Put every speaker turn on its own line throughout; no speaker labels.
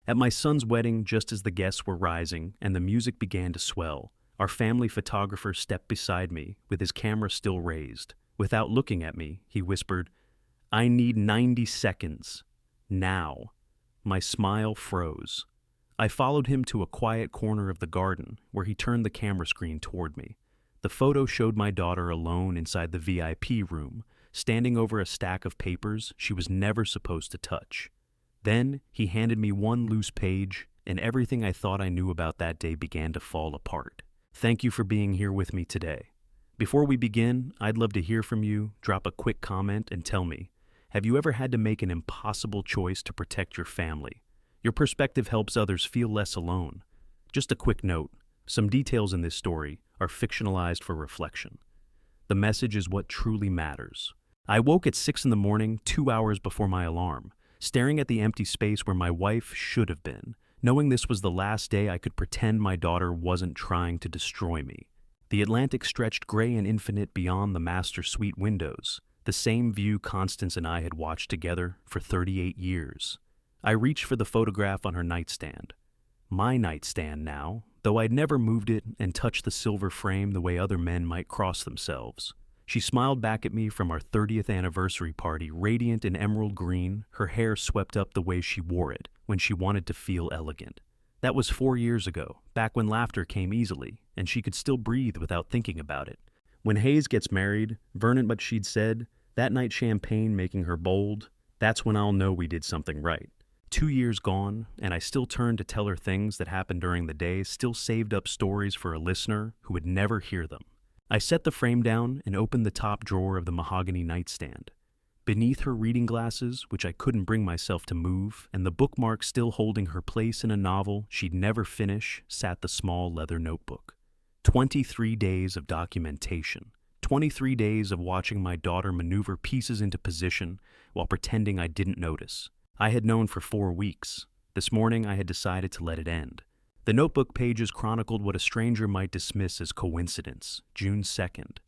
At my son's wedding, just as the guests were rising and the music began to swell, our family photographer stepped beside me with his camera still raised. Without looking at me, he whispered, "I need 90 seconds. Now." My smile froze. I followed him to a quiet corner of the garden where he turned the camera screen toward me. The photo showed my daughter alone inside the VIP room, standing over a stack of papers she was never supposed to touch. Then he handed me one loose page, and everything I thought I knew about that day began to fall apart. Thank you for being here with me today. Before we begin, I'd love to hear from you. Drop a quick comment and tell me, have you ever had to make an impossible choice to protect your family? Your perspective helps others feel less alone. Just a quick note, some details in this story are fictionalized for reflection. The message is what truly matters. I woke at 6 in the morning, 2 hours before my alarm, staring at the empty space where my wife should have been, knowing this was the last day I could pretend my daughter wasn't trying to destroy me. The Atlantic stretched gray and infinite beyond the master suite windows, the same view Constance and I had watched together for 38 years. I reached for the photograph on her nightstand. My nightstand now, though I'd never moved it and touched the silver frame the way other men might cross themselves. She smiled back at me from our 30th anniversary party, radiant in emerald green, her hair swept up the way she wore it when she wanted to feel elegant. That was 4 years ago, back when laughter came easily, and she could still breathe without thinking about it. When Hayes gets married, Vernon, but she'd said, that night champagne making her bold, that's when I'll know we did something right. 2 years gone, and I still turn to tell her things that happened during the day, still saved up stories for a listener who would never hear them. I set the frame down and opened the top drawer of the mahogany nightstand. Beneath her reading glasses, which I couldn't bring myself to move, and the bookmark still holding her place in a novel she'd never finish, sat the small leather notebook. 23 days of documentation. 23 days of watching my daughter maneuver pieces into position while pretending I didn't notice. I had known for 4 weeks. This morning I had decided to let it end. The notebook pages chronicled what a stranger might dismiss as coincidence. June 2nd.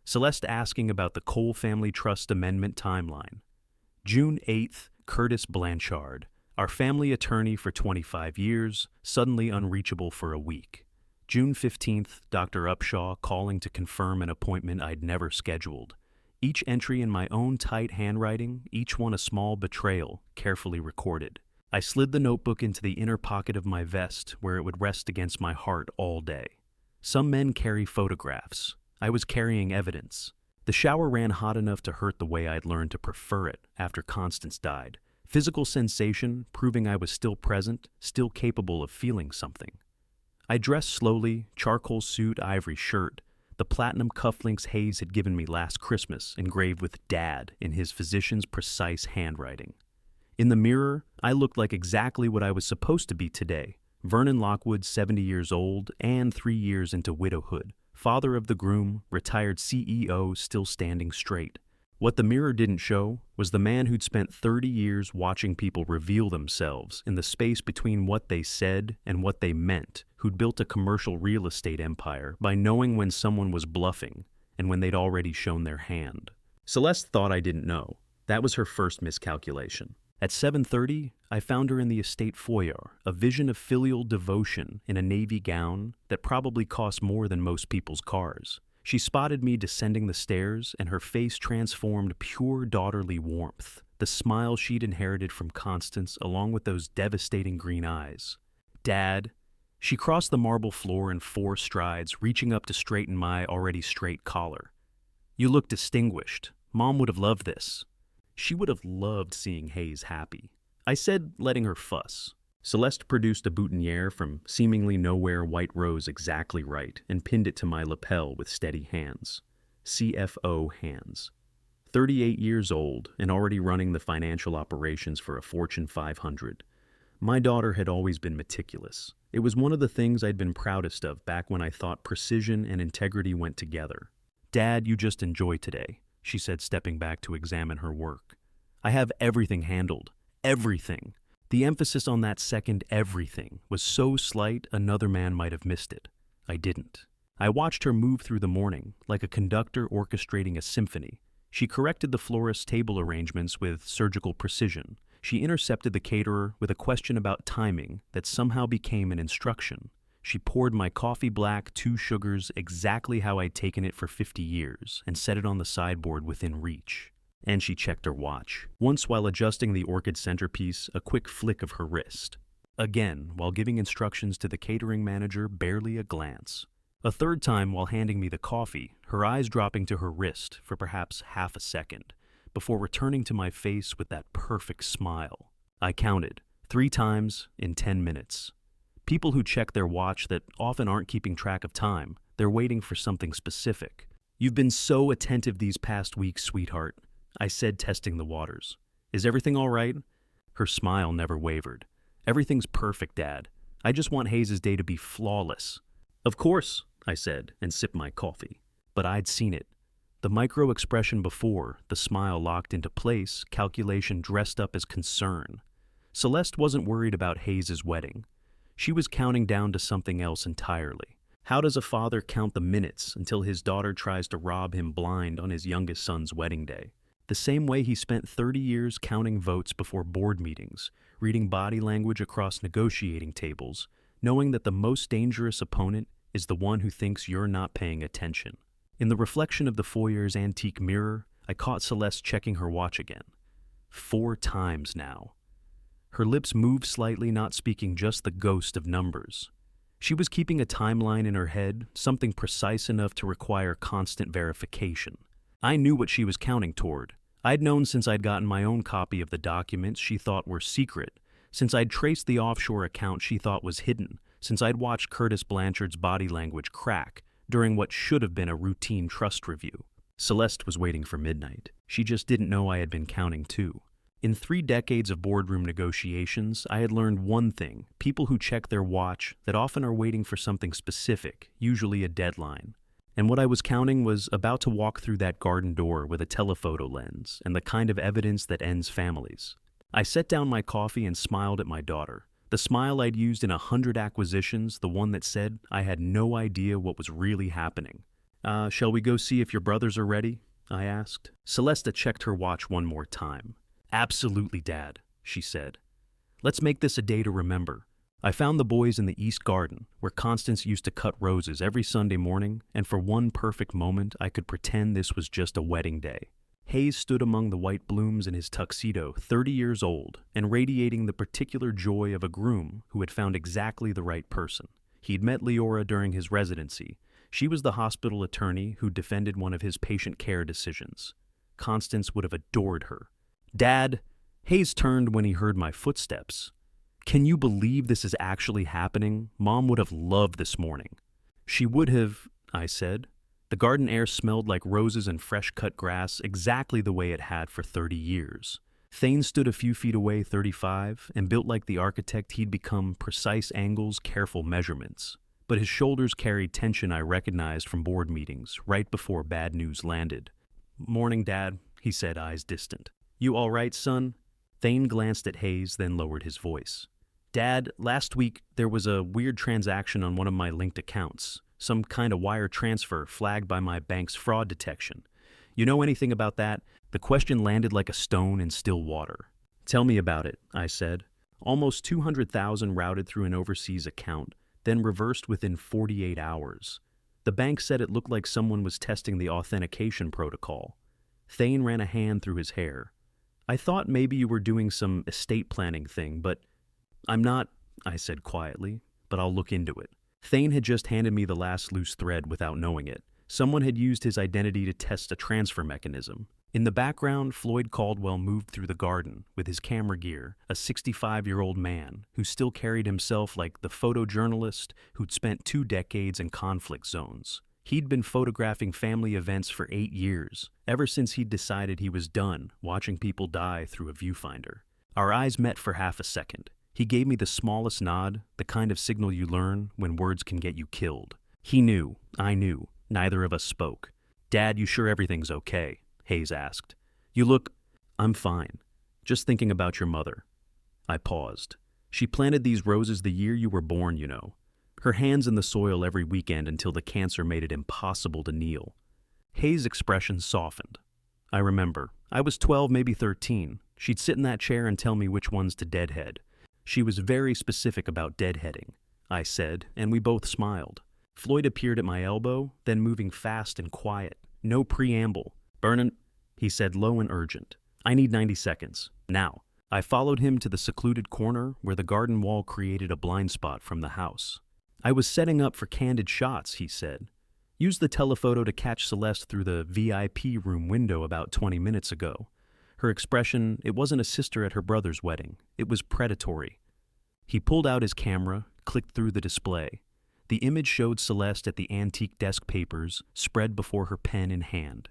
Celeste asking about the Cole Family Trust Amendment timeline. June 8th, Curtis Blanchard, our family attorney for 25 years, suddenly unreachable for a week. June 15th, Dr. Upshaw calling to confirm an appointment I'd never scheduled. Each entry in my own tight handwriting, each one a small betrayal, carefully recorded. I slid the notebook into the inner pocket of my vest where it would rest against my heart all day. Some men carry photographs. I was carrying evidence. The shower ran hot enough to hurt the way I'd learned to prefer it after Constance died. Physical sensation proving I was still present, still capable of feeling something. I dressed slowly, charcoal suit, ivory shirt, the platinum cufflinks Hayes had given me last Christmas engraved with Dad in his physician's precise handwriting. In the mirror, I looked like exactly what I was supposed to be today. Vernon Lockwood, 70 years old and 3 years into widowhood. Father of the groom, retired CEO, still standing straight. What the mirror didn't show was the man who'd spent 30 years watching people reveal themselves in the space between what they said and what they meant, who'd built a commercial real estate empire by knowing when someone was bluffing and when they'd already shown their hand. Celeste thought I didn't know. That was her first miscalculation. At 7:30, I found her in the estate foyer, a vision of filial devotion in a navy gown that probably cost more than most people's cars. She spotted me descending the stairs, and her face transformed pure daughterly warmth, the smile she'd inherited from Constance along with those devastating green eyes. Dad. She crossed the marble floor in 4 strides, reaching up to straighten my already straight collar. You look distinguished. Mom would have loved this. She would have loved seeing Hayes happy. I said, letting her fuss. Celeste produced a boutonniere from seemingly nowhere white rose exactly right and pinned it to my lapel with steady hands. CFO hands. 38 years old and already running the financial operations for a Fortune 500. My daughter had always been meticulous. It was one of the things I'd been proudest of back when I thought precision and integrity went together. Dad, you just enjoy today, she said, stepping back to examine her work. I have everything handled. Everything. The emphasis on that second everything was so slight another man might have missed it. I didn't. I watched her move through the morning, like a conductor orchestrating a symphony. She corrected the florist's table arrangements with surgical precision, She intercepted the caterer with a question about timing that somehow became an instruction. She poured my coffee black, 2 sugars, exactly how I'd taken it for 50 years, and set it on the sideboard within reach. And she checked her watch. Once while adjusting the orchid centerpiece, a quick flick of her wrist. Again, while giving instructions to the catering manager, barely a glance. A third time while handing me the coffee, her eyes dropping to her wrist for perhaps half a second, before returning to my face with that perfect smile. I counted, 3 times in 10 minutes. People who check their watch that often aren't keeping track of time, they're waiting for something specific. "You've been so attentive these past weeks, sweetheart," I said, testing the waters. "Is everything all right?" Her smile never wavered. "Everything's perfect, Dad. I just want Hayes' day to be flawless." "Of course," I said, and sipped my coffee. But I'd seen it. The micro-expression before, the smile locked into place, calculation dressed up as concern. Celeste wasn't worried about Hayes' wedding. She was counting down to something else entirely. How does a father count the minutes until his daughter tries to rob him blind on his youngest son's wedding day? The same way he spent 30 years counting votes before board meetings, reading body language across negotiating tables, knowing that the most dangerous opponent is the one who thinks you're not paying attention. In the reflection of the foyer's antique mirror, I caught Celeste checking her watch again. 4 times now. Her lips moved slightly, not speaking just the ghost of numbers. She was keeping a timeline in her head, something precise enough to require constant verification. I knew what she was counting toward. I'd known since I'd gotten my own copy of the documents she thought were secret, since I'd traced the offshore account she thought was hidden, since I'd watched Curtis Blanchard's body language crack during what should have been a routine trust review. Celeste was waiting for midnight. She just didn't know I had been counting too. In 3 decades of boardroom negotiations, I had learned one thing: people who check their watch that often are waiting for something specific, usually a deadline. And what I was counting was about to walk through that garden door with a telephoto lens and the kind of evidence that ends families. I set down my coffee and smiled at my daughter. The smile I'd used in 100 acquisitions, the one that said I had no idea what was really happening. Shall we go see if your brothers are ready?" I asked. Celeste checked her watch one more time. "Absolutely, Dad," she said. "Let's make this a day to remember." I found the boys in the East Garden, where Constance used to cut roses every Sunday morning, and for one perfect moment I could pretend this was just a wedding day. Hayes stood among the white blooms in his tuxedo, 30 years old, and radiating the particular joy of a groom who had found exactly the right person. He'd met Leora during his residency. She was the hospital attorney who defended one of his patient care decisions. Constance would have adored her. "Dad," Hayes turned when he heard my footsteps. "Can you believe this is actually happening? Mom would have loved this morning." "She would have," I said. The garden air smelled like roses and fresh-cut grass, exactly the way it had for 30 years. Thane stood a few feet away, 35, and built like the architect he'd become, precise angles, careful measurements. But his shoulders carried tension I recognized from board meetings, right before bad news landed. "Morning, Dad," he said, eyes distant. "You all right, son?" Thane glanced at Hayes, then lowered his voice. "Dad, last week there was a weird transaction on one of my linked accounts. Some kind of wire transfer flagged by my bank's fraud detection. You know anything about that?" The question landed like a stone in still water. "Tell me about it," I said. Almost 200,000 routed through an overseas account, then reversed within 48 hours. The bank said it looked like someone was testing the authentication protocol. Thane ran a hand through his hair. "I thought maybe you were doing some estate planning thing, but—" "I'm not," I said quietly, "but I'll look into it." Thane had just handed me the last loose thread without knowing it. Someone had used his identity to test a transfer mechanism. In the background, Floyd Caldwell moved through the garden with his camera gear, a 65-year-old man who still carried himself like the photojournalist who'd spent 2 decades in conflict zones. He'd been photographing family events for 8 years, ever since he'd decided he was done watching people die through a viewfinder. Our eyes met for half a second. He gave me the smallest nod, the kind of signal you learn when words can get you killed. He knew, I knew, neither of us spoke. "Dad, you sure everything's okay?" Hayes asked. "You look—" "I'm fine. Just thinking about your mother." I paused. "She planted these roses the year you were born, you know. Her hands in the soil every weekend until the cancer made it impossible to kneel." Hayes' expression softened. "I remember. I was 12, maybe 13. She'd sit in that chair and tell me which ones to deadhead. She was very specific about deadheading, I said, and we both smiled. Floyd appeared at my elbow, then moving fast and quiet. No preamble. "Vernon," he said, low and urgent. "I need 90 seconds. Now." I followed him to the secluded corner where the garden wall created a blind spot from the house. "I was setting up for candid shots," he said. "Used the telephoto to catch Celeste through the VIP room window about 20 minutes ago. Her expression, it wasn't a sister at her brother's wedding. It was predatory." He pulled out his camera, clicked through the display. The image showed Celeste at the antique desk papers, spread before her pen in hand.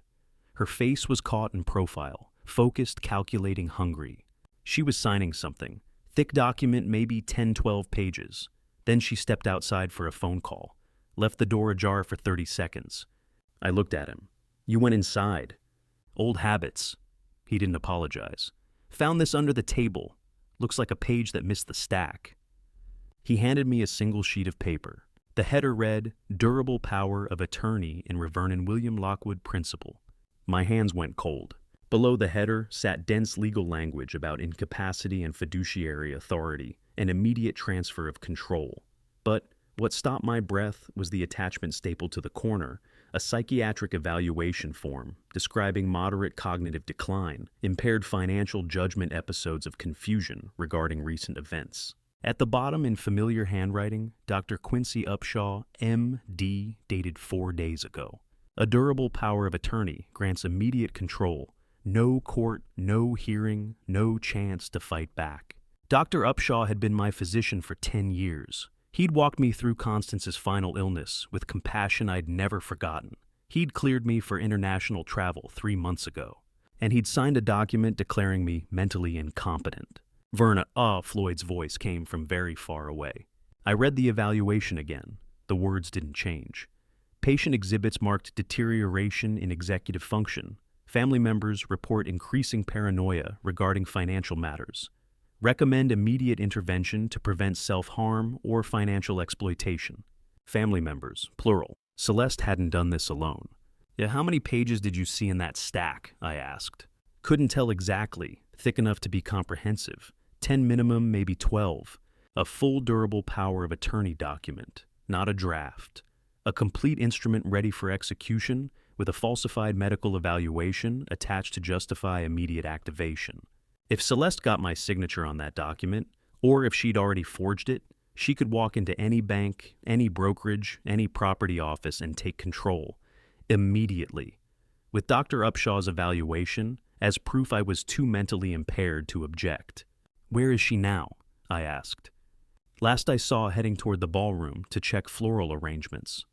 Her face was caught in profile, focused, calculating, hungry. She was signing something. Thick document, maybe 10-12 pages. Then she stepped outside for a phone call. Left the door ajar for 30 seconds. I looked at him. "You went inside." "Old habits." He didn't apologize. "Found this under the table. Looks like a page that missed the stack." He handed me a single sheet of paper. The header read, "Durable Power of Attorney in Revernon William Lockwood Principal." My hands went cold. Below the header sat dense legal language about incapacity and fiduciary authority and immediate transfer of control. But what stopped my breath was the attachment stapled to the corner, a psychiatric evaluation form describing moderate cognitive decline, impaired financial judgment, episodes of confusion regarding recent events. At the bottom, in familiar handwriting, Dr. Quincy Upshaw, M.D., dated 4 days ago. A durable power of attorney grants immediate control. No court, no hearing, no chance to fight back. Dr. Upshaw had been my physician for 10 years. He'd walked me through Constance's final illness with compassion I'd never forgotten. He'd cleared me for international travel 3 months ago. And he'd signed a document declaring me mentally incompetent. "Verna," Floyd's voice came from very far away. I read the evaluation again. The words didn't change. Patient exhibits marked deterioration in executive function. Family members report increasing paranoia regarding financial matters. Recommend immediate intervention to prevent self-harm or financial exploitation. Family members, plural. Celeste hadn't done this alone. "Yeah, how many pages did you see in that stack?" I asked. "Couldn't tell exactly. Thick enough to be comprehensive. 10 minimum, maybe 12. A full durable power of attorney document, not a draft. A complete instrument ready for execution with a falsified medical evaluation attached to justify immediate activation." If Celeste got my signature on that document, or if she'd already forged it, she could walk into any bank, any brokerage, any property office and take control. Immediately. With Dr. Upshaw's evaluation, as proof I was too mentally impaired to object. "Where is she now?" I asked. "Last I saw heading toward the ballroom to check floral arrangements."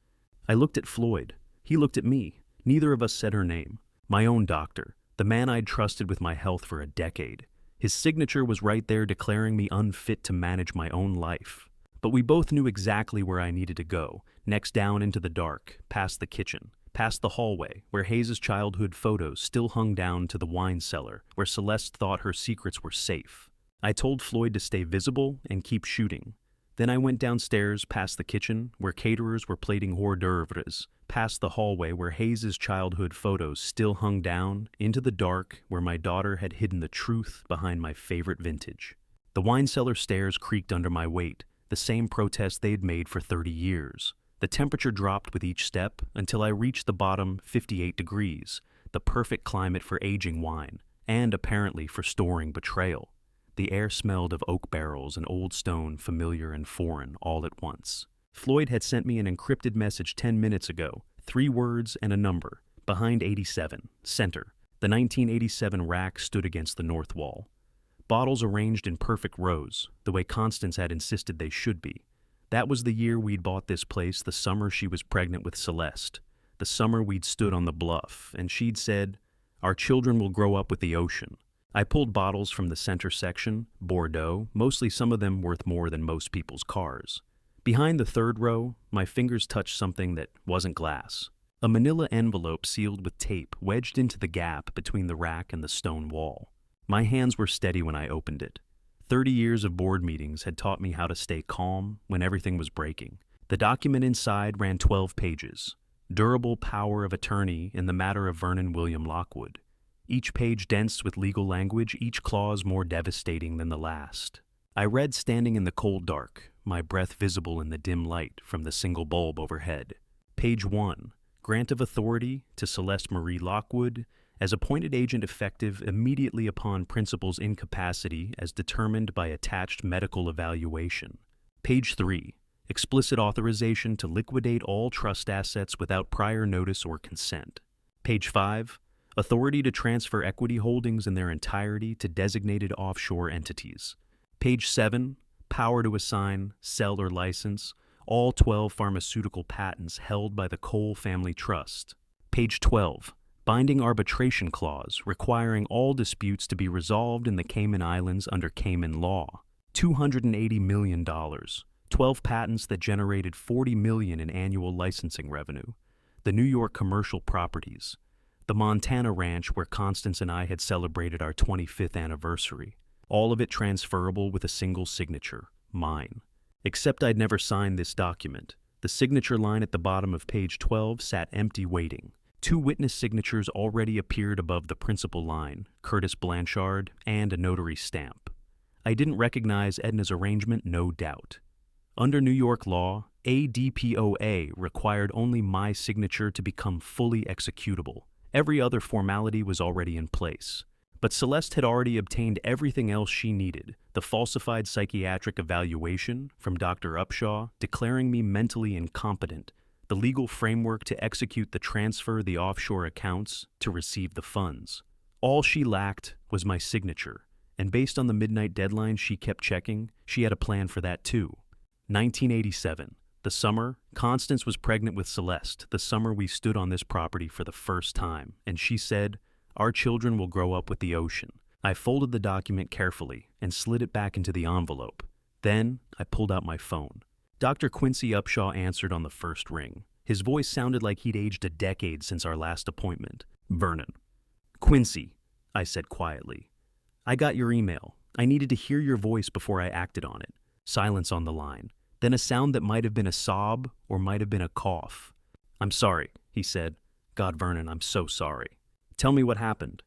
I looked at Floyd. He looked at me. Neither of us said her name. My own doctor, the man I'd trusted with my health for a decade. His signature was right there declaring me unfit to manage my own life. But we both knew exactly where I needed to go, next down into the dark, past the kitchen, past the hallway, where Hayes' childhood photos still hung down to the wine cellar, where Celeste thought her secrets were safe. I told Floyd to stay visible and keep shooting. Then I went downstairs past the kitchen, where caterers were plating hors d'oeuvres, past the hallway where Hayes' childhood photos still hung down, into the dark where my daughter had hidden the truth behind my favorite vintage. The wine cellar stairs creaked under my weight, the same protest they'd made for 30 years. The temperature dropped with each step until I reached the bottom, 58 degrees, the perfect climate for aging wine, and apparently for storing betrayal. The air smelled of oak barrels and old stone, familiar and foreign, all at once. Floyd had sent me an encrypted message 10 minutes ago, 3 words and a number, behind 87, center. The 1987 rack stood against the north wall. Bottles arranged in perfect rows, the way Constance had insisted they should be. That was the year we'd bought this place, the summer she was pregnant with Celeste. The summer we'd stood on the bluff, and she'd said, "Our children will grow up with the ocean." I pulled bottles from the center section, Bordeaux, mostly some of them worth more than most people's cars. Behind the third row, my fingers touched something that wasn't glass. A manila envelope sealed with tape wedged into the gap between the rack and the stone wall. My hands were steady when I opened it. 30 years of board meetings had taught me how to stay calm when everything was breaking. The document inside ran 12 pages. Durable power of attorney in the matter of Vernon William Lockwood. each page dense with legal language, each clause more devastating than the last. I read standing in the cold dark, my breath visible in the dim light from the single bulb overhead. Page 1. Grant of authority to Celeste Marie Lockwood as appointed agent effective immediately upon principal's incapacity as determined by attached medical evaluation. Page 3. Explicit authorization to liquidate all trust assets without prior notice or consent. Page 5. Authority to transfer equity holdings in their entirety to designated offshore entities. Page 7. Power to assign, sell, or license all 12 pharmaceutical patents held by the Cole Family Trust. Page 12. Binding arbitration clause requiring all disputes to be resolved in the Cayman Islands under Cayman law. $280 million. 12 patents that generated $40 million in annual licensing revenue. The New York commercial properties. The Montana ranch where Constance and I had celebrated our 25th anniversary. All of it transferable with a single signature, mine. Except I'd never signed this document. The signature line at the bottom of page 12 sat empty waiting. 2 witness signatures already appeared above the principal line, Curtis Blanchard, and a notary stamp. I didn't recognize Edna's arrangement, no doubt. Under New York law, ADPOA required only my signature to become fully executable. Every other formality was already in place. But Celeste had already obtained everything else she needed, the falsified psychiatric evaluation from Dr. Upshaw declaring me mentally incompetent, the legal framework to execute the transfer of the offshore accounts to receive the funds. All she lacked was my signature, and based on the midnight deadline she kept checking, she had a plan for that too. 1987. The summer, Constance was pregnant with Celeste, the summer we stood on this property for the first time, and she said, "Our children will grow up with the ocean." I folded the document carefully and slid it back into the envelope. Then I pulled out my phone. Dr. Quincy Upshaw answered on the first ring. His voice sounded like he'd aged a decade since our last appointment. "Vernon." "Quincy," I said quietly. "I got your email. I needed to hear your voice before I acted on it." Silence on the line. Then a sound that might have been a sob or might have been a cough. "I'm sorry," he said. "God, Vernon, I'm so sorry." "Tell me what happened."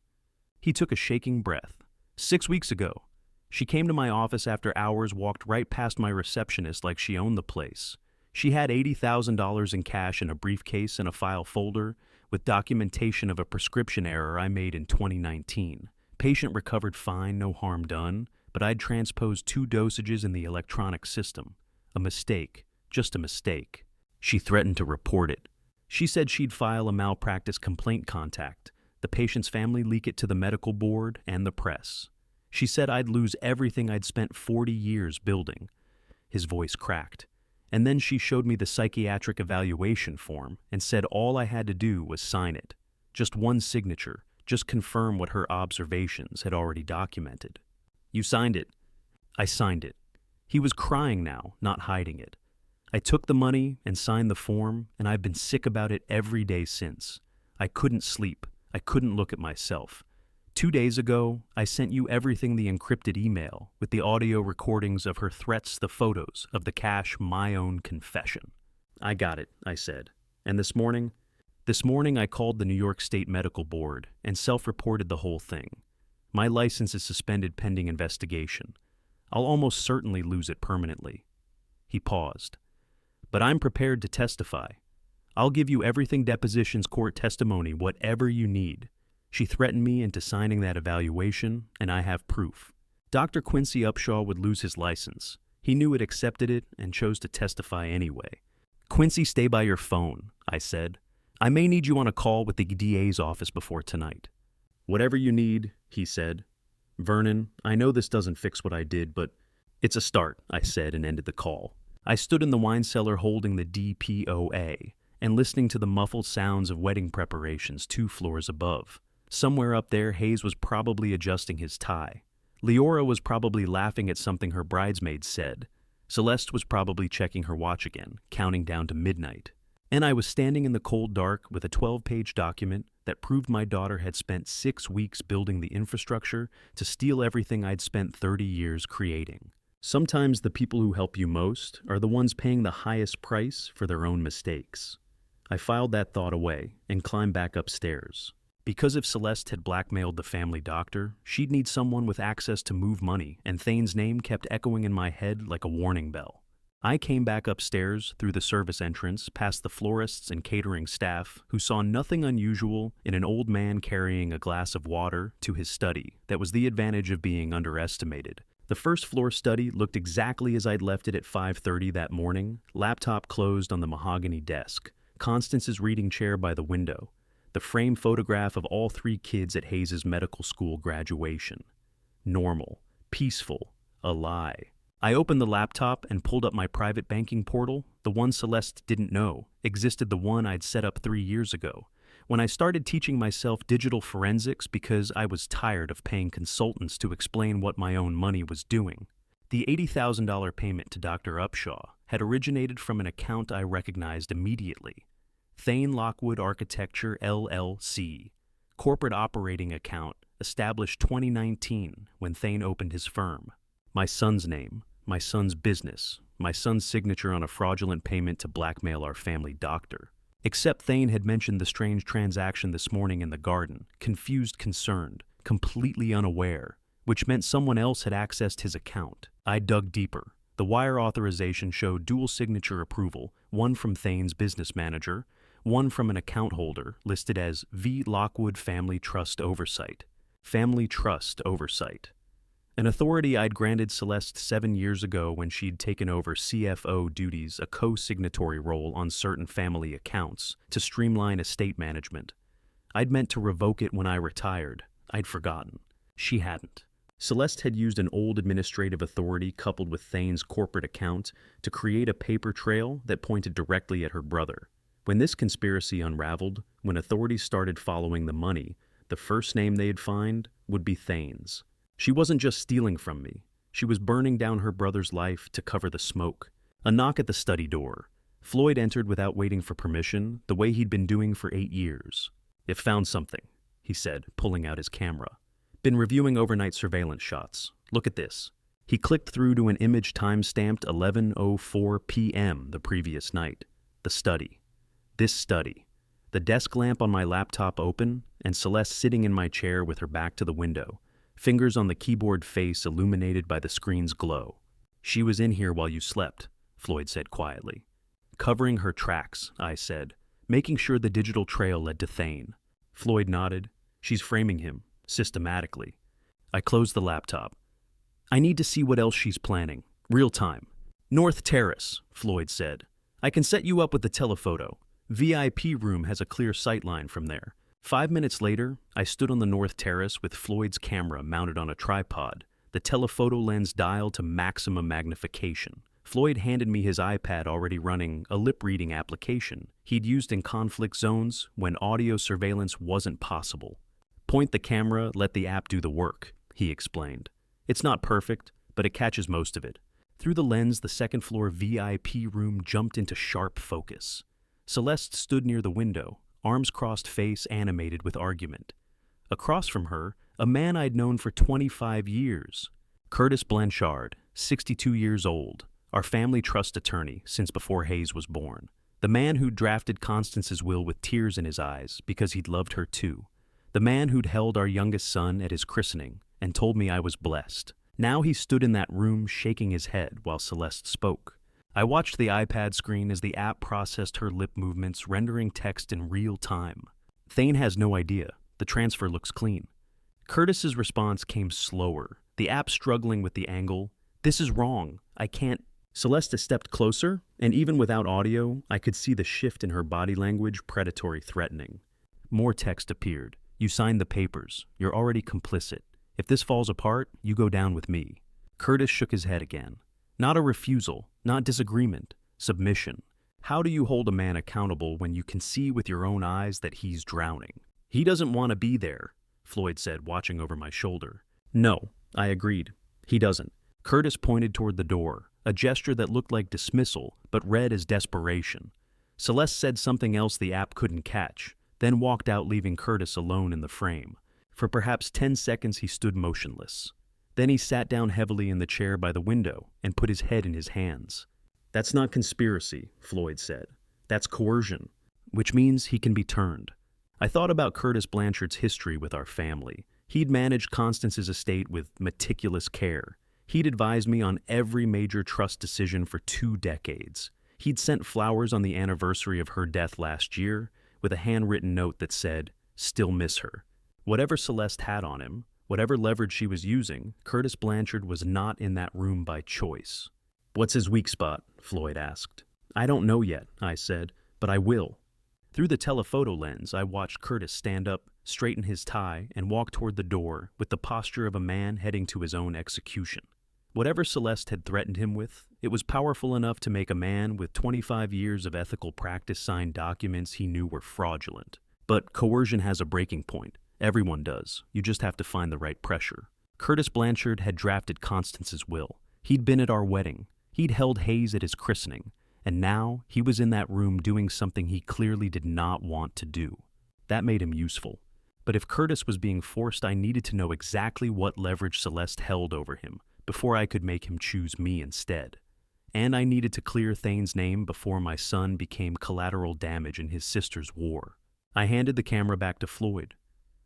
He took a shaking breath. 6 weeks ago. She came to my office after hours, walked right past my receptionist like she owned the place. She had $80,000 in cash in a briefcase and a file folder with documentation of a prescription error I made in 2019. Patient recovered fine, no harm done, but I'd transposed 2 dosages in the electronic system. A mistake, just a mistake. She threatened to report it. She said she'd file a malpractice complaint contact, the patient's family leak it to the medical board and the press. She said I'd lose everything I'd spent 40 years building. His voice cracked. And then she showed me the psychiatric evaluation form and said all I had to do was sign it. Just one signature, just confirm what her observations had already documented. "You signed it." I signed it. He was crying now, not hiding it. I took the money and signed the form, and I've been sick about it every day since. I couldn't sleep. I couldn't look at myself. 2 days ago, I sent you everything the encrypted email, with the audio recordings of her threats, the photos of the cash, my own confession. "I got it," I said. "And this morning I called the New York State Medical Board and self-reported the whole thing. My license is suspended pending investigation. I'll almost certainly lose it permanently." He paused. "But I'm prepared to testify. I'll give you everything depositions, court testimony, whatever you need." She threatened me into signing that evaluation, and I have proof. Dr. Quincy Upshaw would lose his license. He knew it, accepted it, and chose to testify anyway. "Quincy, stay by your phone," I said. "I may need you on a call with the DA's office before tonight." "Whatever you need," he said. "Vernon, I know this doesn't fix what I did, but it's a start," I said and ended the call. I stood in the wine cellar holding the DPOA and listening to the muffled sounds of wedding preparations 2 floors above. Somewhere up there, Hayes was probably adjusting his tie. Leora was probably laughing at something her bridesmaid said. Celeste was probably checking her watch again, counting down to midnight. And I was standing in the cold dark with a 12-page document that proved my daughter had spent 6 weeks building the infrastructure to steal everything I'd spent 30 years creating. Sometimes the people who help you most are the ones paying the highest price for their own mistakes. I filed that thought away and climbed back upstairs. Because if Celeste had blackmailed the family doctor, she'd need someone with access to move money, and Thane's name kept echoing in my head like a warning bell. I came back upstairs through the service entrance, past the florists and catering staff, who saw nothing unusual in an old man carrying a glass of water to his study. That was the advantage of being underestimated. The first floor study looked exactly as I'd left it at 5:30 that morning, laptop closed on the mahogany desk, Constance's reading chair by the window, the framed photograph of all three kids at Hayes's medical school graduation. Normal, peaceful, a lie. I opened the laptop and pulled up my private banking portal. The one Celeste didn't know existed, the one I'd set up 3 years ago, when I started teaching myself digital forensics because I was tired of paying consultants to explain what my own money was doing. The $80,000 payment to Dr. Upshaw had originated from an account I recognized immediately. Thane Lockwood Architecture, LLC. Corporate operating account, established 2019 when Thane opened his firm. My son's name, my son's business, my son's signature on a fraudulent payment to blackmail our family doctor. Except Thane had mentioned the strange transaction this morning in the garden, confused, concerned, completely unaware, which meant someone else had accessed his account. I dug deeper. The wire authorization showed dual signature approval, one from Thane's business manager, one from an account holder listed as V. Lockwood Family Trust Oversight. Family Trust Oversight. An authority I'd granted Celeste 7 years ago when she'd taken over CFO duties, a co-signatory role on certain family accounts, to streamline estate management. I'd meant to revoke it when I retired. I'd forgotten. She hadn't. Celeste had used an old administrative authority coupled with Thane's corporate account to create a paper trail that pointed directly at her brother. When this conspiracy unraveled, when authorities started following the money, the first name they'd find would be Thane's. She wasn't just stealing from me. She was burning down her brother's life to cover the smoke. A knock at the study door. Floyd entered without waiting for permission, the way he'd been doing for 8 years. "I've found something," he said, pulling out his camera. "Been reviewing overnight surveillance shots. Look at this." He clicked through to an image time-stamped 11:04 p.m. the previous night. The study. This study. The desk lamp on my laptop open, and Celeste sitting in my chair with her back to the window. Fingers on the keyboard face illuminated by the screen's glow. "She was in here while you slept," Floyd said quietly. "Covering her tracks," I said, making sure the digital trail led to Thane. Floyd nodded. "She's framing him, systematically." I closed the laptop. "I need to see what else she's planning. Real time." "North Terrace," Floyd said. "I can set you up with the telephoto. VIP room has a clear sightline from there." 5 minutes later, I stood on the North Terrace with Floyd's camera mounted on a tripod, the telephoto lens dialed to maximum magnification. Floyd handed me his iPad already running a lip-reading application he'd used in conflict zones when audio surveillance wasn't possible. "Point the camera, let the app do the work," he explained. "It's not perfect, but it catches most of it." Through the lens, the second-floor VIP room jumped into sharp focus. Celeste stood near the window, arms crossed, face animated with argument. Across from her, a man I'd known for 25 years. Curtis Blanchard, 62 years old, our family trust attorney since before Hayes was born. The man who'd drafted Constance's will with tears in his eyes because he'd loved her too. The man who'd held our youngest son at his christening and told me I was blessed. Now he stood in that room shaking his head while Celeste spoke. I watched the iPad screen as the app processed her lip movements, rendering text in real time. "Thane has no idea. The transfer looks clean." Curtis's response came slower, the app struggling with the angle. "This is wrong. I can't." Celeste stepped closer, and even without audio, I could see the shift in her body language, predatory, threatening. More text appeared. "You signed the papers. You're already complicit. If this falls apart, you go down with me." Curtis shook his head again. Not a refusal, not disagreement, submission. How do you hold a man accountable when you can see with your own eyes that he's drowning? "He doesn't want to be there," Floyd said, watching over my shoulder. "No," I agreed. "He doesn't." Curtis pointed toward the door, a gesture that looked like dismissal, but read as desperation. Celeste said something else the app couldn't catch, then walked out, leaving Curtis alone in the frame. For perhaps 10 seconds he stood motionless. Then he sat down heavily in the chair by the window and put his head in his hands. "That's not conspiracy," Floyd said. "That's coercion, which means he can be turned." I thought about Curtis Blanchard's history with our family. He'd managed Constance's estate with meticulous care. He'd advised me on every major trust decision for 2 decades. He'd sent flowers on the anniversary of her death last year with a handwritten note that said, "Still miss her." Whatever Celeste had on him, whatever leverage she was using, Curtis Blanchard was not in that room by choice. "What's his weak spot?" Floyd asked. "I don't know yet," I said, "but I will." Through the telephoto lens, I watched Curtis stand up, straighten his tie, and walk toward the door with the posture of a man heading to his own execution. Whatever Celeste had threatened him with, it was powerful enough to make a man with 25 years of ethical practice sign documents he knew were fraudulent. But coercion has a breaking point. Everyone does. You just have to find the right pressure. Curtis Blanchard had drafted Constance's will. He'd been at our wedding. He'd held Hayes at his christening. And now he was in that room doing something he clearly did not want to do. That made him useful. But if Curtis was being forced, I needed to know exactly what leverage Celeste held over him before I could make him choose me instead. And I needed to clear Thane's name before my son became collateral damage in his sister's war. I handed the camera back to Floyd.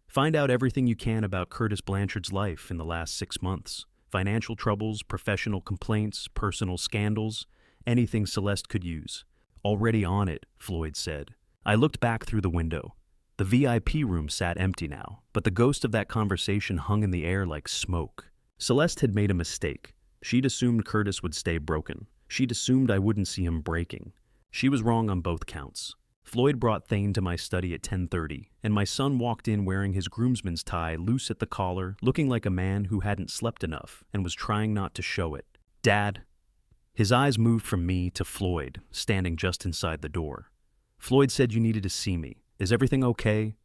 "Find out everything you can about Curtis Blanchard's life in the last 6 months. Financial troubles, professional complaints, personal scandals, anything Celeste could use." "Already on it," Floyd said. I looked back through the window. The VIP room sat empty now, but the ghost of that conversation hung in the air like smoke. Celeste had made a mistake. She'd assumed Curtis would stay broken. She'd assumed I wouldn't see him breaking. She was wrong on both counts. Floyd brought Thane to my study at 10:30, and my son walked in wearing his groomsman's tie loose at the collar, looking like a man who hadn't slept enough and was trying not to show it. "Dad." His eyes moved from me to Floyd, standing just inside the door. "Floyd said you needed to see me. Is everything okay?"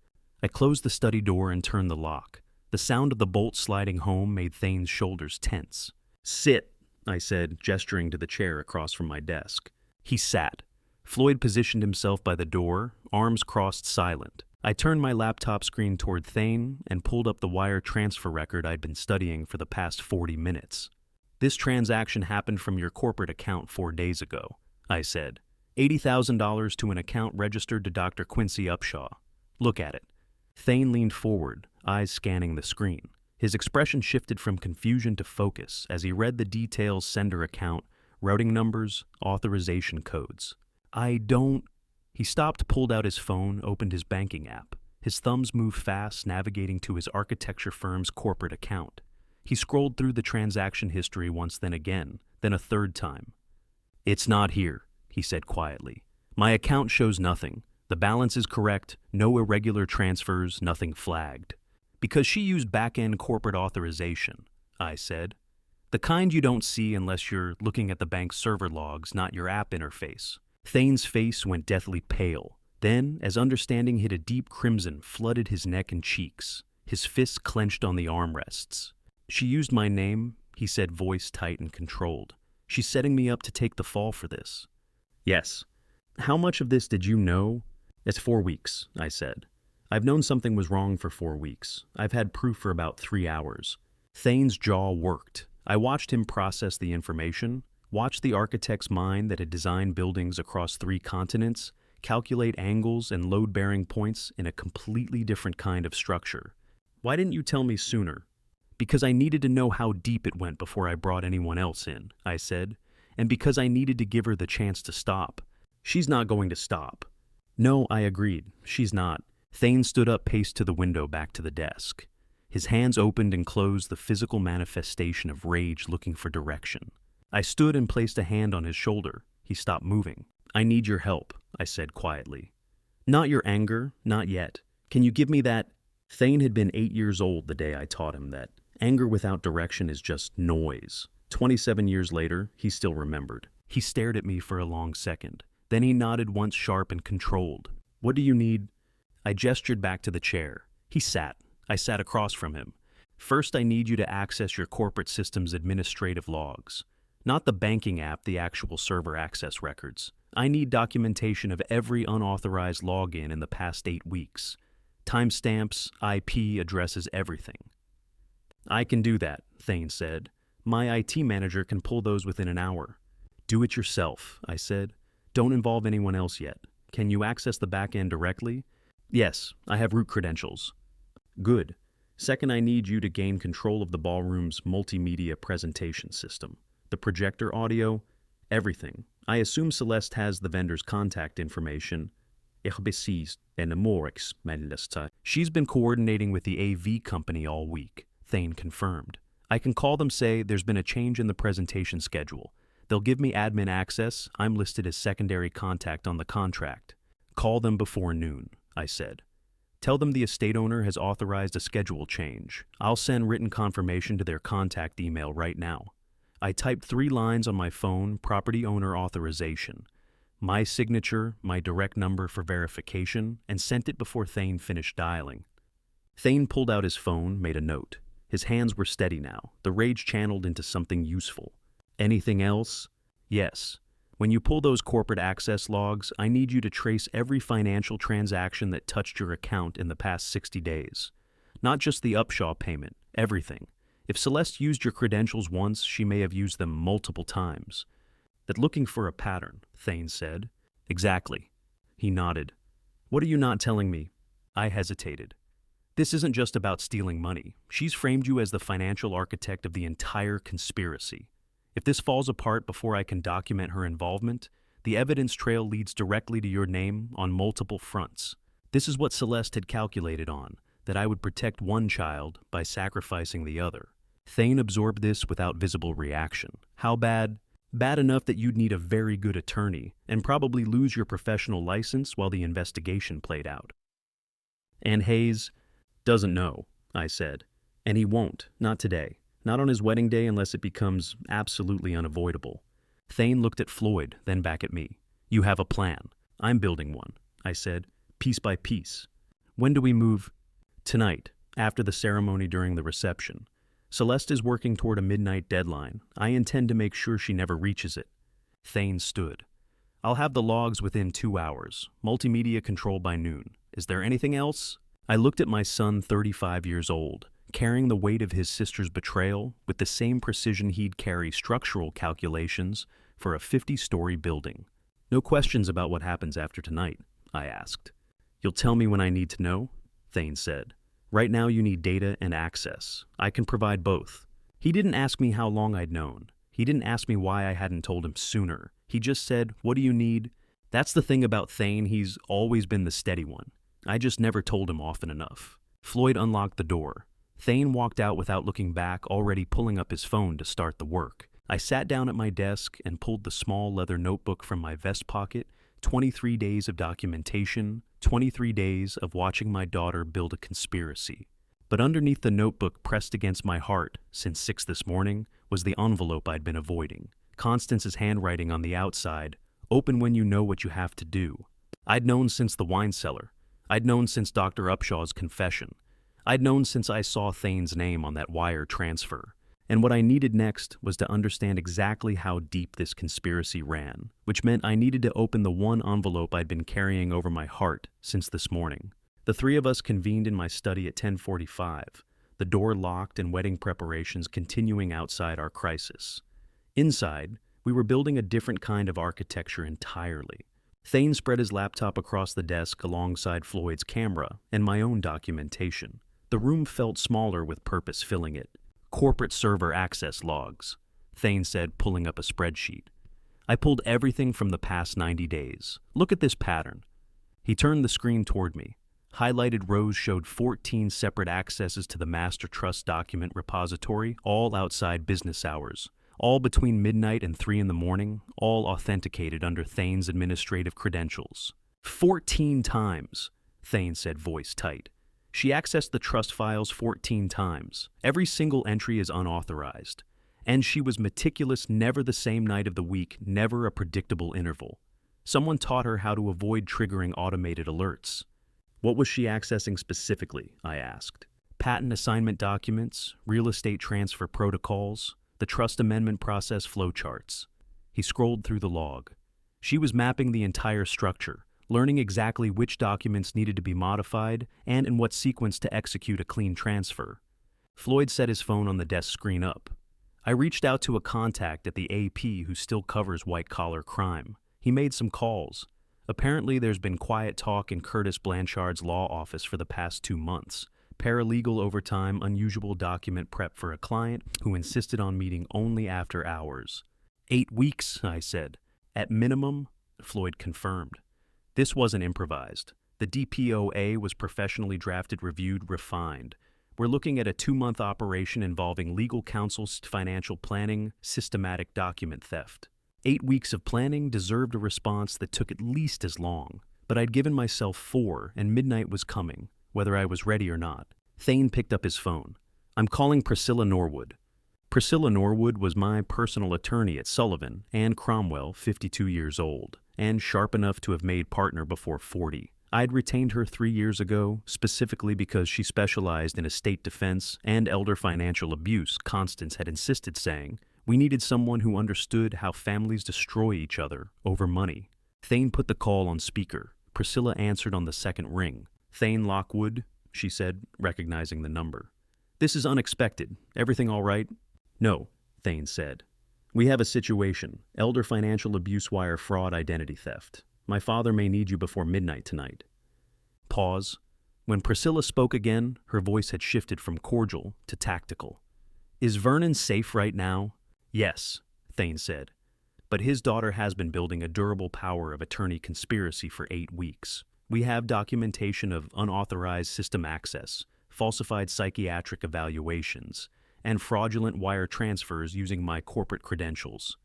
I closed the study door and turned the lock. The sound of the bolt sliding home made Thane's shoulders tense. "Sit," I said, gesturing to the chair across from my desk. He sat. Floyd positioned himself by the door, arms crossed silent. I turned my laptop screen toward Thane and pulled up the wire transfer record I'd been studying for the past 40 minutes. "This transaction happened from your corporate account 4 days ago," I said. $80,000 to an account registered to Dr. Quincy Upshaw. Look at it." Thane leaned forward, eyes scanning the screen. His expression shifted from confusion to focus as he read the details: sender account, routing numbers, authorization codes. "I don't..." He stopped, pulled out his phone, opened his banking app. His thumbs moved fast, navigating to his architecture firm's corporate account. He scrolled through the transaction history once, then again, then a third time. "It's not here," he said quietly. "My account shows nothing. The balance is correct, no irregular transfers, nothing flagged." "Because she used back-end corporate authorization," I said. "The kind you don't see unless you're looking at the bank's server logs, not your app interface." Thane's face went deathly pale. Then, as understanding hit a deep crimson, flooded his neck and cheeks. His fists clenched on the armrests. "She used my name," he said, voice tight and controlled. "She's setting me up to take the fall for this." "Yes." "How much of this did you know?" "It's 4 weeks," I said. "I've known something was wrong for 4 weeks. I've had proof for about 3 hours." Thane's jaw worked. I watched him process the information, watch the architect's mind that had designed buildings across 3 continents, calculate angles and load-bearing points in a completely different kind of structure. "Why didn't you tell me sooner?" "Because I needed to know how deep it went before I brought anyone else in," I said, "and because I needed to give her the chance to stop." "She's not going to stop." "No," I agreed, "she's not." Thane stood up, paced to the window, back to the desk. His hands opened and closed, the physical manifestation of rage looking for direction. I stood and placed a hand on his shoulder. He stopped moving. "I need your help," I said quietly. "Not your anger, not yet. Can you give me that?" Thane had been 8 years old the day I taught him that anger without direction is just noise. 27 years later, he still remembered. He stared at me for a long second. Then he nodded once, sharp and controlled. "What do you need?" I gestured back to the chair. He sat. I sat across from him. "First, I need you to access your corporate system's administrative logs. Not the banking app, the actual server access records. I need documentation of every unauthorized login in the past 8 weeks. Timestamps, IP, addresses, everything." "I can do that," Thane said. "My IT manager can pull those within an hour." "Do it yourself," I said. "Don't involve anyone else yet. Can you access the back end directly?" Yes, I have root credentials. Good. Second, I need you to gain control of the ballroom's multimedia presentation system. The projector audio, everything. I assume Celeste has the vendor's contact information. Ich besees en amorix, Melissa. She's been coordinating with the AV company all week, Thane confirmed. I can call them, say there's been a change in the presentation schedule. They'll give me admin access. I'm listed as secondary contact on the contract. Call them before noon, I said. Tell them the estate owner has authorized a schedule change. I'll send written confirmation to their contact email right now. I typed 3 lines on my phone, property owner authorization, my signature, my direct number for verification, and sent it before Thane finished dialing. Thane pulled out his phone, made a note. His hands were steady now, the rage channeled into something useful. Anything else? Yes. When you pull those corporate access logs, I need you to trace every financial transaction that touched your account in the past 60 days. Not just the Upshaw payment, everything. If Celeste used your credentials once, she may have used them multiple times. That looking for a pattern, Thane said. Exactly. He nodded. What are you not telling me? I hesitated. This isn't just about stealing money. She's framed you as the financial architect of the entire conspiracy. If this falls apart before I can document her involvement, the evidence trail leads directly to your name on multiple fronts. This is what Celeste had calculated on, that I would protect one child by sacrificing the other. Thane absorbed this without visible reaction. How bad? Bad enough that you'd need a very good attorney and probably lose your professional license while the investigation played out. And Hayes doesn't know, I said. And he won't, not today. Not on his wedding day unless it becomes absolutely unavoidable. Thane looked at Floyd, then back at me. You have a plan. I'm building one, I said, piece by piece. When do we move? Tonight, after the ceremony during the reception. Celeste is working toward a midnight deadline. I intend to make sure she never reaches it. Thane stood. I'll have the logs within 2 hours. Multimedia control by noon. Is there anything else? I looked at my son, 35 years old, carrying the weight of his sister's betrayal with the same precision he'd carry structural calculations for a 50-story building. No questions about what happens after tonight, I asked. You'll tell me when I need to know? Thane said. Right now you need data and access. I can provide both. He didn't ask me how long I'd known. He didn't ask me why I hadn't told him sooner. He just said, what do you need? That's the thing about Thane, he's always been the steady one. I just never told him often enough. Floyd unlocked the door. Thane walked out without looking back, already pulling up his phone to start the work. I sat down at my desk and pulled the small leather notebook from my vest pocket. 23 days of documentation, 23 days of watching my daughter build a conspiracy. But underneath the notebook, pressed against my heart since 6 this morning, was the envelope I'd been avoiding. Constance's handwriting on the outside, open when you know what you have to do. I'd known since the wine cellar. I'd known since Dr. Upshaw's confession. I'd known since I saw Thane's name on that wire transfer. And what I needed next was to understand exactly how deep this conspiracy ran, which meant I needed to open the one envelope I'd been carrying over my heart since this morning. The 3 of us convened in my study at 10:45, the door locked and wedding preparations continuing outside our crisis. Inside, we were building a different kind of architecture entirely. Thane spread his laptop across the desk alongside Floyd's camera and my own documentation. The room felt smaller with purpose filling it. Corporate server access logs, Thane said, pulling up a spreadsheet. I pulled everything from the past 90 days. Look at this pattern. He turned the screen toward me. Highlighted rows showed 14 separate accesses to the master trust document repository, all outside business hours, all between midnight and 3 in the morning, all authenticated under Thane's administrative credentials. 14 times, Thane said, voice tight. She accessed the trust files 14 times. Every single entry is unauthorized. And she was meticulous, never the same night of the week, never a predictable interval. Someone taught her how to avoid triggering automated alerts. What was she accessing specifically? I asked. Patent assignment documents, real estate transfer protocols, the trust amendment process flowcharts. He scrolled through the log. She was mapping the entire structure, learning exactly which documents needed to be modified and in what sequence to execute a clean transfer. Floyd set his phone on the desk screen up. I reached out to a contact at the AP who still covers white-collar crime. He made some calls. Apparently, there's been quiet talk in Curtis Blanchard's law office for the past 2 months. Paralegal overtime, unusual document prep for a client who insisted on meeting only after hours. 8 weeks, I said. At minimum, Floyd confirmed. This wasn't improvised. The DPOA was professionally drafted, reviewed, refined. We're looking at a 2-month operation involving legal counsel's financial planning, systematic document theft. 8 weeks of planning deserved a response that took at least as long. But I'd given myself 4, and midnight was coming, whether I was ready or not. Thane picked up his phone. "I'm calling Priscilla Norwood." Priscilla Norwood was my personal attorney at Sullivan and Cromwell, 52 years old, and sharp enough to have made partner before 40. I'd retained her 3 years ago, specifically because she specialized in estate defense and elder financial abuse. Constance had insisted, saying, we needed someone who understood how families destroy each other over money. Thane put the call on speaker. Priscilla answered on the second ring. "Thane Lockwood," she said, recognizing the number. "This is unexpected. Everything all right?" "No," Thane said. "We have a situation. Elder financial abuse, wire fraud, identity theft. My father may need you before midnight tonight." Pause. When Priscilla spoke again, her voice had shifted from cordial to tactical. "Is Vernon safe right now?" "Yes," Thane said. "But his daughter has been building a durable power of attorney conspiracy for 8 weeks. We have documentation of unauthorized system access, falsified psychiatric evaluations, and fraudulent wire transfers using my corporate credentials."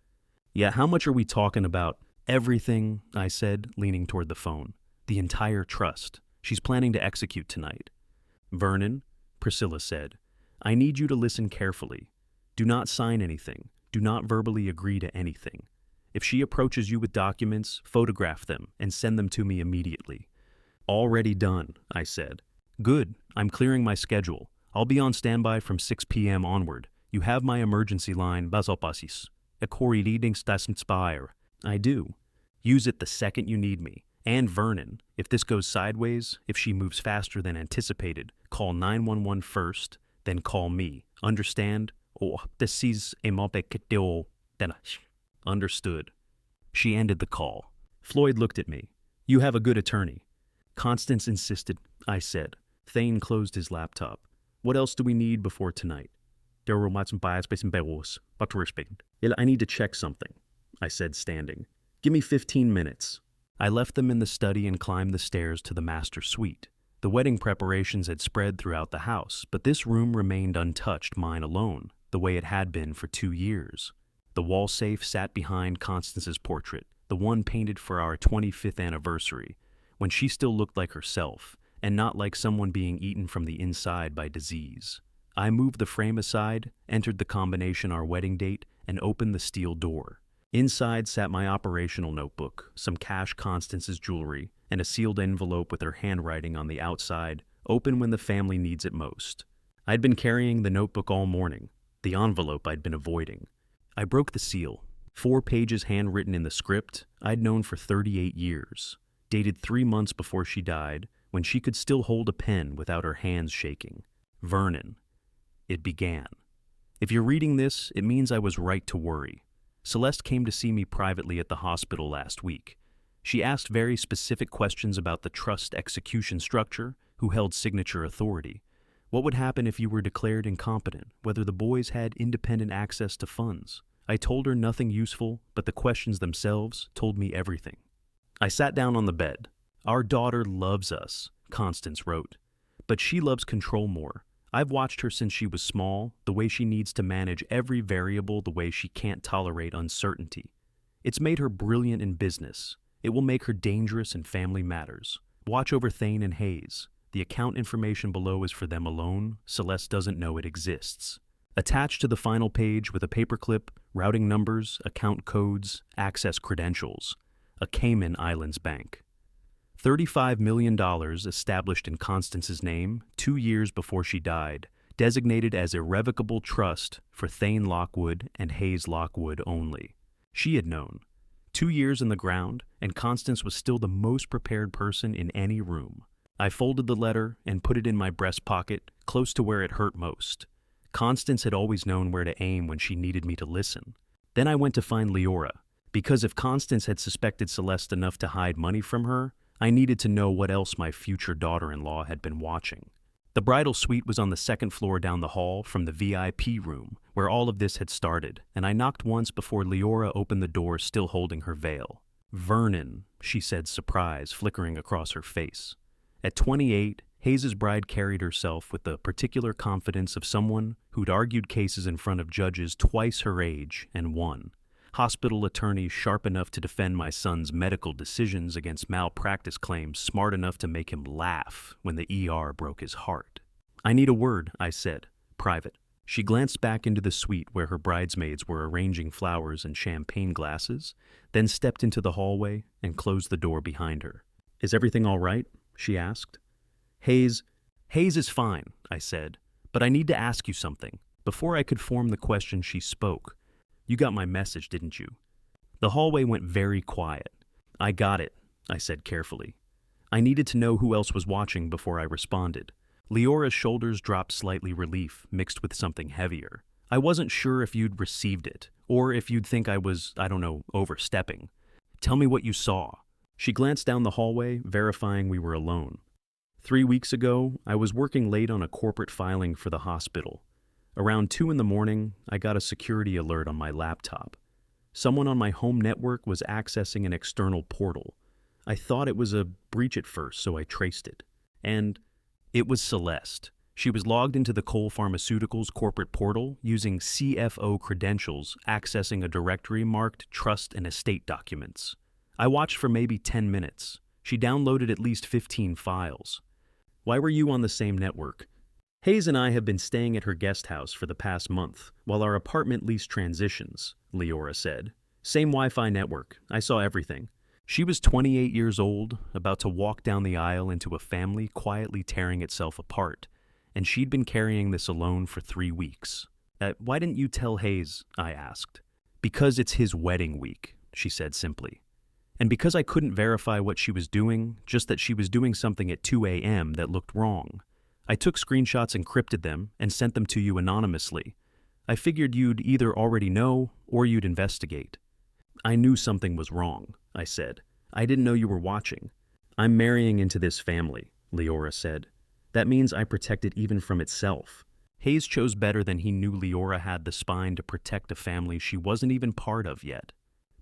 "Yeah, how much are we talking about?" "Everything," I said, leaning toward the phone. "The entire trust. She's planning to execute tonight." "Vernon," Priscilla said, "I need you to listen carefully. Do not sign anything. Do not verbally agree to anything. If she approaches you with documents, photograph them and send them to me immediately." "Already done," I said. "Good. I'm clearing my schedule. I'll be on standby from 6 p.m. onward. You have my emergency line, Basopasis. Ekori Inspire. I do. Use it the second you need me. And Vernon, if this goes sideways, if she moves faster than anticipated, call 911 first, then call me. Understand? Understood. She ended the call. Floyd looked at me. "You have a good attorney." Constance insisted, I said. Thane closed his laptop. "What else do we need before tonight?" "I need to check something," I said, standing. "Give me 15 minutes. I left them in the study and climbed the stairs to the master suite. The wedding preparations had spread throughout the house, but this room remained untouched, mine alone, the way it had been for 2 years. The wall safe sat behind Constance's portrait, the one painted for our 25th anniversary, when she still looked like herself, and not like someone being eaten from the inside by disease. I moved the frame aside, entered the combination our wedding date, and opened the steel door. Inside sat my operational notebook, some cash, Constance's jewelry, and a sealed envelope with her handwriting on the outside, open when the family needs it most. I'd been carrying the notebook all morning, the envelope I'd been avoiding. I broke the seal. 4 pages handwritten in the script I'd known for 38 years, dated 3 months before she died, when she could still hold a pen without her hands shaking. Vernon. It began. If you're reading this, it means I was right to worry. Celeste came to see me privately at the hospital last week. She asked very specific questions about the trust execution structure, who held signature authority. What would happen if you were declared incompetent, whether the boys had independent access to funds? I told her nothing useful, but the questions themselves told me everything. I sat down on the bed. "Our daughter loves us," Constance wrote. "But she loves control more. I've watched her since she was small, the way she needs to manage every variable, the way she can't tolerate uncertainty. It's made her brilliant in business. It will make her dangerous in family matters. Watch over Thane and Hayes. The account information below is for them alone. Celeste doesn't know it exists." Attached to the final page with a paperclip, routing numbers, account codes, access credentials. A Cayman Islands bank. $35 million established in Constance's name 2 years before she died, designated as irrevocable trust for Thane Lockwood and Hayes Lockwood only. She had known. 2 years in the ground, and Constance was still the most prepared person in any room. I folded the letter and put it in my breast pocket, close to where it hurt most. Constance had always known where to aim when she needed me to listen. Then I went to find Leora. Because if Constance had suspected Celeste enough to hide money from her, I needed to know what else my future daughter-in-law had been watching. The bridal suite was on the second floor down the hall from the VIP room, where all of this had started, and I knocked once before Leora opened the door, still holding her veil. "Vernon," she said, surprise flickering across her face. At 28, Hayes's bride carried herself with the particular confidence of someone who'd argued cases in front of judges twice her age and won. Hospital attorneys sharp enough to defend my son's medical decisions against malpractice claims smart enough to make him laugh when the ER broke his heart. "I need a word," I said. "Private." She glanced back into the suite where her bridesmaids were arranging flowers and champagne glasses, then stepped into the hallway and closed the door behind her. "Is everything all right?" she asked. Hayes is fine," I said, "but I need to ask you something." Before I could form the question, she spoke. "You got my message, didn't you?" The hallway went very quiet. "I got it," I said carefully. I needed to know who else was watching before I responded. Leora's shoulders dropped slightly, relief mixed with something heavier. I wasn't sure if you'd received it, or if you'd think I was, overstepping. "Tell me what you saw." She glanced down the hallway, verifying we were alone. 3 weeks ago, I was working late on a corporate filing for the hospital. Around 2 in the morning, I got a security alert on my laptop. Someone on my home network was accessing an external portal. I thought it was a breach at first, so I traced it. And it was Celeste. She was logged into the Cole Pharmaceuticals corporate portal using CFO credentials, accessing a directory marked Trust and Estate Documents. I watched for maybe 10 minutes. She downloaded at least 15 files. "Why were you on the same network?" "Hayes and I have been staying at her guest house for the past month, while our apartment lease transitions," Leora said. "Same Wi-Fi network. I saw everything." She was 28 years old, about to walk down the aisle into a family quietly tearing itself apart, and she'd been carrying this alone for 3 weeks. Why didn't you tell Hayes?" I asked. "Because it's his wedding week," she said simply. And because I couldn't verify what she was doing, just that she was doing something at 2 a.m. that looked wrong. I took screenshots, encrypted them, and sent them to you anonymously. I figured you'd either already know or you'd investigate. "I knew something was wrong," I said. "I didn't know you were watching." "I'm marrying into this family," Leora said. "That means I protect it even from itself." Hayes chose better than he knew Leora had the spine to protect a family she wasn't even part of yet.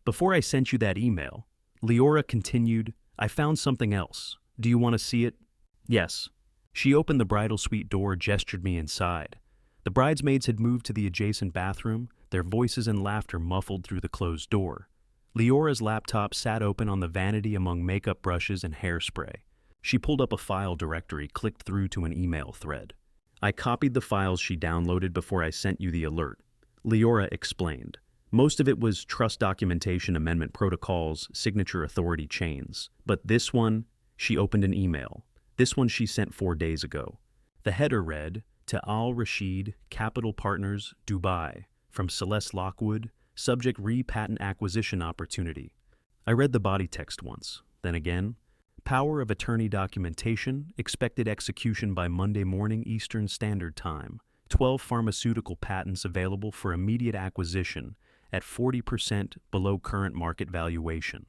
"Before I sent you that email," Leora continued, "I found something else. Do you want to see it?" "Yes." She opened the bridal suite door, gestured me inside. The bridesmaids had moved to the adjacent bathroom, their voices and laughter muffled through the closed door. Leora's laptop sat open on the vanity among makeup brushes and hairspray. She pulled up a file directory, clicked through to an email thread. "I copied the files she downloaded before I sent you the alert," Leora explained. "Most of it was trust documentation, amendment protocols, signature authority chains. But this one," she opened an email. This one she sent 4 days ago. The header read, "To Al Rashid, Capital Partners, Dubai, from Celeste Lockwood, subject re-patent acquisition opportunity." I read the body text once, then again. "Power of attorney documentation, expected execution by Monday morning Eastern Standard Time. 12 pharmaceutical patents available for immediate acquisition at 40% below current market valuation.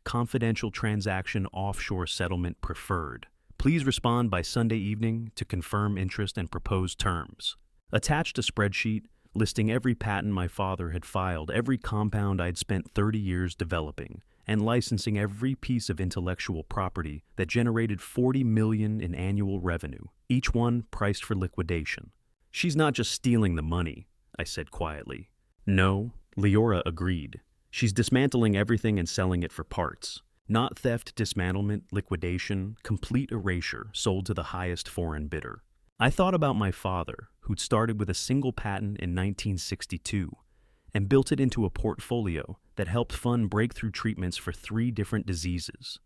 Confidential transaction offshore settlement preferred. Please respond by Sunday evening to confirm interest and proposed terms." Attached a spreadsheet listing every patent my father had filed, every compound I'd spent 30 years developing, and licensing every piece of intellectual property that generated $40 million in annual revenue, each one priced for liquidation. "She's not just stealing the money," I said quietly. "No," Leora agreed. "She's dismantling everything and selling it for parts. Not theft, dismantlement, liquidation, complete erasure, sold to the highest foreign bidder." I thought about my father, who'd started with a single patent in 1962 and built it into a portfolio that helped fund breakthrough treatments for 3 different diseases.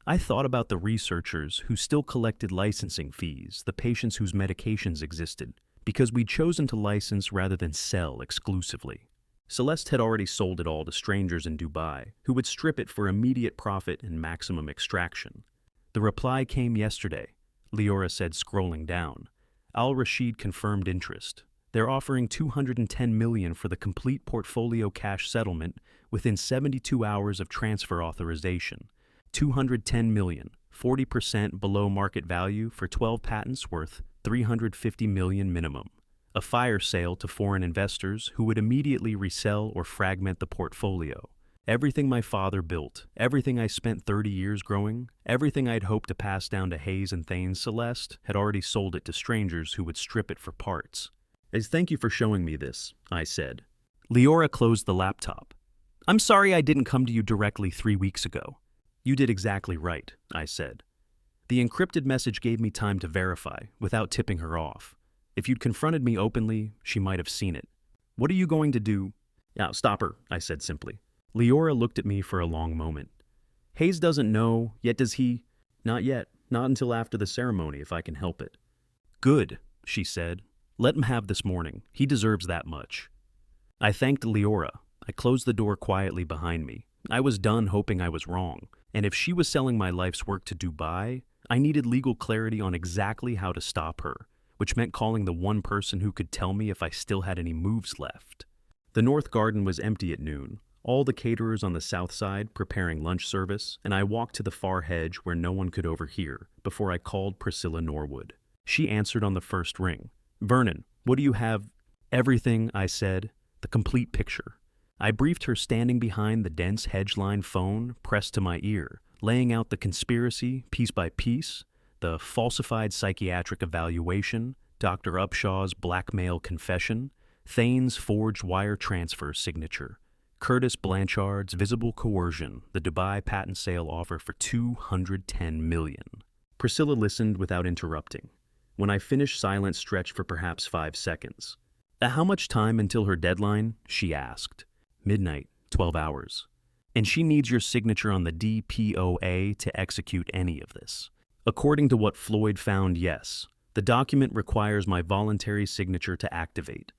I thought about the researchers who still collected licensing fees, the patients whose medications existed, because we'd chosen to license rather than sell exclusively. Celeste had already sold it all to strangers in Dubai, who would strip it for immediate profit and maximum extraction. The reply came yesterday, Leora said, scrolling down. Al Rashid confirmed interest. They're offering $210 million for the complete portfolio cash settlement within 72 hours of transfer authorization. $210 million, 40% below market value for 12 patents worth $350 million minimum. A fire sale to foreign investors who would immediately resell or fragment the portfolio. Everything my father built, everything I spent 30 years growing, everything I'd hoped to pass down to Hayes and Thanes Celeste had already sold it to strangers who would strip it for parts. Thank you for showing me this, I said. Leora closed the laptop. I'm sorry I didn't come to you directly 3 weeks ago. You did exactly right, I said. The encrypted message gave me time to verify without tipping her off. If you'd confronted me openly, she might have seen it. What are you going to do? Yeah, stop her, I said simply. Leora looked at me for a long moment. Hayes doesn't know, yet does he? Not yet, not until after the ceremony if I can help it. Good, she said. Let him have this morning. He deserves that much. I thanked Leora. I closed the door quietly behind me. I was done hoping I was wrong, and if she was selling my life's work to Dubai, I needed legal clarity on exactly how to stop her, which meant calling the one person who could tell me if I still had any moves left. The North Garden was empty at noon, all the caterers on the south side preparing lunch service, and I walked to the far hedge where no one could overhear before I called Priscilla Norwood. She answered on the first ring. Vernon, what do you have? Everything, I said, the complete picture. I briefed her standing behind the dense hedge-line phone pressed to my ear, laying out the conspiracy piece by piece, the falsified psychiatric evaluation, Dr. Upshaw's blackmail confession, Thane's forged wire transfer signature, Curtis Blanchard's visible coercion, the Dubai patent sale offer for $210 million. Priscilla listened without interrupting. When I finished, silence stretched for perhaps 5 seconds. How much time until her deadline? She asked. Midnight, 12 hours. And she needs your signature on the DPOA to execute any of this. According to what Floyd found, yes. The document requires my voluntary signature to activate.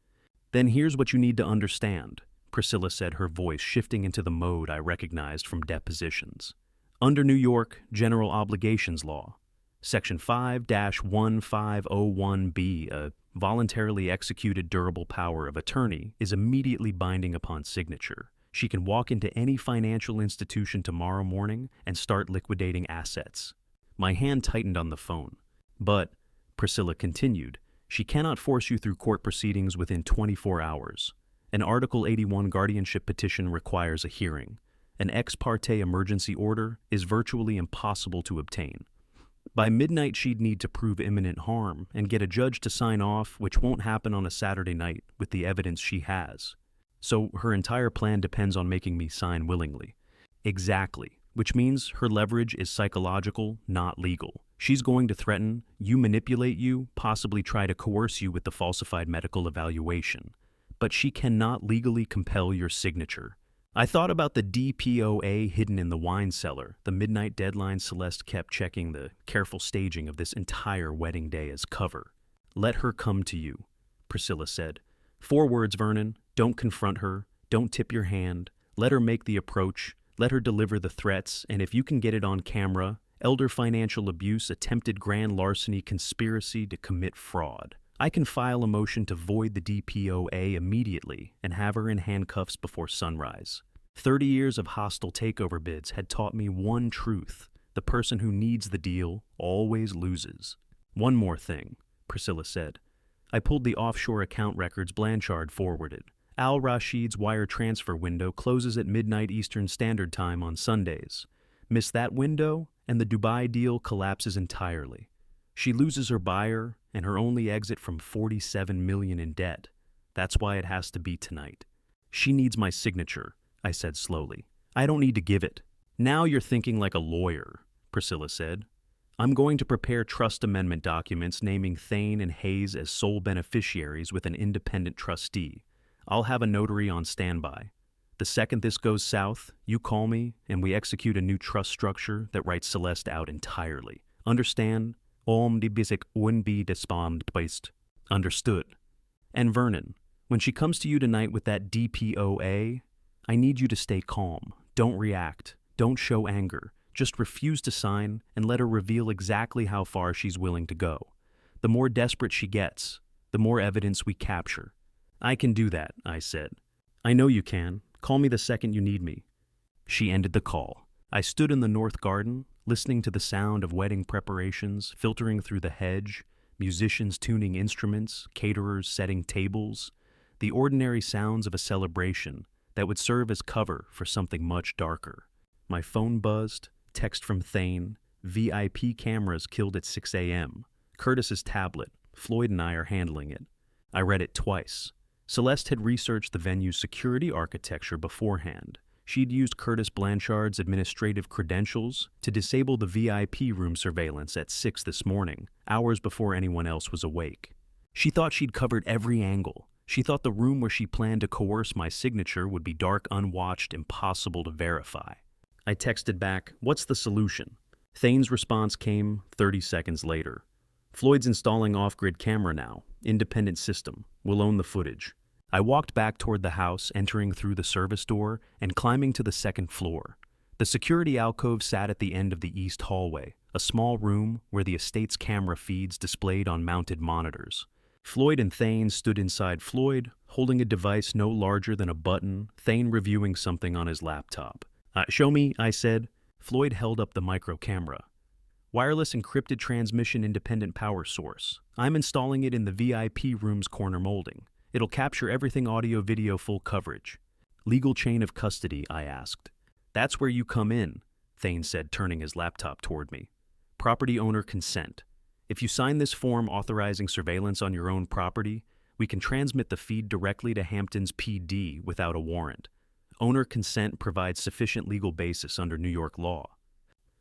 Then here's what you need to understand, Priscilla said, her voice shifting into the mode I recognized from depositions. Under New York General Obligations Law, Section 5-1501B, a voluntarily executed durable power of attorney is immediately binding upon signature. She can walk into any financial institution tomorrow morning and start liquidating assets. My hand tightened on the phone. But, Priscilla continued, she cannot force you through court proceedings within 24 hours. An Article 81 guardianship petition requires a hearing. An ex parte emergency order is virtually impossible to obtain. By midnight, she'd need to prove imminent harm and get a judge to sign off, which won't happen on a Saturday night with the evidence she has. So her entire plan depends on making me sign willingly. Exactly, which means her leverage is psychological, not legal. She's going to threaten, you manipulate you, possibly try to coerce you with the falsified medical evaluation. But she cannot legally compel your signature. I thought about the DPOA hidden in the wine cellar, the midnight deadline Celeste kept checking, the careful staging of this entire wedding day as cover. Let her come to you, Priscilla said. 4 words, Vernon. Don't confront her. Don't tip your hand. Let her make the approach. Let her deliver the threats, and if you can get it on camera, elder financial abuse, attempted grand larceny, conspiracy to commit fraud. I can file a motion to void the DPOA immediately and have her in handcuffs before sunrise. 30 years of hostile takeover bids had taught me one truth. The person who needs the deal always loses. One more thing, Priscilla said. I pulled the offshore account records Blanchard forwarded. Al Rashid's wire transfer window closes at midnight Eastern Standard Time on Sundays. Miss that window, and the Dubai deal collapses entirely. She loses her buyer and her only exit from $47 million in debt. That's why it has to be tonight. She needs my signature, I said slowly. I don't need to give it. Now you're thinking like a lawyer, Priscilla said. I'm going to prepare trust amendment documents naming Thane and Hayes as sole beneficiaries with an independent trustee. I'll have a notary on standby. The second this goes south, you call me and we execute a new trust structure that writes Celeste out entirely. Understand? Om die bisik unbi despamd. Understood. And Vernon, when she comes to you tonight with that DPOA, I need you to stay calm. Don't react. Don't show anger. Just refuse to sign and let her reveal exactly how far she's willing to go. The more desperate she gets, the the more evidence we capture. I can do that, I said. I know you can. Call me the second you need me. She ended the call. I stood in the north garden, listening to the sound of wedding preparations filtering through the hedge, musicians tuning instruments, caterers setting tables, the ordinary sounds of a celebration that would serve as cover for something much darker. My phone buzzed, text from Thane, VIP cameras killed at 6 a.m., Curtis's tablet, Floyd and I are handling it. I read it twice. Celeste had researched the venue's security architecture beforehand. She'd used Curtis Blanchard's administrative credentials to disable the VIP room surveillance at 6 this morning, hours before anyone else was awake. She thought she'd covered every angle. She thought the room where she planned to coerce my signature would be dark, unwatched, impossible to verify. I texted back, "What's the solution?" Thane's response came 30 seconds later. "Floyd's installing off-grid camera now. Independent system. We'll own the footage." I walked back toward the house, entering through the service door and climbing to the second floor. The security alcove sat at the end of the east hallway, a small room where the estate's camera feeds displayed on mounted monitors. Floyd and Thane stood inside Floyd, holding a device no larger than a button, Thane reviewing something on his laptop. "Show me," I said. Floyd held up the micro camera. "Wireless encrypted transmission independent power source. I'm installing it in the VIP room's corner molding. It'll capture everything audio-video full coverage." "Legal chain of custody?" I asked. "That's where you come in," Thane said, turning his laptop toward me. "Property owner consent. If you sign this form authorizing surveillance on your own property, we can transmit the feed directly to Hampton's PD without a warrant. Owner consent provides sufficient legal basis under New York law."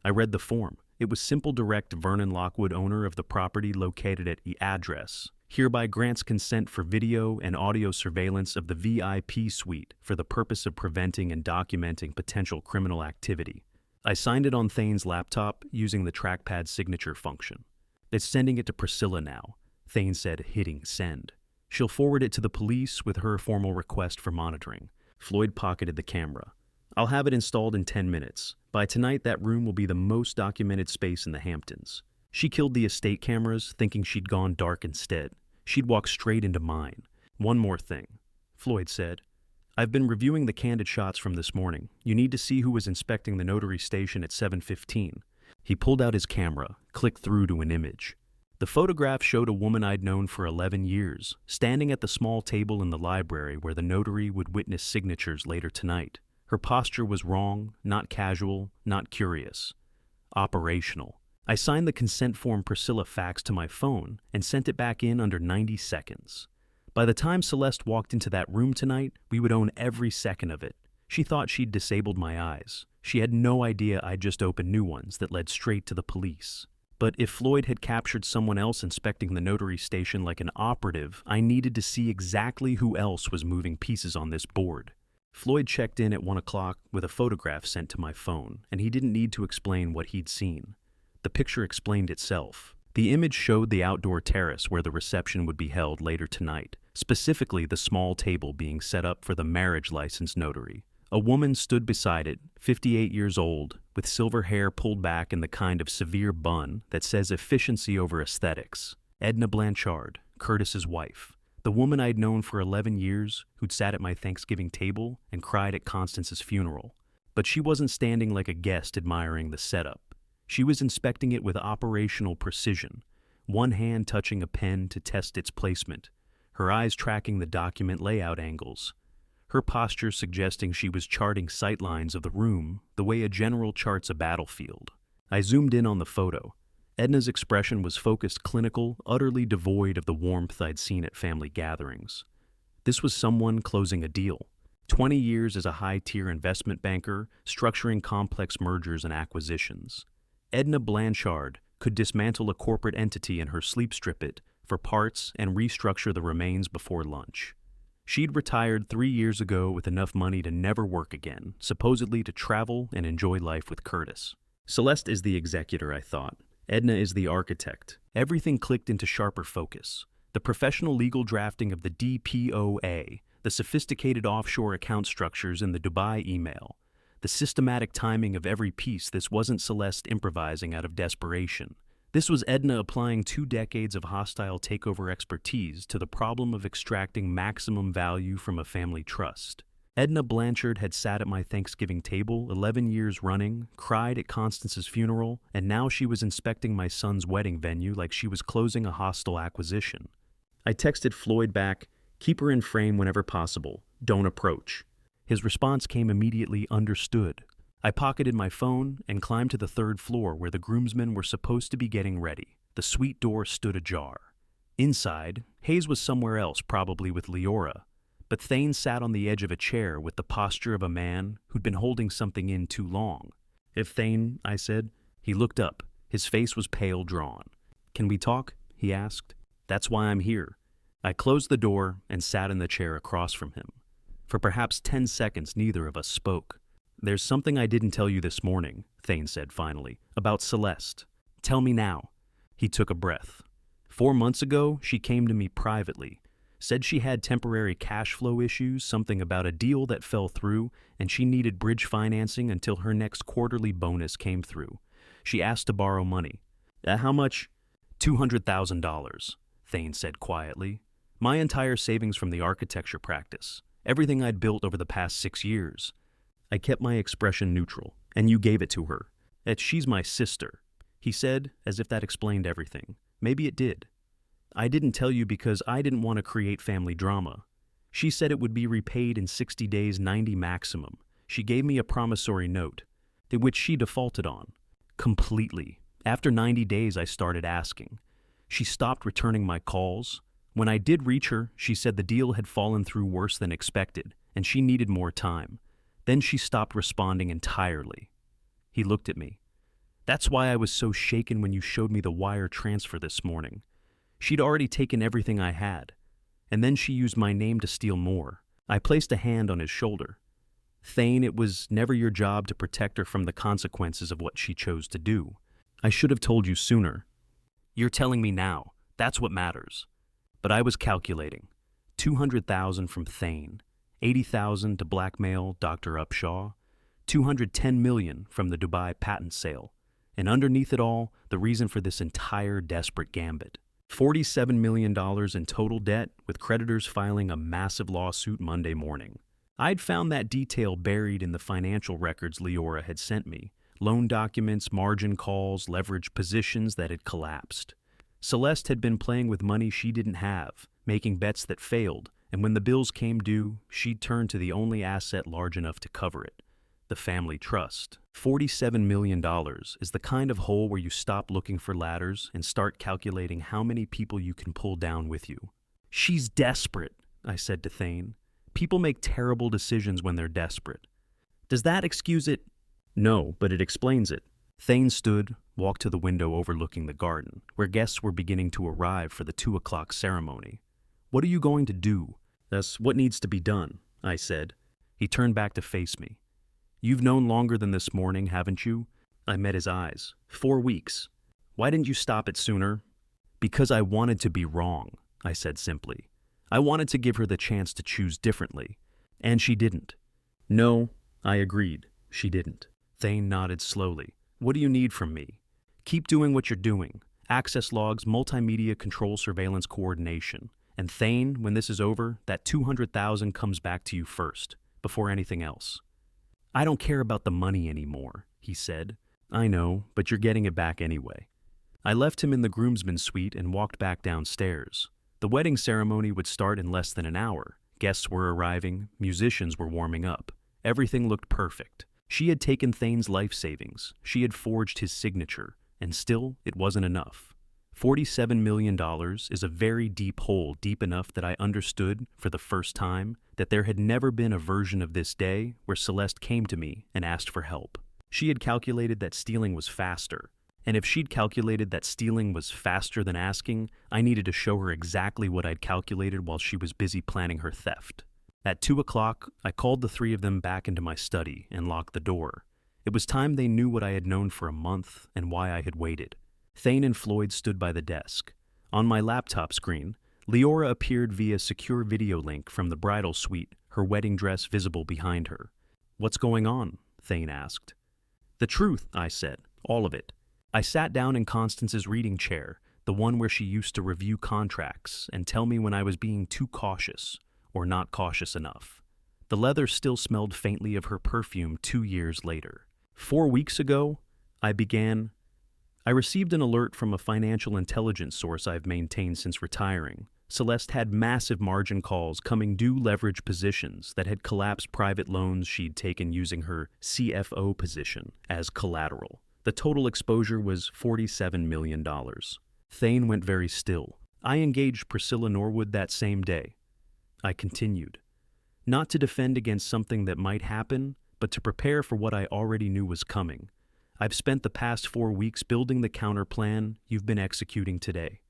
I read the form. It was simple, direct. Vernon Lockwood, owner of the property located at the address, hereby grants consent for video and audio surveillance of the VIP suite for the purpose of preventing and documenting potential criminal activity. I signed it on Thane's laptop using the trackpad signature function. "It's sending it to Priscilla now," Thane said, hitting send. "She'll forward it to the police with her formal request for monitoring." Floyd pocketed the camera. "I'll have it installed in 10 minutes. By tonight, that room will be the most documented space in the Hamptons." She killed the estate cameras, thinking she'd gone dark instead. She'd walk straight into mine. "One more thing," Floyd said. "I've been reviewing the candid shots from this morning. You need to see who was inspecting the notary station at 7:15. He pulled out his camera, clicked through to an image. The photograph showed a woman I'd known for 11 years, standing at the small table in the library where the notary would witness signatures later tonight. Her posture was wrong, not casual, not curious. Operational. I signed the consent form Priscilla faxed to my phone and sent it back in under 90 seconds. By the time Celeste walked into that room tonight, we would own every second of it. She thought she'd disabled my eyes. She had no idea I'd just opened new ones that led straight to the police. But if Floyd had captured someone else inspecting the notary station like an operative, I needed to see exactly who else was moving pieces on this board. Floyd checked in at 1 o'clock with a photograph sent to my phone, and he didn't need to explain what he'd seen. The picture explained itself. The image showed the outdoor terrace where the reception would be held later tonight, specifically the small table being set up for the marriage license notary. A woman stood beside it, 58 years old, with silver hair pulled back in the kind of severe bun that says efficiency over aesthetics. Edna Blanchard, Curtis's wife. The woman I'd known for 11 years, who'd sat at my Thanksgiving table and cried at Constance's funeral. But she wasn't standing like a guest admiring the setup. She was inspecting it with operational precision, one hand touching a pen to test its placement, her eyes tracking the document layout angles, her posture suggesting she was charting sightlines of the room the way a general charts a battlefield. I zoomed in on the photo. Edna's expression was focused, clinical, utterly devoid of the warmth I'd seen at family gatherings. This was someone closing a deal. 20 years as a high-tier investment banker, structuring complex mergers and acquisitions. Edna Blanchard could dismantle a corporate entity in her sleep, strip it for parts, and restructure the remains before lunch. She'd retired 3 years ago with enough money to never work again, supposedly to travel and enjoy life with Curtis. Celeste is the executor, I thought. Edna is the architect. Everything clicked into sharper focus. The professional legal drafting of the DPOA, the sophisticated offshore account structures in the Dubai email, the systematic timing of every piece. This wasn't Celeste improvising out of desperation. This was Edna applying 2 decades of hostile takeover expertise to the problem of extracting maximum value from a family trust. Edna Blanchard had sat at my Thanksgiving table 11 years running, cried at Constance's funeral, and now she was inspecting my son's wedding venue like she was closing a hostile acquisition. I texted Floyd back, "Keep her in frame whenever possible. Don't approach." His response came immediately, "Understood." I pocketed my phone and climbed to the 3rd floor where the groomsmen were supposed to be getting ready. The suite door stood ajar. Inside, Hayes was somewhere else, probably with Leora, but Thane sat on the edge of a chair with the posture of a man who'd been holding something in too long. "If Thane," I said. He looked up. His face was pale drawn. "Can we talk?" he asked. "That's why I'm here." I closed the door and sat in the chair across from him. For perhaps 10 seconds, neither of us spoke. "There's something I didn't tell you this morning," Thane said finally, "about Celeste." "Tell me now." He took a breath. 4 months ago, she came to me privately. Said she had temporary cash flow issues, something about a deal that fell through, and she needed bridge financing until her next quarterly bonus came through. She asked to borrow money. "How much?" $200,000, Thane said quietly. "My entire savings from the architecture practice. Everything I'd built over the past 6 years. I kept my expression neutral, and you gave it to her. She's my sister," he said, as if that explained everything. Maybe it did. "I didn't tell you because I didn't want to create family drama. She said it would be repaid in 60 days, 90 maximum. She gave me a promissory note, which she defaulted on. Completely. After 90 days, I started asking. She stopped returning my calls. When I did reach her, she said the deal had fallen through worse than expected, and she needed more time. Then she stopped responding entirely." He looked at me. "That's why I was so shaken when you showed me the wire transfer this morning. She'd already taken everything I had, and then she used my name to steal more." I placed a hand on his shoulder. "Thane, it was never your job to protect her from the consequences of what she chose to do. I should have told you sooner. You're telling me now. That's what matters." But I was calculating. 200,000 from Thane, 80,000 to blackmail Dr. Upshaw, 210 million from the Dubai patent sale, and underneath it all, the reason for this entire desperate gambit. $47 million in total debt, with creditors filing a massive lawsuit Monday morning. I'd found that detail buried in the financial records Leora had sent me. Loan documents, margin calls, leverage positions that had collapsed. Celeste had been playing with money she didn't have, making bets that failed, and when the bills came due, she'd turn to the only asset large enough to cover it: the family trust. $47 million is the kind of hole where you stop looking for ladders and start calculating how many people you can pull down with you. "She's desperate," I said to Thane. "People make terrible decisions when they're desperate. Does that excuse it?" "No, but it explains it." Thane stood, walked to the window overlooking the garden, where guests were beginning to arrive for the 2 o'clock ceremony. "What are you going to do?" "That's what needs to be done," I said. He turned back to face me. "You've known longer than this morning, haven't you?" I met his eyes. 4 weeks. "Why didn't you stop it sooner?" "Because I wanted to be wrong," I said simply. "I wanted to give her the chance to choose differently. And she didn't." "No," I agreed. "She didn't." Thane nodded slowly. "What do you need from me?" "Keep doing what you're doing. Access logs, multimedia control, surveillance coordination. And Thane, when this is over, that 200,000 comes back to you first, before anything else." "I don't care about the money anymore," he said. "I know, but you're getting it back anyway." I left him in the groomsmen's suite and walked back downstairs. The wedding ceremony would start in less than an hour. Guests were arriving, musicians were warming up. Everything looked perfect. She had taken Thane's life savings, she had forged his signature, and still it wasn't enough. $47 million is a very deep hole, deep enough that I understood, for the first time, that there had never been a version of this day where Celeste came to me and asked for help. She had calculated that stealing was faster, and if she'd calculated that stealing was faster than asking, I needed to show her exactly what I'd calculated while she was busy planning her theft. At 2 o'clock, I called the 3 of them back into my study and locked the door. It was time they knew what I had known for a month and why I had waited. Thane and Floyd stood by the desk. On my laptop screen, Leora appeared via secure video link from the bridal suite, her wedding dress visible behind her. "What's going on?" Thane asked. "The truth," I said. "All of it. I sat down in Constance's reading chair, the one where she used to review contracts and tell me when I was being too cautious or not cautious enough. The leather still smelled faintly of her perfume 2 years later. 4 weeks ago, I received an alert from a financial intelligence source I've maintained since retiring. Celeste had massive margin calls coming due leverage positions that had collapsed private loans she'd taken using her CFO position as collateral. The total exposure was $47 million. Thane went very still. I engaged Priscilla Norwood that same day. I continued. Not to defend against something that might happen, but to prepare for what I already knew was coming. I've spent the past 4 weeks building the counterplan you've been executing today.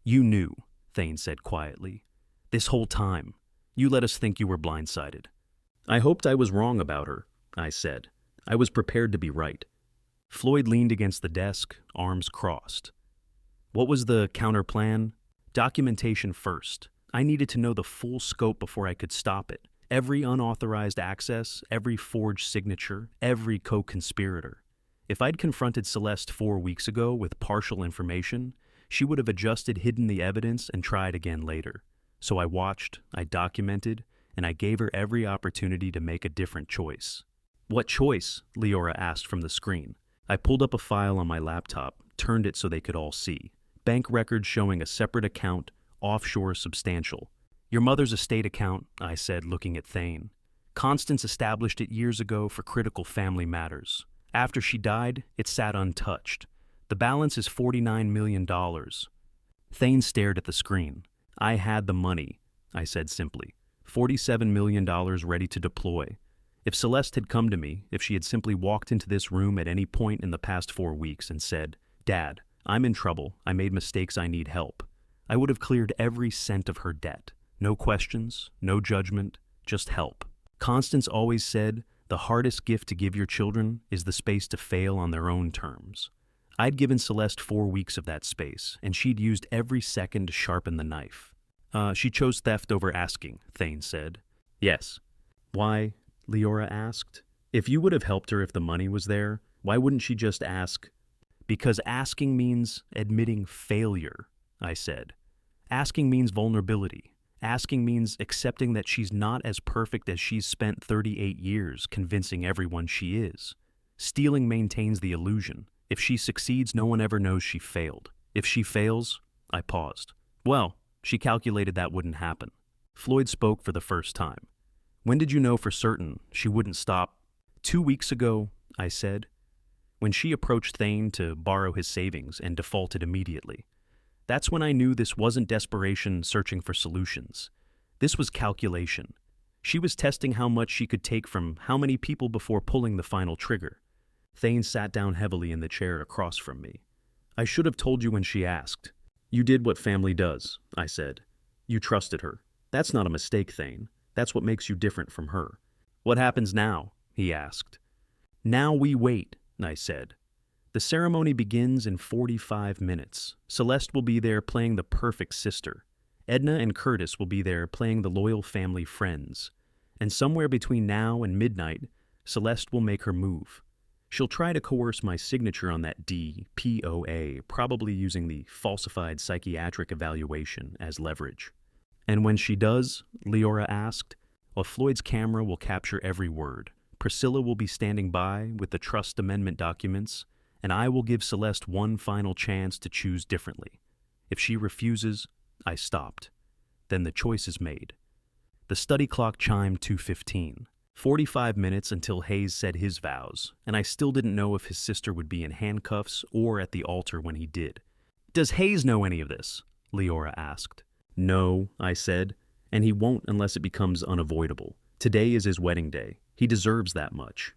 You knew, Thane said quietly. This whole time, you let us think you were blindsided. I hoped I was wrong about her, I said. I was prepared to be right. Floyd leaned against the desk, arms crossed. What was the counterplan? Documentation first. I needed to know the full scope before I could stop it. Every unauthorized access, every forged signature, every co-conspirator. If I'd confronted Celeste 4 weeks ago with partial information, she would have adjusted, hidden the evidence, and tried again later. So I watched, I documented, and I gave her every opportunity to make a different choice. What choice? Leora asked from the screen. I pulled up a file on my laptop, turned it so they could all see. Bank records showing a separate account, offshore substantial. Your mother's estate account, I said, looking at Thane. Constance established it years ago for critical family matters. After she died, it sat untouched. The balance is $49 million. Thane stared at the screen. I had the money, I said simply. $47 million ready to deploy. If Celeste had come to me, if she had simply walked into this room at any point in the past 4 weeks and said, Dad, I'm in trouble, I made mistakes, I need help, I would have cleared every cent of her debt. No questions, no judgment, just help. Constance always said, the hardest gift to give your children is the space to fail on their own terms. I'd given Celeste 4 weeks of that space, and she'd used every second to sharpen the knife. She chose theft over asking, Thane said. Yes. Why? Leora asked. If you would have helped her if the money was there, why wouldn't she just ask? Because asking means admitting failure, I said. Asking means vulnerability. Asking means accepting that she's not as perfect as she's spent 38 years convincing everyone she is. Stealing maintains the illusion. If she succeeds, no one ever knows she failed. If she fails, I paused. Well, she calculated that wouldn't happen. Floyd spoke for the first time. When did you know for certain she wouldn't stop? 2 weeks ago, I said. When she approached Thane to borrow his savings and defaulted immediately. That's when I knew this wasn't desperation searching for solutions. This was calculation. She was testing how much she could take from how many people before pulling the final trigger. Thane sat down heavily in the chair across from me. I should have told you when she asked. You did what family does, I said. You trusted her. That's not a mistake, Thane. That's what makes you different from her. What happens now? He asked. Now we wait, I said. The ceremony begins in 45 minutes. Celeste will be there playing the perfect sister. Edna and Curtis will be there playing the loyal family friends. And somewhere between now and midnight, Celeste will make her move. She'll try to coerce my signature on that DPOA, probably using the falsified psychiatric evaluation as leverage. And when she does, Leora asked, well, Floyd's camera will capture every word. Priscilla will be standing by with the trust amendment documents, and I will give Celeste one final chance to choose differently. If she refuses, I stopped. Then the choice is made. The study clock chimed 2:15. 45 minutes until Hayes said his vows, and I still didn't know if his sister would be in handcuffs or at the altar when he did. Does Hayes know any of this? Leora asked. No, I said, and he won't unless it becomes unavoidable. Today is his wedding day. He deserves that much.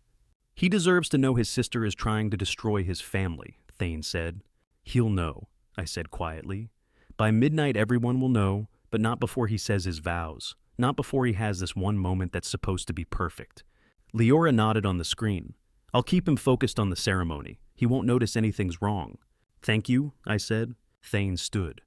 He deserves to know his sister is trying to destroy his family, Thane said. He'll know, I said quietly. By midnight everyone will know, but not before he says his vows. Not before he has this one moment that's supposed to be perfect. Leora nodded on the screen. I'll keep him focused on the ceremony. He won't notice anything's wrong. Thank you, I said. Thane stood.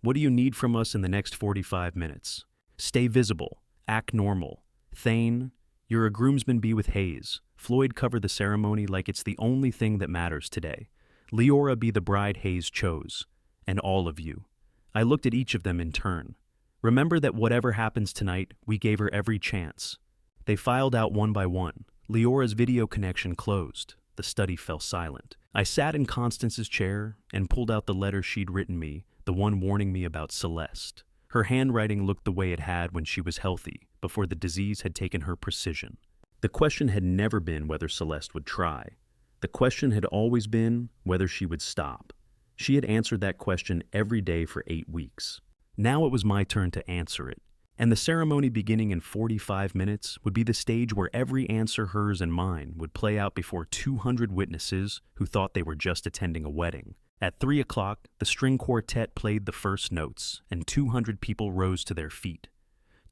What do you need from us in the next 45 minutes? Stay visible. Act normal. Thane, you're a groomsman, be with Hayes. Floyd, cover the ceremony like it's the only thing that matters today. Leora be the bride Hayes chose, and all of you. I looked at each of them in turn. Remember that whatever happens tonight, we gave her every chance. They filed out one by one. Leora's video connection closed. The study fell silent. I sat in Constance's chair and pulled out the letter she'd written me, the one warning me about Celeste. Her handwriting looked the way it had when she was healthy, before the disease had taken her precision. The question had never been whether Celeste would try. The question had always been whether she would stop. She had answered that question every day for 8 weeks. Now it was my turn to answer it. And the ceremony beginning in 45 minutes would be the stage where every answer, hers and mine, would play out before 200 witnesses who thought they were just attending a wedding. At 3 o'clock, the string quartet played the first notes, and 200 people rose to their feet.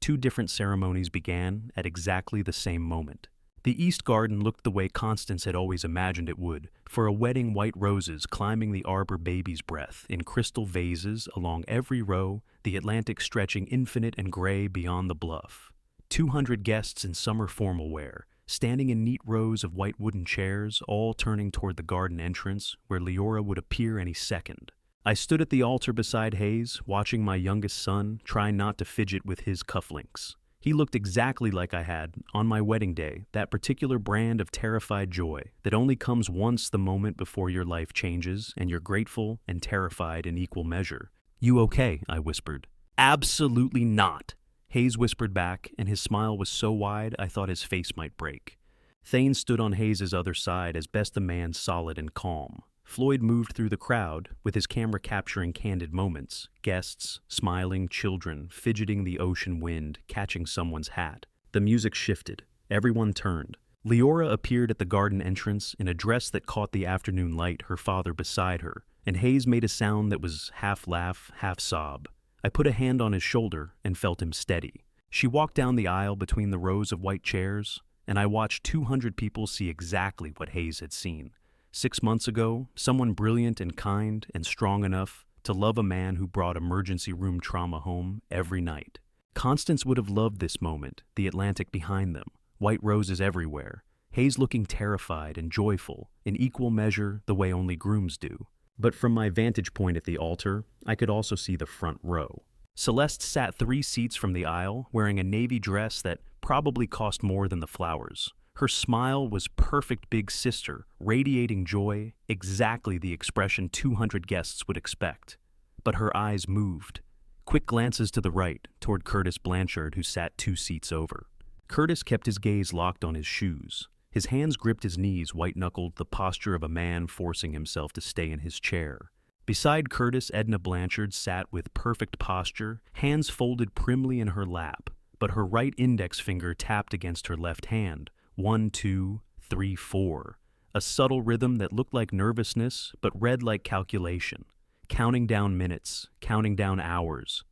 2 different ceremonies began at exactly the same moment. The East Garden looked the way Constance had always imagined it would, for a wedding white roses climbing the arbor baby's breath in crystal vases along every row, the Atlantic stretching infinite and gray beyond the bluff. 200 guests in summer formal wear, standing in neat rows of white wooden chairs, all turning toward the garden entrance, where Leora would appear any second. I stood at the altar beside Hayes, watching my youngest son try not to fidget with his cufflinks. He looked exactly like I had, on my wedding day, that particular brand of terrified joy that only comes once the moment before your life changes and you're grateful and terrified in equal measure. "You okay?" I whispered. "Absolutely not," Hayes whispered back, and his smile was so wide I thought his face might break. Thane stood on Hayes' other side as best a man solid and calm. Floyd moved through the crowd, with his camera capturing candid moments, guests, smiling, children, fidgeting the ocean wind, catching someone's hat. The music shifted. Everyone turned. Leora appeared at the garden entrance in a dress that caught the afternoon light, her father beside her, and Hayes made a sound that was half laugh, half sob. I put a hand on his shoulder and felt him steady. She walked down the aisle between the rows of white chairs, and I watched 200 people see exactly what Hayes had seen. 6 months ago, someone brilliant and kind and strong enough to love a man who brought emergency room trauma home every night. Constance would have loved this moment, the Atlantic behind them, white roses everywhere, Hayes looking terrified and joyful, in equal measure the way only grooms do. But from my vantage point at the altar, I could also see the front row. Celeste sat 3 seats from the aisle, wearing a navy dress that probably cost more than the flowers. Her smile was perfect big sister, radiating joy, exactly the expression 200 guests would expect. But her eyes moved. Quick glances to the right, toward Curtis Blanchard, who sat 2 seats over. Curtis kept his gaze locked on his shoes. His hands gripped his knees, white-knuckled, the posture of a man forcing himself to stay in his chair. Beside Curtis, Edna Blanchard sat with perfect posture, hands folded primly in her lap, but her right index finger tapped against her left hand. 1, 2, 3, 4. A subtle rhythm that looked like nervousness, but read like calculation. Counting down minutes, counting down hours.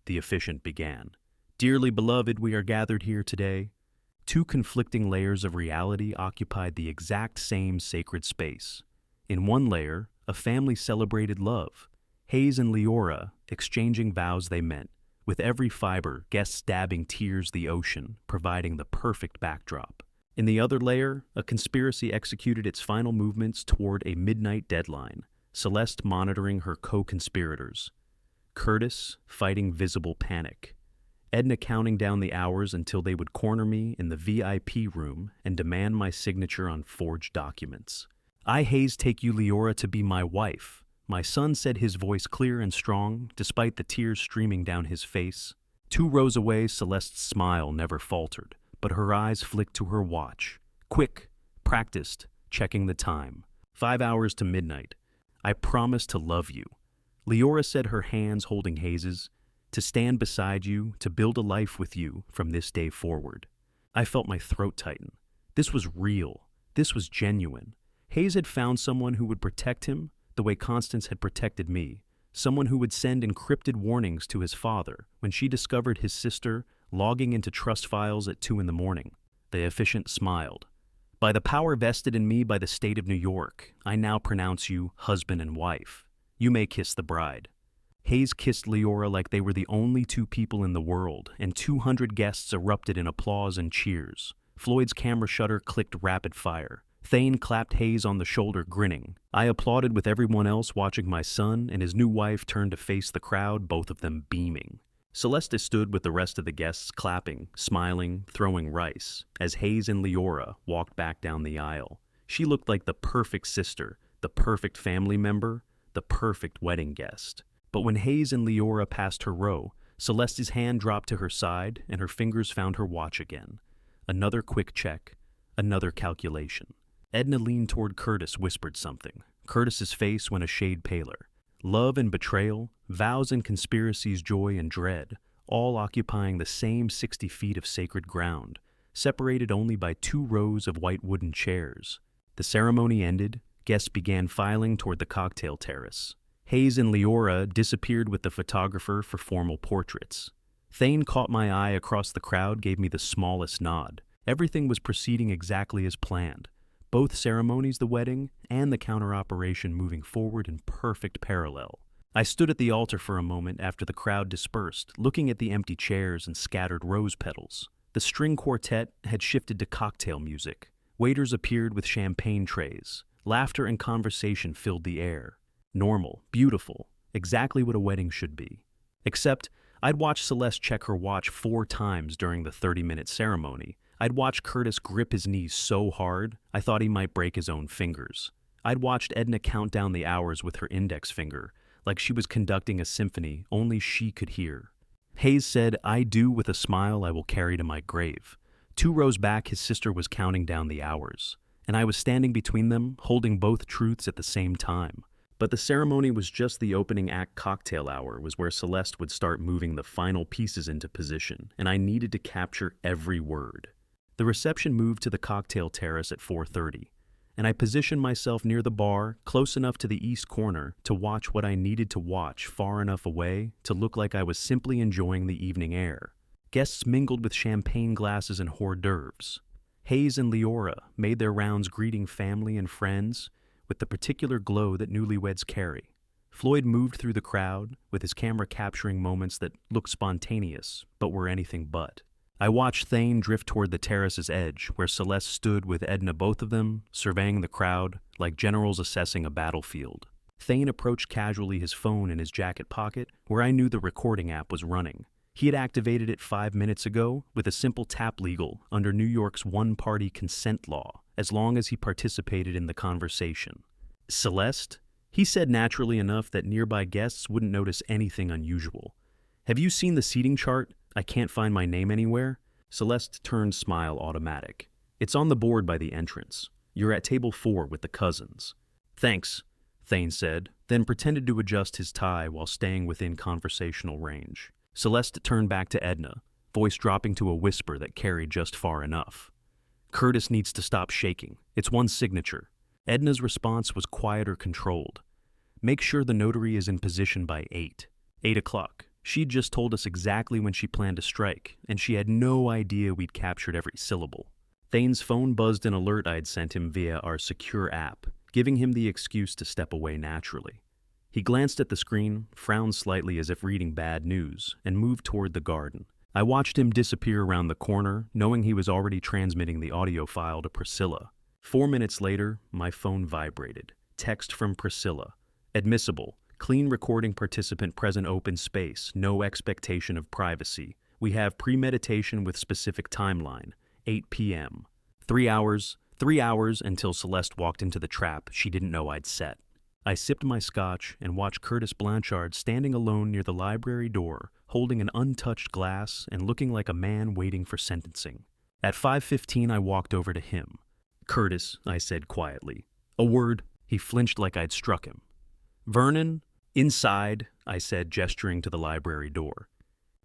The officiant began. "Dearly beloved, we are gathered here today." 2 conflicting layers of reality occupied the exact same sacred space. In one layer, a family celebrated love. Hayes and Leora exchanging vows they meant, with every fiber, guests dabbing tears the ocean, providing the perfect backdrop. In the other layer, a conspiracy executed its final movements toward a midnight deadline, Celeste monitoring her co-conspirators. Curtis fighting visible panic. Edna counting down the hours until they would corner me in the VIP room and demand my signature on forged documents. "I, Hayes, take you, Leora, to be my wife." My son said, his voice clear and strong, despite the tears streaming down his face. 2 rows away, Celeste's smile never faltered, but her eyes flicked to her watch. Quick, practiced, checking the time. 5 hours to midnight. "I promise to love you." Leora said, her hands holding Hayes's, "to stand beside you, to build a life with you from this day forward." I felt my throat tighten. This was real. This was genuine. Hayes had found someone who would protect him the way Constance had protected me, someone who would send encrypted warnings to his father when she discovered his sister logging into trust files at 2 in the morning. The officiant smiled. "By the power vested in me by the state of New York, I now pronounce you husband and wife. You may kiss the bride." Hayes kissed Leora like they were the only 2 people in the world, and 200 guests erupted in applause and cheers. Floyd's camera shutter clicked rapid fire. Thane clapped Hayes on the shoulder, grinning. I applauded with everyone else watching my son and his new wife turn to face the crowd, both of them beaming. Celeste stood with the rest of the guests clapping, smiling, throwing rice, as Hayes and Leora walked back down the aisle. She looked like the perfect sister, the perfect family member, the perfect wedding guest. But when Hayes and Leora passed her row, Celeste's hand dropped to her side and her fingers found her watch again. Another quick check, another calculation. Edna leaned toward Curtis, whispered something. Curtis's face went a shade paler. Love and betrayal, vows and conspiracies, joy and dread, all occupying the same 60 feet of sacred ground, separated only by 2 rows of white wooden chairs. The ceremony ended, guests began filing toward the cocktail terrace. Hayes and Leora disappeared with the photographer for formal portraits. Thane caught my eye across the crowd, gave me the smallest nod. Everything was proceeding exactly as planned. Both ceremonies, the wedding and the counter-operation, moving forward in perfect parallel. I stood at the altar for a moment after the crowd dispersed, looking at the empty chairs and scattered rose petals. The string quartet had shifted to cocktail music. Waiters appeared with champagne trays. Laughter and conversation filled the air. Normal, beautiful, exactly what a wedding should be. Except, I'd watched Celeste check her watch 4 times during the 30-minute ceremony. I'd watched Curtis grip his knees so hard, I thought he might break his own fingers. I'd watched Edna count down the hours with her index finger, like she was conducting a symphony only she could hear. Hayes said, "I do," with a smile I will carry to my grave. 2 rows back, his sister was counting down the hours, and I was standing between them, holding both truths at the same time. But the ceremony was just the opening act. Cocktail hour was where Celeste would start moving the final pieces into position, and I needed to capture every word. The reception moved to the cocktail terrace at 4:30, and I positioned myself near the bar, close enough to the east corner to watch what I needed to watch, far enough away to look like I was simply enjoying the evening air. Guests mingled with champagne glasses and hors d'oeuvres. Hayes and Leora made their rounds greeting family and friends with the particular glow that newlyweds carry. Floyd moved through the crowd, with his camera capturing moments that looked spontaneous, but were anything but. I watched Thane drift toward the terrace's edge, where Celeste stood with Edna, both of them surveying the crowd like generals assessing a battlefield. Thane approached casually, his phone in his jacket pocket, where I knew the recording app was running. He had activated it 5 minutes ago with a simple tap, legal under New York's one-party consent law, as long as he participated in the conversation. "Celeste?" He said naturally enough that nearby guests wouldn't notice anything unusual. "Have you seen the seating chart? I can't find my name anywhere." Celeste turned, smile automatic. "It's on the board by the entrance. You're at table 4 with the cousins." "Thanks," Thane said, then pretended to adjust his tie while staying within conversational range. Celeste turned back to Edna, voice dropping to a whisper that carried just far enough. "Curtis needs to stop shaking. It's one signature." Edna's response was quieter, controlled. "Make sure the notary is in position by 8. 8 o'clock. She'd just told us exactly when she planned to strike, and she had no idea we'd captured every syllable." Thane's phone buzzed an alert I'd sent him via our secure app, giving him the excuse to step away naturally. He glanced at the screen, frowned slightly as if reading bad news, and moved toward the garden. I watched him disappear around the corner, knowing he was already transmitting the audio file to Priscilla. 4 minutes later, my phone vibrated. Text from Priscilla. "Admissible. Clean recording, participant present, open space, no expectation of privacy. We have premeditation with specific timeline, 8 p.m. 3 hours until Celeste walked into the trap she didn't know I'd set." I sipped my scotch and watched Curtis Blanchard standing alone near the library door, holding an untouched glass and looking like a man waiting for sentencing. At 5:15, I walked over to him. "Curtis," I said quietly. "A word." He flinched like I'd struck him. "Vernon?" "Inside," I said, gesturing to the library door.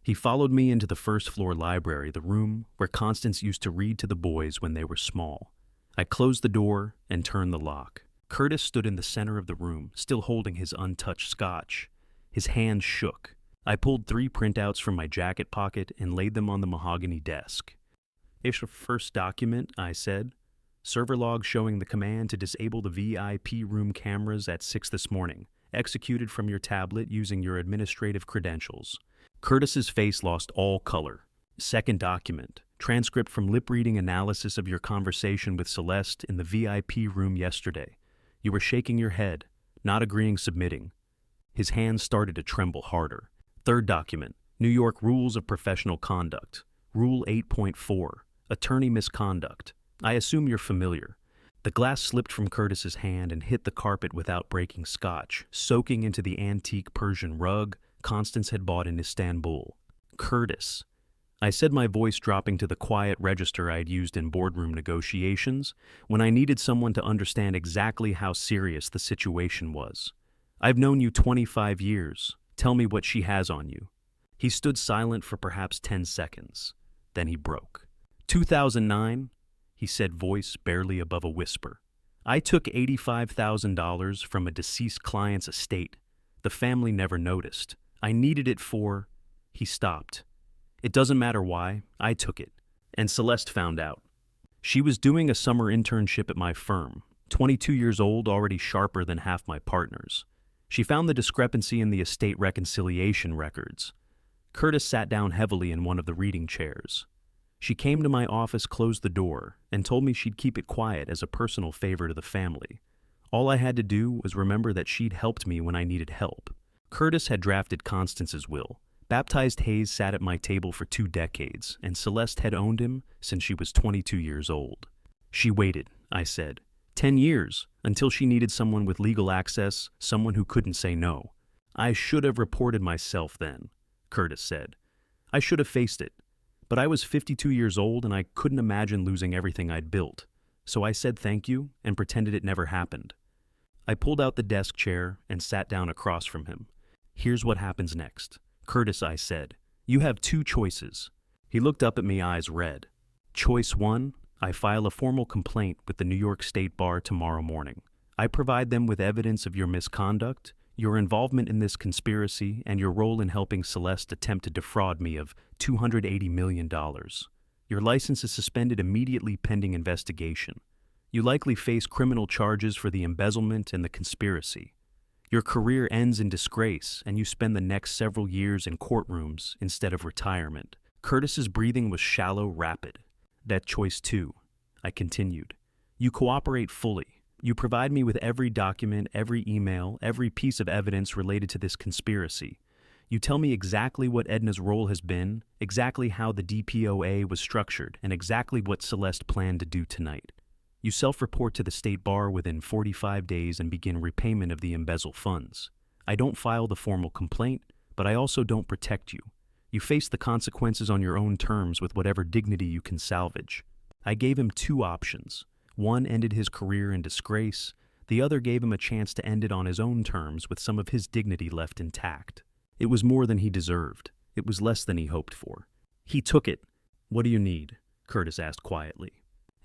He followed me into the first-floor library, the room where Constance used to read to the boys when they were small. I closed the door and turned the lock. Curtis stood in the center of the room, still holding his untouched scotch. His hand shook. I pulled 3 printouts from my jacket pocket and laid them on the mahogany desk. "It's your first document," I said. "Server log showing the command to disable the VIP room cameras at 6 this morning. Executed from your tablet using your administrative credentials." Curtis's face lost all color. "Second document. Transcript from lip-reading analysis of your conversation with Celeste in the VIP room yesterday. You were shaking your head, not agreeing, submitting. His hands started to tremble harder. Third document, New York Rules of Professional Conduct. Rule 8.4, Attorney Misconduct. I assume you're familiar. The glass slipped from Curtis's hand and hit the carpet without breaking scotch, soaking into the antique Persian rug Constance had bought in Istanbul. Curtis. I said, my voice dropping to the quiet register I'd used in boardroom negotiations when I needed someone to understand exactly how serious the situation was. I've known you 25 years. Tell me what she has on you. He stood silent for perhaps 10 seconds. Then he broke. 2009, he said, voice barely above a whisper. I took $85,000 from a deceased client's estate. The family never noticed. I needed it for... He stopped. It doesn't matter why, I took it. And Celeste found out. She was doing a summer internship at my firm, 22 years old, already sharper than half my partners. She found the discrepancy in the estate reconciliation records. Curtis sat down heavily in one of the reading chairs. She came to my office, closed the door, and told me she'd keep it quiet as a personal favor to the family. All I had to do was remember that she'd helped me when I needed help. Curtis had drafted Constance's will. Baptized Hayes sat at my table for 2 decades, and Celeste had owned him since she was 22 years old. She waited, I said. 10 years, until she needed someone with legal access, someone who couldn't say no. I should have reported myself then, Curtis said. I should have faced it. But I was 52 years old and I couldn't imagine losing everything I'd built. So I said thank you and pretended it never happened. I pulled out the desk chair and sat down across from him. Here's what happens next. Curtis, I said, you have 2 choices. He looked up at me, eyes red. Choice 1, I file a formal complaint with the New York State Bar tomorrow morning. I provide them with evidence of your misconduct, your involvement in this conspiracy, and your role in helping Celeste attempt to defraud me of $280 million. Your license is suspended immediately pending investigation. You likely face criminal charges for the embezzlement and the conspiracy. Your career ends in disgrace, and you spend the next several years in courtrooms instead of retirement. Curtis's breathing was shallow, rapid. That choice 2, I continued. You cooperate fully. You provide me with every document, every email, every piece of evidence related to this conspiracy. You tell me exactly what Edna's role has been, exactly how the DPOA was structured, and exactly what Celeste planned to do tonight. You self-report to the State Bar within 45 days and begin repayment of the embezzled funds. I don't file the formal complaint, but I also don't protect you. You face the consequences on your own terms with whatever dignity you can salvage. I gave him 2 options. One ended his career in disgrace. The other gave him a chance to end it on his own terms with some of his dignity left intact. It was more than he deserved. It was less than he hoped for. He took it. What do you need? Curtis asked quietly.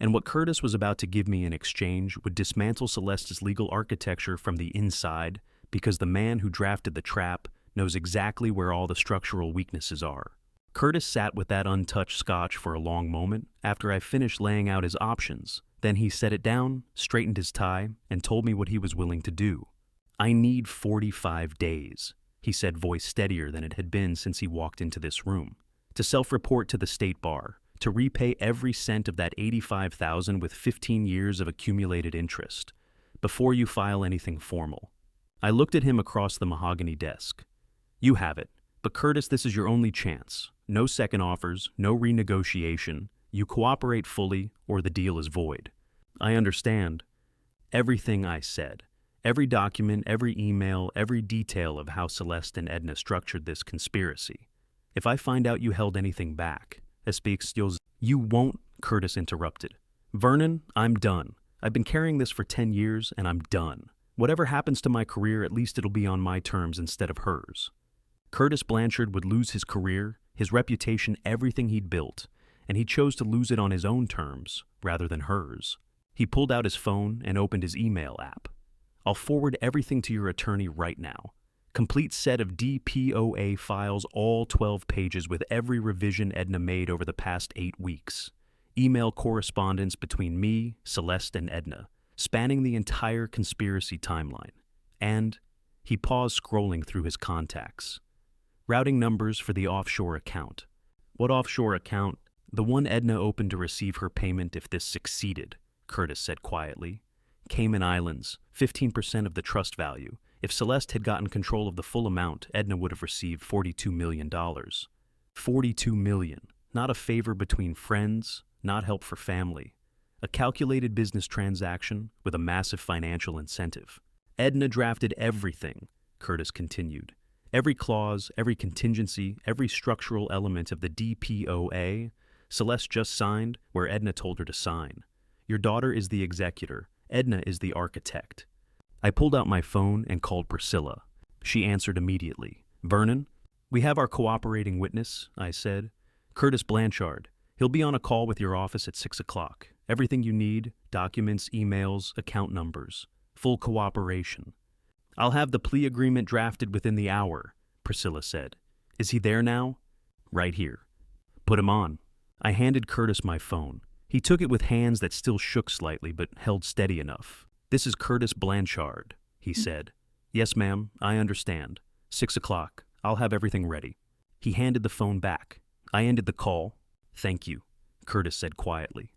And what Curtis was about to give me in exchange would dismantle Celeste's legal architecture from the inside, because the man who drafted the trap knows exactly where all the structural weaknesses are. Curtis sat with that untouched scotch for a long moment after I finished laying out his options. Then he set it down, straightened his tie, and told me what he was willing to do. I need 45 days, he said, voice steadier than it had been since he walked into this room, to self-report to the State Bar, to repay every cent of that $85,000 with 15 years of accumulated interest, before you file anything formal. I looked at him across the mahogany desk. You have it, but Curtis, this is your only chance. No second offers, no renegotiation. You cooperate fully, or the deal is void. I understand. Everything I said. Every document, every email, every detail of how Celeste and Edna structured this conspiracy. If I find out you held anything back, you won't, Curtis interrupted. Vernon, I'm done. I've been carrying this for 10 years, and I'm done. Whatever happens to my career, at least it'll be on my terms instead of hers. Curtis Blanchard would lose his career, his reputation, everything he'd built, and he chose to lose it on his own terms, rather than hers. He pulled out his phone and opened his email app. I'll forward everything to your attorney right now. Complete set of DPOA files, all 12 pages with every revision Edna made over the past 8 weeks. Email correspondence between me, Celeste, and Edna, spanning the entire conspiracy timeline. And he paused, scrolling through his contacts. Routing numbers for the offshore account. What offshore account? The one Edna opened to receive her payment if this succeeded, Curtis said quietly. Cayman Islands, 15% of the trust value. If Celeste had gotten control of the full amount, Edna would have received $42 million. $42 million. Not a favor between friends, not help for family. A calculated business transaction with a massive financial incentive. Edna drafted everything, Curtis continued. Every clause, every contingency, every structural element of the DPOA, Celeste just signed where Edna told her to sign. Your daughter is the executor. Edna is the architect. I pulled out my phone and called Priscilla. She answered immediately. Vernon? We have our cooperating witness, I said. Curtis Blanchard. He'll be on a call with your office at 6 o'clock. Everything you need, documents, emails, account numbers. Full cooperation. I'll have the plea agreement drafted within the hour, Priscilla said. Is he there now? Right here. Put him on. I handed Curtis my phone. He took it with hands that still shook slightly but held steady enough. This is Curtis Blanchard, he said. Yes, ma'am, I understand. 6 o'clock. I'll have everything ready. He handed the phone back. I ended the call. Thank you, Curtis said quietly.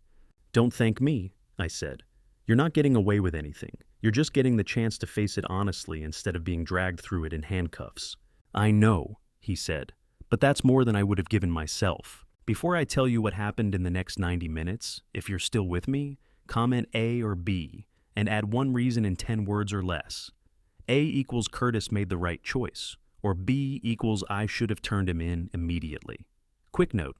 Don't thank me, I said. You're not getting away with anything. You're just getting the chance to face it honestly instead of being dragged through it in handcuffs. I know, he said, but that's more than I would have given myself. Before I tell you what happened in the next 90 minutes, if you're still with me, comment A or B and add one reason in 10 words or less. A equals Curtis made the right choice, or B equals I should have turned him in immediately. Quick note.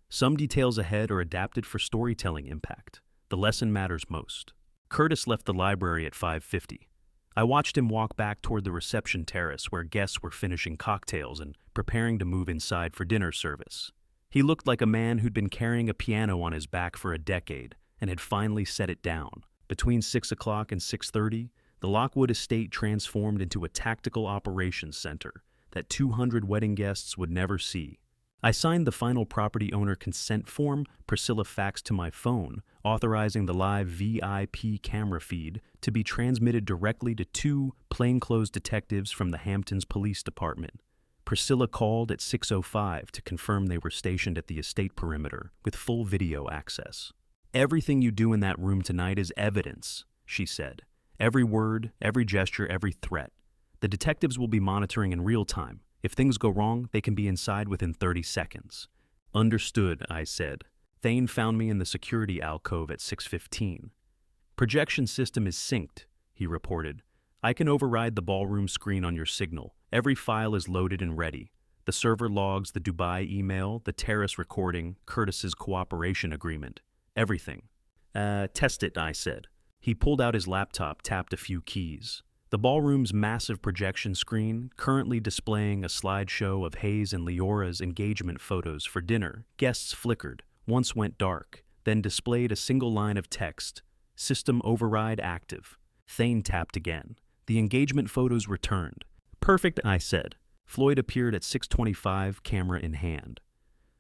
Some details ahead are adapted for storytelling impact. The lesson matters most. Curtis left the library at 5:50. I watched him walk back toward the reception terrace where guests were finishing cocktails and preparing to move inside for dinner service. He looked like a man who'd been carrying a piano on his back for a decade and had finally set it down. Between 6 o'clock and 6:30, the Lockwood estate transformed into a tactical operations center that 200 wedding guests would never see. I signed the final property owner consent form Priscilla faxed to my phone, authorizing the live VIP camera feed to be transmitted directly to 2 plainclothes detectives from the Hamptons Police Department. Priscilla called at 6:05 to confirm they were stationed at the estate perimeter with full video access. Everything you do in that room tonight is evidence, she said. Every word, every gesture, every threat. The detectives will be monitoring in real time. If things go wrong, they can be inside within 30 seconds. Understood, I said. Thane found me in the security alcove at 6:15. Projection system is synced, he reported. I can override the ballroom screen on your signal. Every file is loaded and ready. The server logs the Dubai email, the terrace recording, Curtis's cooperation agreement. Everything. Test it, I said. He pulled out his laptop, tapped a few keys. The ballroom's massive projection screen, currently displaying a slideshow of Hayes and Leora's engagement photos for dinner, guests flickered, once went dark, then displayed a single line of text, System override active. Thane tapped again. The engagement photos returned. Perfect, I said. Floyd appeared at 6:25, camera in hand.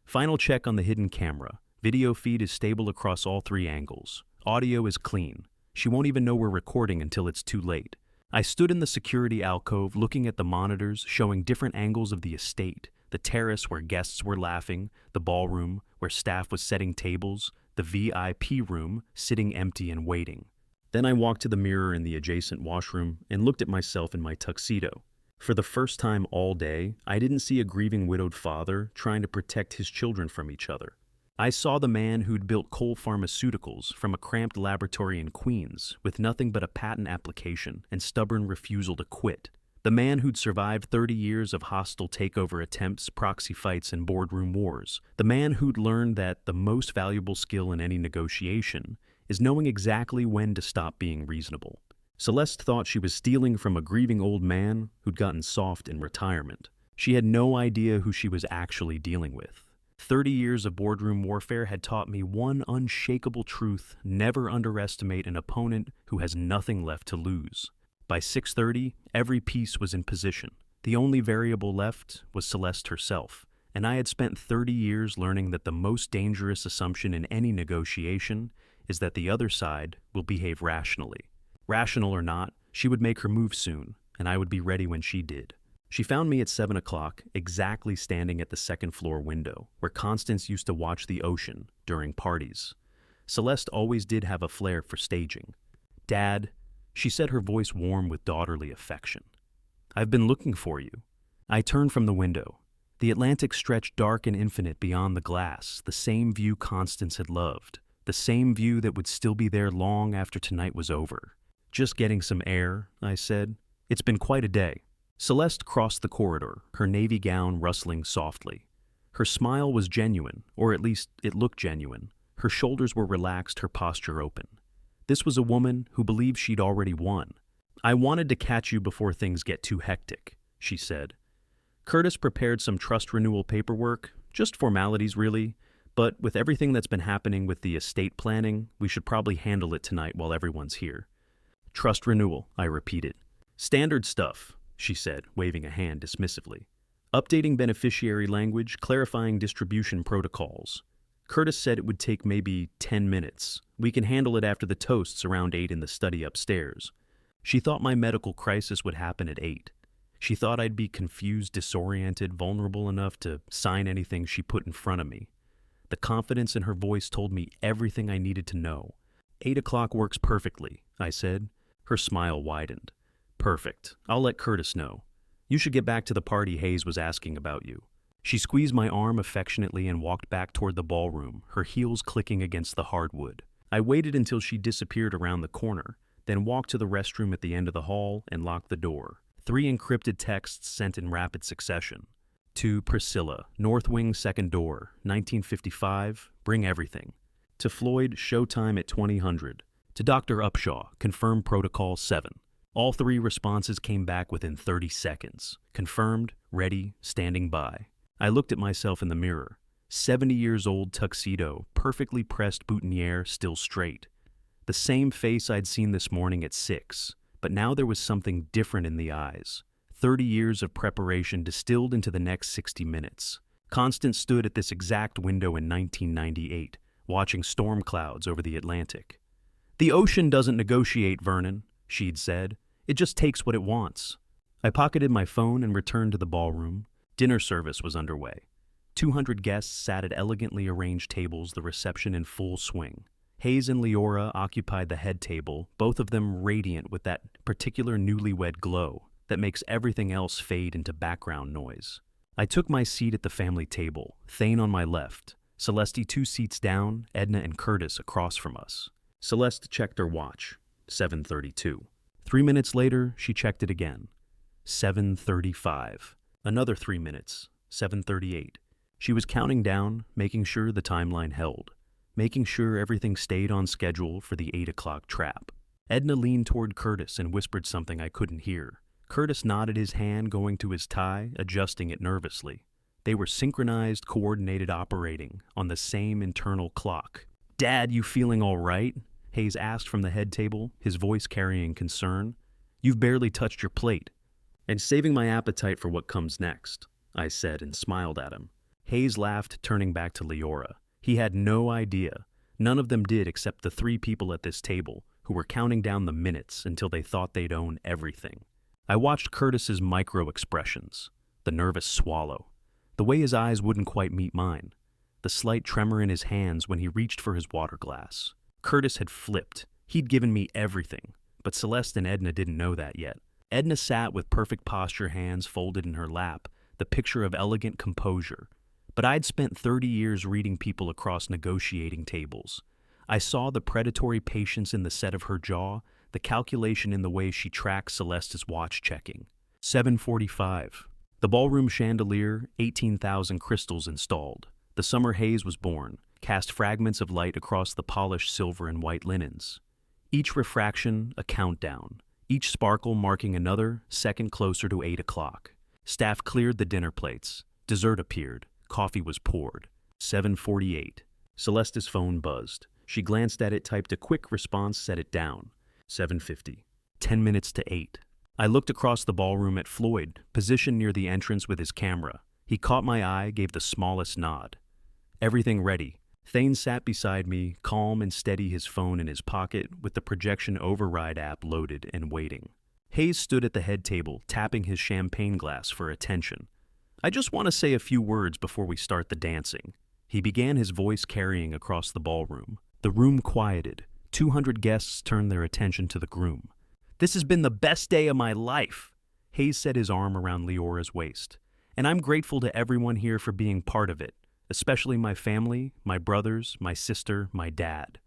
Final check on the hidden camera. Video feed is stable across all 3 angles. Audio is clean. She won't even know we're recording until it's too late. I stood in the security alcove looking at the monitors showing different angles of the estate, the terrace where guests were laughing, the ballroom where staff was setting tables, the VIP room sitting empty and waiting. Then I walked to the mirror in the adjacent washroom and looked at myself in my tuxedo. For the first time all day, I didn't see a grieving widowed father trying to protect his children from each other. I saw the man who'd built Cole Pharmaceuticals from a cramped laboratory in Queens with nothing but a patent application and stubborn refusal to quit. The man who'd survived 30 years of hostile takeover attempts, proxy fights, and boardroom wars. The man who'd learned that the most valuable skill in any negotiation is knowing exactly when to stop being reasonable. Celeste thought she was stealing from a grieving old man who'd gotten soft in retirement. She had no idea who she was actually dealing with. 30 years of boardroom warfare had taught me one unshakable truth: never underestimate an opponent who has nothing left to lose. By 6:30, every piece was in position. The only variable left was Celeste herself, and I had spent 30 years learning that the most dangerous assumption in any negotiation is that the other side will behave rationally. Rational or not, she would make her move soon, and I would be ready when she did. She found me at 7 o'clock, exactly standing at the second floor window, where Constance used to watch the ocean during parties. Celeste always did have a flair for staging. "Dad," she said, her voice warm with daughterly affection. "I've been looking for you." I turned from the window. The Atlantic stretched dark and infinite beyond the glass, the same view Constance had loved, the same view that would still be there long after tonight was over. "Just getting some air," I said. "It's been quite a day." Celeste crossed the corridor, her navy gown rustling softly. Her smile was genuine, or at least it looked genuine. Her shoulders were relaxed, her posture open. This was a woman who believed she'd already won. "I wanted to catch you before things get too hectic," she said. "Curtis prepared some trust renewal paperwork, just formalities really, but with everything that's been happening with the estate planning, we should probably handle it tonight while everyone's here." "Trust renewal," I repeated. "Standard stuff," she said, waving a hand dismissively. "Updating beneficiary language, clarifying distribution protocols. Curtis said it would take maybe 10 minutes. We can handle it after the toasts around 8 in the study upstairs." She thought my medical crisis would happen at 8. She thought I'd be confused, disoriented, vulnerable enough to sign anything she put in front of me. The confidence in her voice told me everything I needed to know. 8 o'clock works perfectly," I said. Her smile widened. "Perfect. I'll let Curtis know. You should get back to the party. Hayes was asking about you." She squeezed my arm affectionately and walked back toward the ballroom, her heels clicking against the hardwood. I waited until she disappeared around the corner, then walked to the restroom at the end of the hall and locked the door. 3 encrypted texts sent in rapid succession. To Priscilla, North Wing, second door, 1955, bring everything. To Floyd, showtime at 2000. To Dr. Upshaw, confirm protocol 7. All 3 responses came back within 30 seconds. Confirmed, ready, standing by. I looked at myself in the mirror. 70 years old, tuxedo, perfectly pressed boutonniere, still straight. The same face I'd seen this morning at 6, but now there was something different in the eyes. 30 years of preparation distilled into the next 60 minutes. Constance stood at this exact window in 1998, watching storm clouds over the Atlantic. "The ocean doesn't negotiate, Vernon," she'd said. "It just takes what it wants." I pocketed my phone and returned to the ballroom. Dinner service was underway. 200 guests sat at elegantly arranged tables, the reception in full swing. Hayes and Leora occupied the head table, both of them radiant with that particular newlywed glow that makes everything else fade into background noise. I took my seat at the family table, Thane on my left, Celeste 2 seats down, Edna and Curtis across from us. Celeste checked her watch, 7:32. 3 minutes later, she checked it again, 7:35. Another 3 minutes, 7:38. She was counting down, making sure the timeline held, making sure everything stayed on schedule for the 8 o'clock trap. Edna leaned toward Curtis and whispered something I couldn't hear. Curtis nodded his hand, going to his tie, adjusting it nervously. They were synchronized, coordinated, operating on the same internal clock. "Dad, you feeling all right?" Hayes asked from the head table, his voice carrying concern. "You've barely touched your plate." "And saving my appetite for what comes next," I said and smiled at him. Hayes laughed, turning back to Leora. He had no idea. None of them did except the 3 people at this table, who were counting down the minutes until they thought they'd own everything. I watched Curtis's micro-expressions, the nervous swallow, the way his eyes wouldn't quite meet mine, the slight tremor in his hands when he reached for his water glass. Curtis had flipped. He'd given me everything, but Celeste and Edna didn't know that yet. Edna sat with perfect posture, hands folded in her lap, the picture of elegant composure. But I'd spent 30 years reading people across negotiating tables. I saw the predatory patience in the set of her jaw, the calculation in the way she tracked Celeste's watch checking. 7:45. The ballroom chandelier, 18,000 crystals installed. The summer haze was born, cast fragments of light across the polished silver and white linens. Each refraction, a countdown. Each sparkle marking another second closer to 8 o'clock. Staff cleared the dinner plates. Dessert appeared. Coffee was poured. 7:48. Celeste's phone buzzed. She glanced at it, typed a quick response, set it down. 7:50. 10 minutes to 8. I looked across the ballroom at Floyd, positioned near the entrance with his camera. He caught my eye, gave the smallest nod. "Everything ready." Thane sat beside me, calm and steady, his phone in his pocket, with the projection override app loaded and waiting. Hayes stood at the head table, tapping his champagne glass for attention. I just want to say a few words before we start the dancing. He began, his voice carrying across the ballroom. The room quieted. 200 guests turned their attention to the groom. This has been the best day of my life. Hayes set his arm around Leora's waist. And I'm grateful to everyone here for being part of it, especially my family, my brothers, my sister, my dad.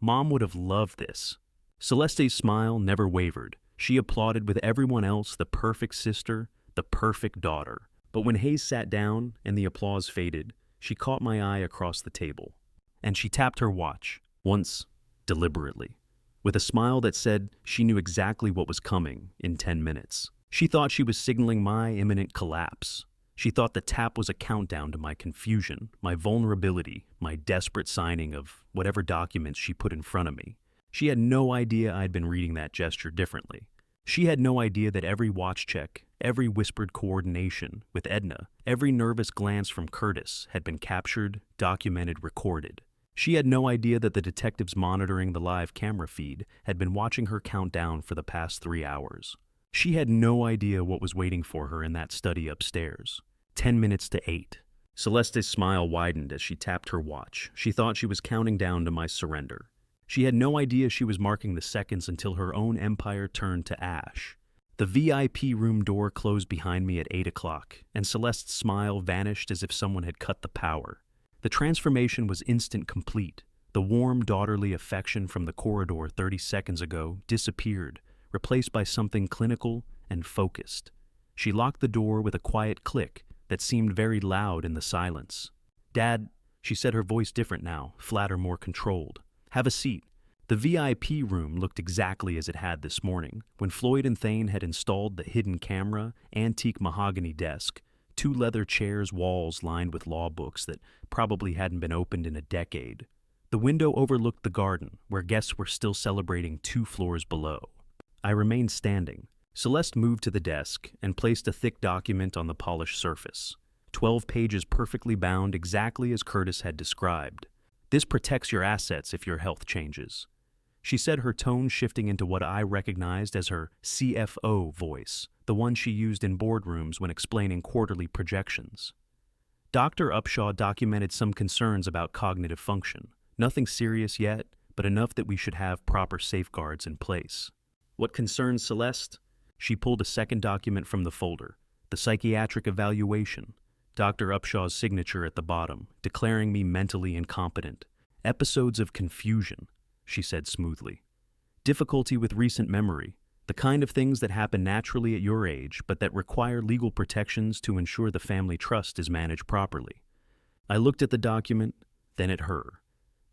Mom would have loved this. Celeste's smile never wavered. She applauded with everyone else, the perfect sister, the perfect daughter. But when Hayes sat down and the applause faded, she caught my eye across the table. And she tapped her watch, once deliberately, with a smile that said she knew exactly what was coming in 10 minutes. She thought she was signaling my imminent collapse. She thought the tap was a countdown to my confusion, my vulnerability, my desperate signing of whatever documents she put in front of me. She had no idea I'd been reading that gesture differently. She had no idea that every watch check, every whispered coordination with Edna, every nervous glance from Curtis had been captured, documented, recorded. She had no idea that the detectives monitoring the live camera feed had been watching her count down for the past 3 hours. She had no idea what was waiting for her in that study upstairs. 10 minutes to 8. Celeste's smile widened as she tapped her watch. She thought she was counting down to my surrender. She had no idea she was marking the seconds until her own empire turned to ash. The VIP room door closed behind me at 8 o'clock, and Celeste's smile vanished as if someone had cut the power. The transformation was instant complete. The warm, daughterly affection from the corridor 30 seconds ago disappeared, replaced by something clinical and focused. She locked the door with a quiet click that seemed very loud in the silence. "Dad," she said, her voice different now, flatter, more controlled. "Have a seat." The VIP room looked exactly as it had this morning, when Floyd and Thane had installed the hidden camera, antique mahogany desk, 2 leather chairs, walls lined with law books that probably hadn't been opened in a decade. The window overlooked the garden, where guests were still celebrating 2 floors below. I remained standing. Celeste moved to the desk and placed a thick document on the polished surface. 12 pages perfectly bound, exactly as Curtis had described. "This protects your assets if your health changes," she said, her tone shifting into what I recognized as her CFO voice, the one she used in boardrooms when explaining quarterly projections. Dr. Upshaw documented some concerns about cognitive function. Nothing serious yet, but enough that we should have proper safeguards in place. What concerns Celeste? She pulled a second document from the folder, the psychiatric evaluation. Dr. Upshaw's signature at the bottom, declaring me mentally incompetent. "Episodes of confusion," she said smoothly. "Difficulty with recent memory, the kind of things that happen naturally at your age, but that require legal protections to ensure the family trust is managed properly." I looked at the document, then at her,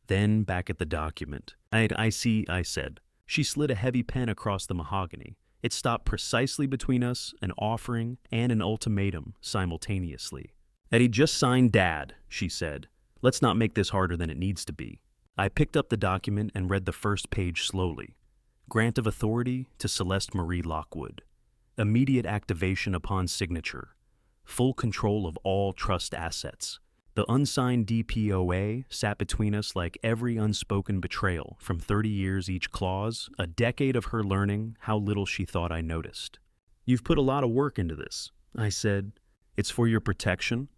then back at the document. I see," I said. She slid a heavy pen across the mahogany. It stopped precisely between us, an offering and an ultimatum simultaneously. "Eddie, just sign Dad," she said. "Let's not make this harder than it needs to be." I picked up the document and read the first page slowly. Grant of authority to Celeste Marie Lockwood. Immediate activation upon signature. Full control of all trust assets. The unsigned DPOA sat between us like every unspoken betrayal from 30 years each clause, a decade of her learning how little she thought I noticed. "You've put a lot of work into this," I said. "It's for your protection?"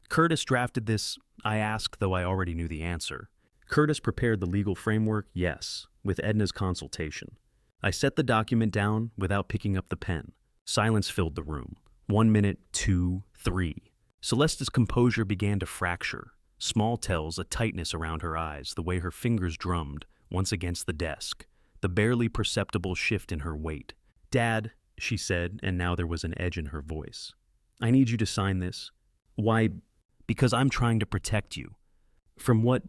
"Curtis drafted this," I asked, though I already knew the answer. "Curtis prepared the legal framework, yes, with Edna's consultation." I set the document down without picking up the pen. Silence filled the room. 1 minute, 2, 3. Celeste's composure began to fracture. Small tells, a tightness around her eyes, the way her fingers drummed, once against the desk, the barely perceptible shift in her weight. "Dad," she said, and now there was an edge in her voice. "I need you to sign this." "Why?" "Because I'm trying to protect you." "From what?"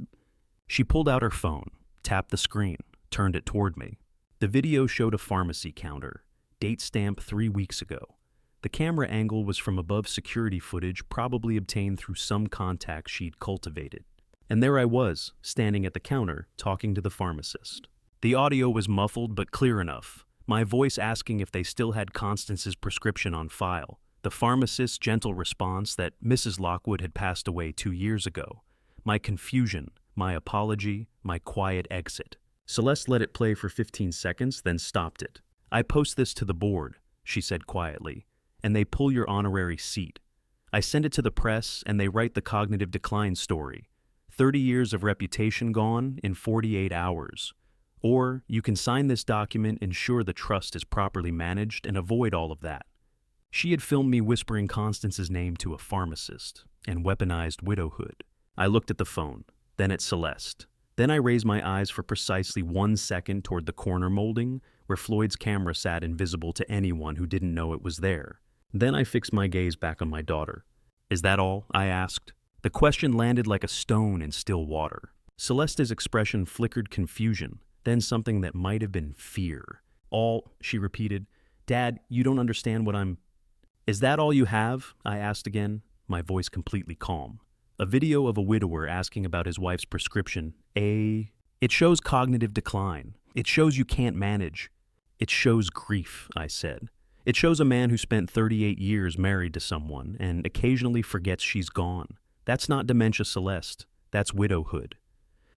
She pulled out her phone, tapped the screen, turned it toward me. The video showed a pharmacy counter, date stamp 3 weeks ago. The camera angle was from above security footage probably obtained through some contact she'd cultivated. And there I was, standing at the counter, talking to the pharmacist. The audio was muffled but clear enough, my voice asking if they still had Constance's prescription on file. The pharmacist's gentle response that Mrs. Lockwood had passed away 2 years ago. My confusion, my apology, my quiet exit. Celeste let it play for 15 seconds, then stopped it. I post this to the board, she said quietly, and they pull your honorary seat. I send it to the press and they write the cognitive decline story. 30 years of reputation gone in 48 hours. Or you can sign this document, ensure the trust is properly managed, and avoid all of that. She had filmed me whispering Constance's name to a pharmacist and weaponized widowhood. I looked at the phone, then at Celeste. Then I raised my eyes for precisely 1 second toward the corner molding where Floyd's camera sat invisible to anyone who didn't know it was there. Then I fixed my gaze back on my daughter. Is that all? I asked. The question landed like a stone in still water. Celeste's expression flickered confusion, then something that might have been fear. All, she repeated. Dad, you don't understand what I'm... Is that all you have? I asked again, my voice completely calm. A video of a widower asking about his wife's prescription. It shows cognitive decline. It shows you can't manage. It shows grief, I said. It shows a man who spent 38 years married to someone and occasionally forgets she's gone. That's not dementia, Celeste. That's widowhood.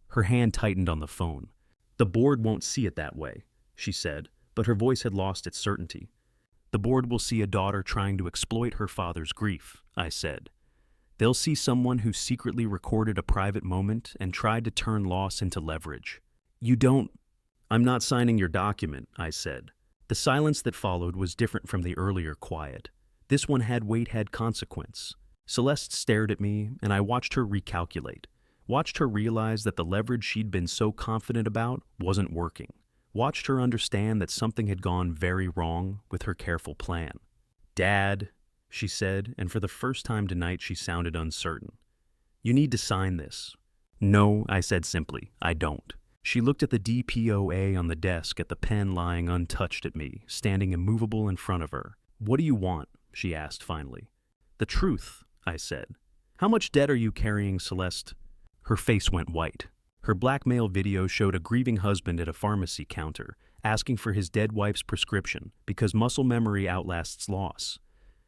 Her hand tightened on the phone. The board won't see it that way, she said, but her voice had lost its certainty. The board will see a daughter trying to exploit her father's grief, I said. They'll see someone who secretly recorded a private moment and tried to turn loss into leverage. I'm not signing your document, I said. The silence that followed was different from the earlier quiet. This one had weight, had consequence. Celeste stared at me, and I watched her recalculate. Watched her realize that the leverage she'd been so confident about wasn't working. Watched her understand that something had gone very wrong with her careful plan. Dad, she said, and for the first time tonight she sounded uncertain. You need to sign this. No, I said simply, I don't. She looked at the DPOA on the desk, at the pen lying untouched at me, standing immovable in front of her. What do you want? She asked finally. The truth, I said. How much debt are you carrying, Celeste? Her face went white. Her blackmail video showed a grieving husband at a pharmacy counter, asking for his dead wife's prescription because muscle memory outlasts loss.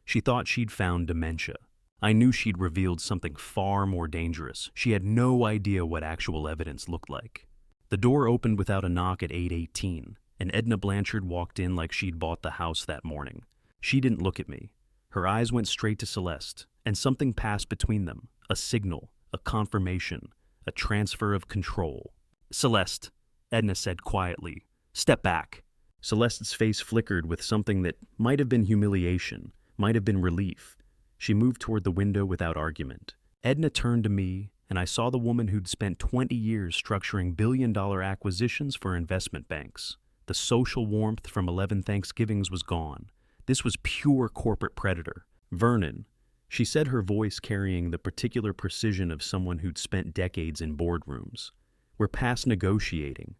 She thought she'd found dementia. I knew she'd revealed something far more dangerous. She had no idea what actual evidence looked like. The door opened without a knock at 8:18, and Edna Blanchard walked in like she'd bought the house that morning. She didn't look at me. Her eyes went straight to Celeste, and something passed between them, a signal, a confirmation, a transfer of control. Celeste, Edna said quietly, step back. Celeste's face flickered with something that might have been humiliation, might have been relief. She moved toward the window without argument. Edna turned to me, and I saw the woman who'd spent 20 years structuring billion-dollar acquisitions for investment banks. The social warmth from 11 Thanksgivings was gone. This was pure corporate predator. Vernon, she said, her voice carrying the particular precision of someone who'd spent decades in boardrooms. We're past negotiating.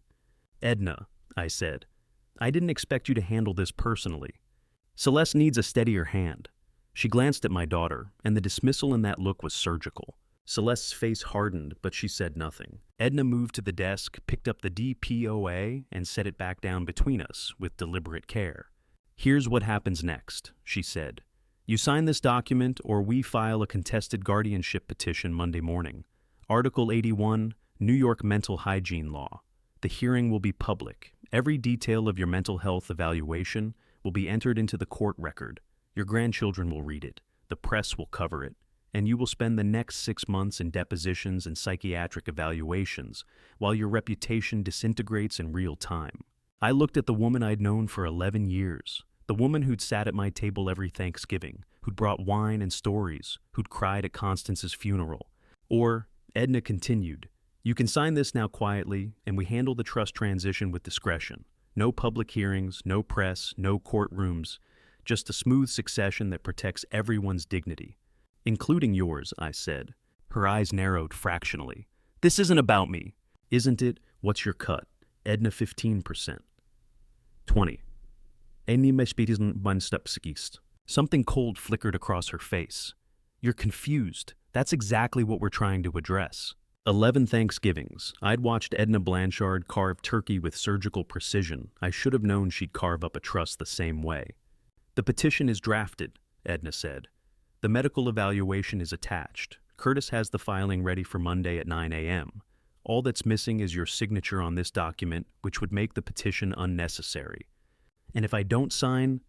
Edna, I said, I didn't expect you to handle this personally. Celeste needs a steadier hand. She glanced at my daughter, and the dismissal in that look was surgical. Celeste's face hardened, but she said nothing. Edna moved to the desk, picked up the DPOA, and set it back down between us with deliberate care. Here's what happens next, she said. You sign this document, or we file a contested guardianship petition Monday morning. Article 81, New York Mental Hygiene Law. The hearing will be public. Every detail of your mental health evaluation will be entered into the court record. Your grandchildren will read it. The press will cover it. And you will spend the next 6 months in depositions and psychiatric evaluations while your reputation disintegrates in real time. I looked at the woman I'd known for 11 years, the woman who'd sat at my table every Thanksgiving, who'd brought wine and stories, who'd cried at Constance's funeral. Or, Edna continued, you can sign this now quietly, and we handle the trust transition with discretion. No public hearings, no press, no courtrooms, just a smooth succession that protects everyone's dignity. Including yours, I said. Her eyes narrowed fractionally. This isn't about me. Isn't it? What's your cut? Edna 15%. 20. Something cold flickered across her face. You're confused. That's exactly what we're trying to address. 11 Thanksgivings. I'd watched Edna Blanchard carve turkey with surgical precision. I should have known she'd carve up a trust the same way. The petition is drafted, Edna said. The medical evaluation is attached. Curtis has the filing ready for Monday at 9 a.m. All that's missing is your signature on this document, which would make the petition unnecessary. And if I don't sign,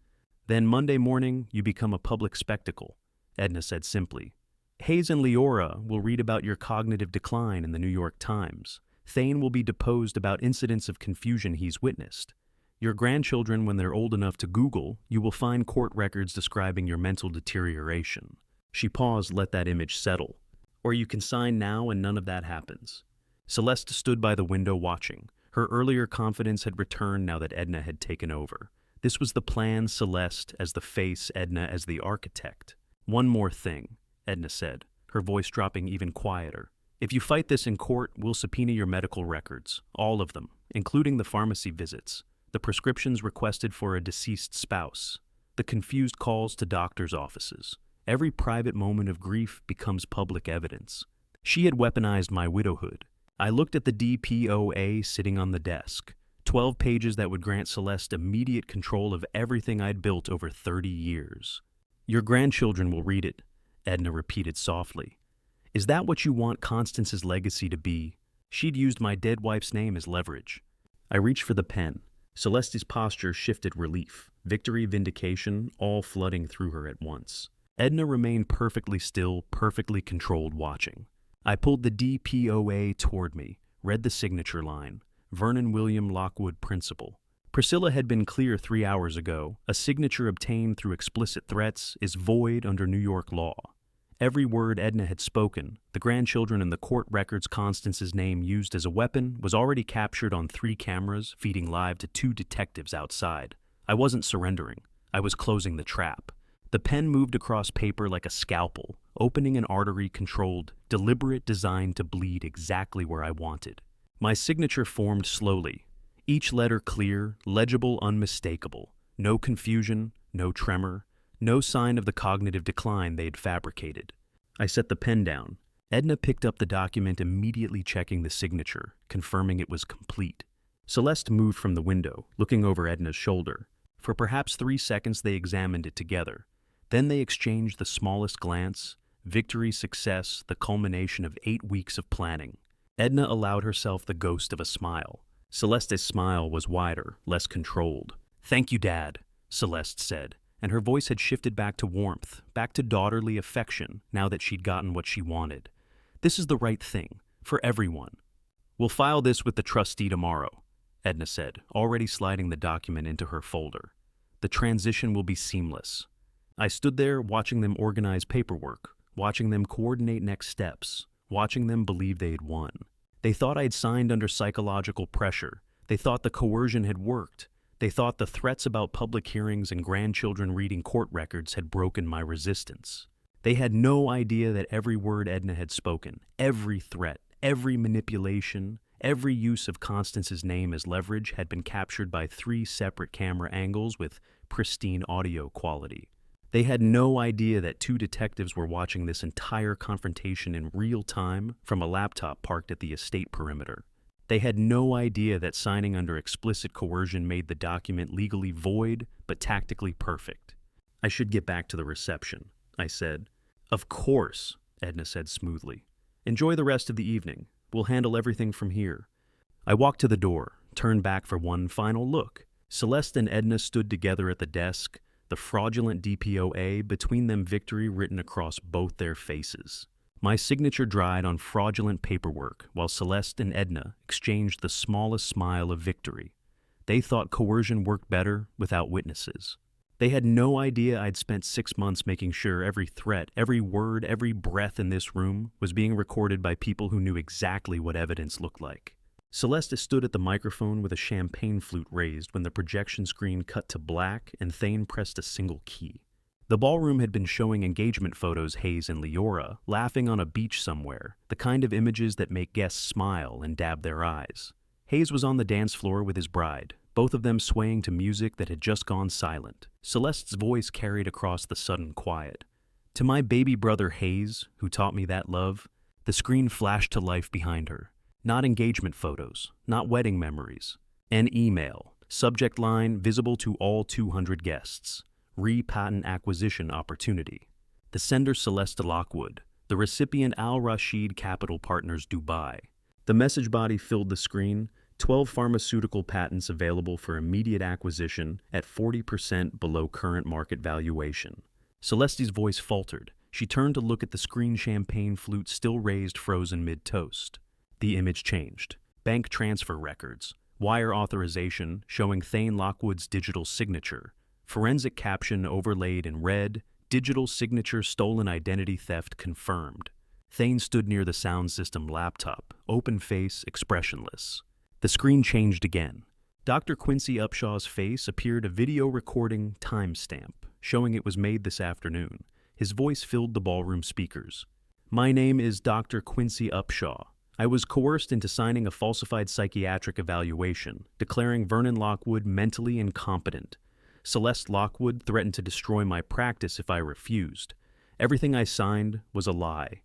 then Monday morning you become a public spectacle, Edna said simply. Hayes and Leora will read about your cognitive decline in the New York Times. Thane will be deposed about incidents of confusion he's witnessed. Your grandchildren, when they're old enough to Google, you will find court records describing your mental deterioration. She paused, let that image settle. Or you can sign now and none of that happens. Celeste stood by the window watching. Her earlier confidence had returned now that Edna had taken over. This was the plan, Celeste as the face, Edna as the architect. One more thing, Edna said, her voice dropping even quieter. If you fight this in court, we'll subpoena your medical records, all of them, including the pharmacy visits, the prescriptions requested for a deceased spouse, the confused calls to doctors' offices. Every private moment of grief becomes public evidence. She had weaponized my widowhood. I looked at the DPOA sitting on the desk, 12 pages that would grant Celeste immediate control of everything I'd built over 30 years. Your grandchildren will read it, Edna repeated softly. Is that what you want Constance's legacy to be? She'd used my dead wife's name as leverage. I reached for the pen. Celeste's posture shifted relief, victory, vindication, all flooding through her at once. Edna remained perfectly still, perfectly controlled, watching. I pulled the DPOA toward me, read the signature line, Vernon William Lockwood Principal. Priscilla had been clear 3 hours ago. A signature obtained through explicit threats is void under New York law. Every word Edna had spoken, the grandchildren and the court records Constance's name used as a weapon, was already captured on 3 cameras, feeding live to 2 detectives outside. I wasn't surrendering. I was closing the trap. The pen moved across paper like a scalpel, opening an artery controlled, deliberate, designed to bleed exactly where I wanted. My signature formed slowly, each letter clear, legible, unmistakable. No confusion, no tremor, no sign of the cognitive decline they'd fabricated. I set the pen down. Edna picked up the document, immediately checking the signature, confirming it was complete. Celeste moved from the window, looking over Edna's shoulder. For perhaps 3 seconds they examined it together. Then they exchanged the smallest glance. Victory, success, the culmination of 8 weeks of planning. Edna allowed herself the ghost of a smile. Celeste's smile was wider, less controlled. "Thank you, Dad," Celeste said, and her voice had shifted back to warmth, back to daughterly affection, now that she'd gotten what she wanted. "This is the right thing, for everyone." "We'll file this with the trustee tomorrow," Edna said, already sliding the document into her folder. "The transition will be seamless." I stood there watching them organize paperwork, watching them coordinate next steps, watching them believe they had won. They thought I'd signed under psychological pressure. They thought the coercion had worked. They thought the threats about public hearings and grandchildren reading court records had broken my resistance. They had no idea that every word Edna had spoken, every threat, every manipulation, every use of Constance's name as leverage had been captured by 3 separate camera angles with pristine audio quality. They had no idea that 2 detectives were watching this entire confrontation in real time from a laptop parked at the estate perimeter. They had no idea that signing under explicit coercion made the document legally void, but tactically perfect. "I should get back to the reception," I said. "Of course," Edna said smoothly. "Enjoy the rest of the evening. We'll handle everything from here." I walked to the door, turned back for one final look. Celeste and Edna stood together at the desk, the fraudulent DPOA, between them victory written across both their faces. My signature dried on fraudulent paperwork, while Celeste and Edna exchanged the smallest smile of victory. They thought coercion worked better without witnesses. They had no idea I'd spent 6 months making sure every threat, every word, every breath in this room was being recorded by people who knew exactly what evidence looked like. Celeste stood at the microphone with a champagne flute raised when the projection screen cut to black and Thane pressed a single key. The ballroom had been showing engagement photos Hayes and Leora, laughing on a beach somewhere, the kind of images that make guests smile and dab their eyes. Hayes was on the dance floor with his bride, both of them swaying to music that had just gone silent. Celeste's voice carried across the sudden quiet. "To my baby brother Hayes, who taught me that love," the screen flashed to life behind her. Not engagement photos, not wedding memories. An email, subject line visible to all 200 guests. Re-patent acquisition opportunity. The sender Celeste Lockwood, the recipient Al Rashid Capital Partners Dubai. The message body filled the screen. 12 pharmaceutical patents available for immediate acquisition at 40% below current market valuation. Celeste's voice faltered. She turned to look at the screen champagne flute still raised frozen mid-toast. The image changed. Bank transfer records. Wire authorization showing Thane Lockwood's digital signature. Forensic caption overlaid in red. Digital signature stolen identity theft confirmed. Thane stood near the sound system laptop, open face, expressionless. The screen changed again. Dr. Quincy Upshaw's face appeared a video recording timestamp, showing it was made this afternoon. His voice filled the ballroom speakers. My name is Dr. Quincy Upshaw. I was coerced into signing a falsified psychiatric evaluation, declaring Vernon Lockwood mentally incompetent. Celeste Lockwood threatened to destroy my practice if I refused. Everything I signed was a lie.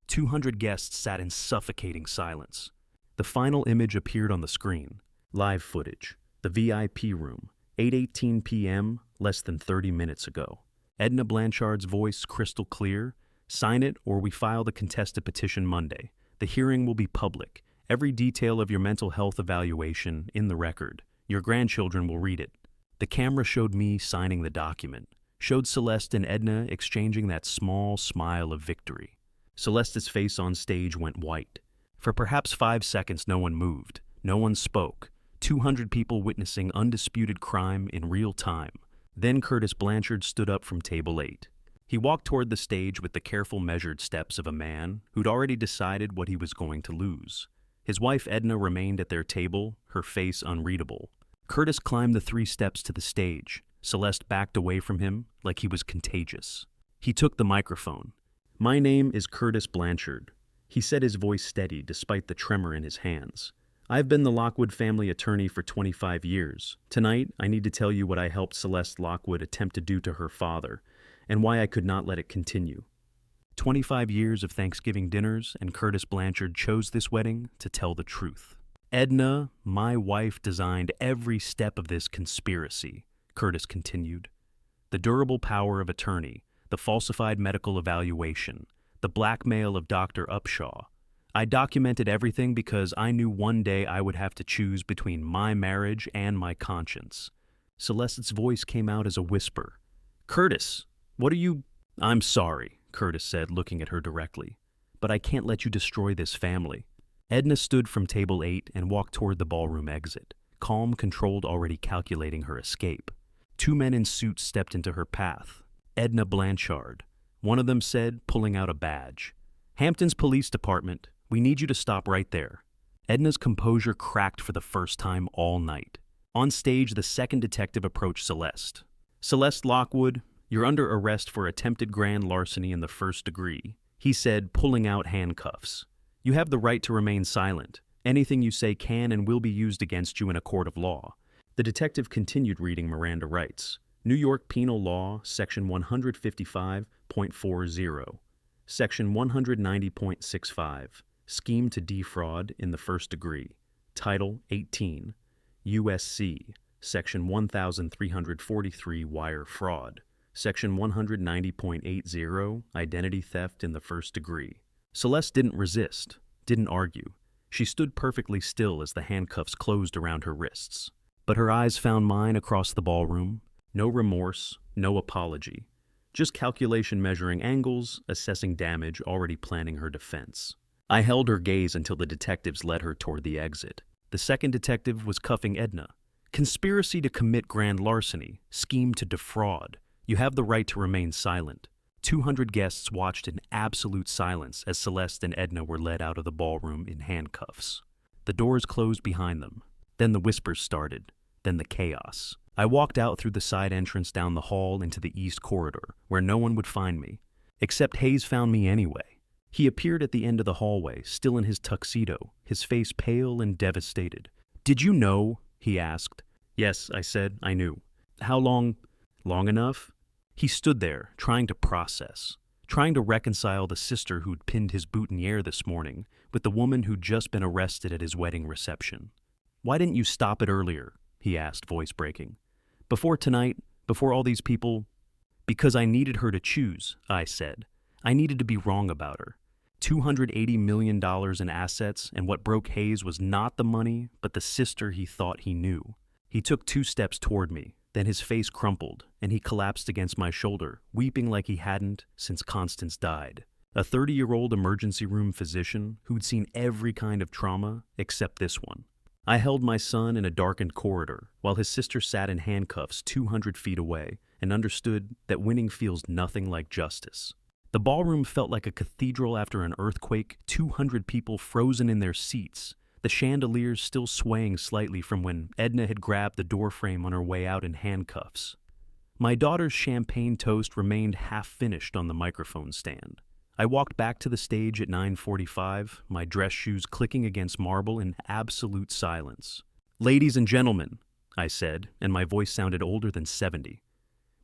200 guests sat in suffocating silence. The final image appeared on the screen. Live footage. The VIP room. 8:18 p.m., less than 30 minutes ago. Edna Blanchard's voice crystal clear. Sign it or we file the contested petition Monday. The hearing will be public. Every detail of your mental health evaluation in the record. Your grandchildren will read it. The camera showed me signing the document. Showed Celeste and Edna exchanging that small smile of victory. Celeste's face on stage went white. For perhaps 5 seconds, no one moved. No one spoke. 200 people witnessing undisputed crime in real time. Then Curtis Blanchard stood up from table 8. He walked toward the stage with the careful, measured steps of a man who'd already decided what he was going to lose. His wife Edna remained at their table, her face unreadable. Curtis climbed the 3 steps to the stage. Celeste backed away from him like he was contagious. He took the microphone. My name is Curtis Blanchard. He said, his voice steady despite the tremor in his hands. I've been the Lockwood family attorney for 25 years. Tonight, I need to tell you what I helped Celeste Lockwood attempt to do to her father, and why I could not let it continue. 25 years of Thanksgiving dinners, and Curtis Blanchard chose this wedding to tell the truth. Edna, my wife, designed every step of this conspiracy, Curtis continued. The durable power of attorney, the falsified medical evaluation, the blackmail of Dr. Upshaw. I documented everything because I knew one day I would have to choose between my marriage and my conscience. Celeste's voice came out as a whisper. Curtis, what are you— I'm sorry, Curtis said, looking at her directly, but I can't let you destroy this family. Edna stood from table 8 and walked toward the ballroom exit, calm, controlled, already calculating her escape. 2 men in suits stepped into her path. Edna Blanchard. One of them said, pulling out a badge. Hampton's Police Department, we need you to stop right there. Edna's composure cracked for the first time all night. On stage, the second detective approached Celeste. Celeste Lockwood, you're under arrest for attempted grand larceny in the 1st degree, he said, pulling out handcuffs. You have the right to remain silent. Anything you say can and will be used against you in a court of law. The detective continued reading Miranda rights. New York Penal Law, Section 155.40, Section 190.65, Scheme to defraud in the 1st degree, Title 18, U.S.C., Section 1343, Wire fraud, Section 190.80, Identity theft in the 1st degree. Celeste didn't resist, didn't argue. She stood perfectly still as the handcuffs closed around her wrists. But her eyes found mine across the ballroom. No remorse, no apology. Just calculation measuring angles, assessing damage, already planning her defense. I held her gaze until the detectives led her toward the exit. The second detective was cuffing Edna. Conspiracy to commit grand larceny, scheme to defraud. You have the right to remain silent. 200 guests watched in absolute silence as Celeste and Edna were led out of the ballroom in handcuffs. The doors closed behind them. Then the whispers started. Then the chaos. I walked out through the side entrance down the hall into the east corridor, where no one would find me. Except Hayes found me anyway. He appeared at the end of the hallway, still in his tuxedo, his face pale and devastated. Did you know? He asked. Yes, I said, I knew. How long? Long enough? He stood there, trying to process, trying to reconcile the sister who'd pinned his boutonniere this morning with the woman who'd just been arrested at his wedding reception. Why didn't you stop it earlier? He asked, voice breaking. Before tonight, before all these people? Because I needed her to choose, I said. I needed to be wrong about her. $280 million in assets, and what broke Hayes was not the money, but the sister he thought he knew. He took 2 steps toward me, then his face crumpled, and he collapsed against my shoulder, weeping like he hadn't since Constance died. A 30-year-old emergency room physician who'd seen every kind of trauma except this one. I held my son in a darkened corridor, while his sister sat in handcuffs 200 feet away, and understood that winning feels nothing like justice. The ballroom felt like a cathedral after an earthquake, 200 people frozen in their seats, the chandeliers still swaying slightly from when Edna had grabbed the doorframe on her way out in handcuffs. My daughter's champagne toast remained half-finished on the microphone stand. I walked back to the stage at 9:45, my dress shoes clicking against marble in absolute silence. "Ladies and gentlemen," I said, and my voice sounded older than 70.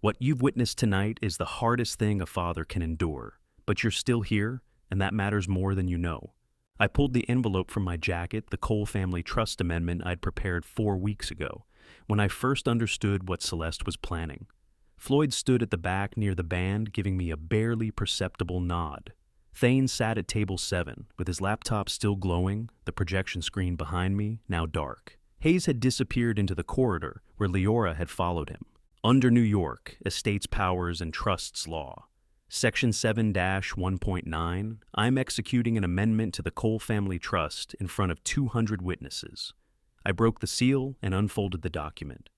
"What you've witnessed tonight is the hardest thing a father can endure, but you're still here, and that matters more than you know." I pulled the envelope from my jacket, the Cole Family Trust Amendment I'd prepared 4 weeks ago, when I first understood what Celeste was planning. Floyd stood at the back near the band, giving me a barely perceptible nod. Thane sat at table 7, with his laptop still glowing, the projection screen behind me now dark. Hayes had disappeared into the corridor, where Leora had followed him. Under New York, Estates Powers and Trusts Law. Section 7-1.9, I'm executing an amendment to the Cole Family Trust in front of 200 witnesses. I broke the seal and unfolded the document.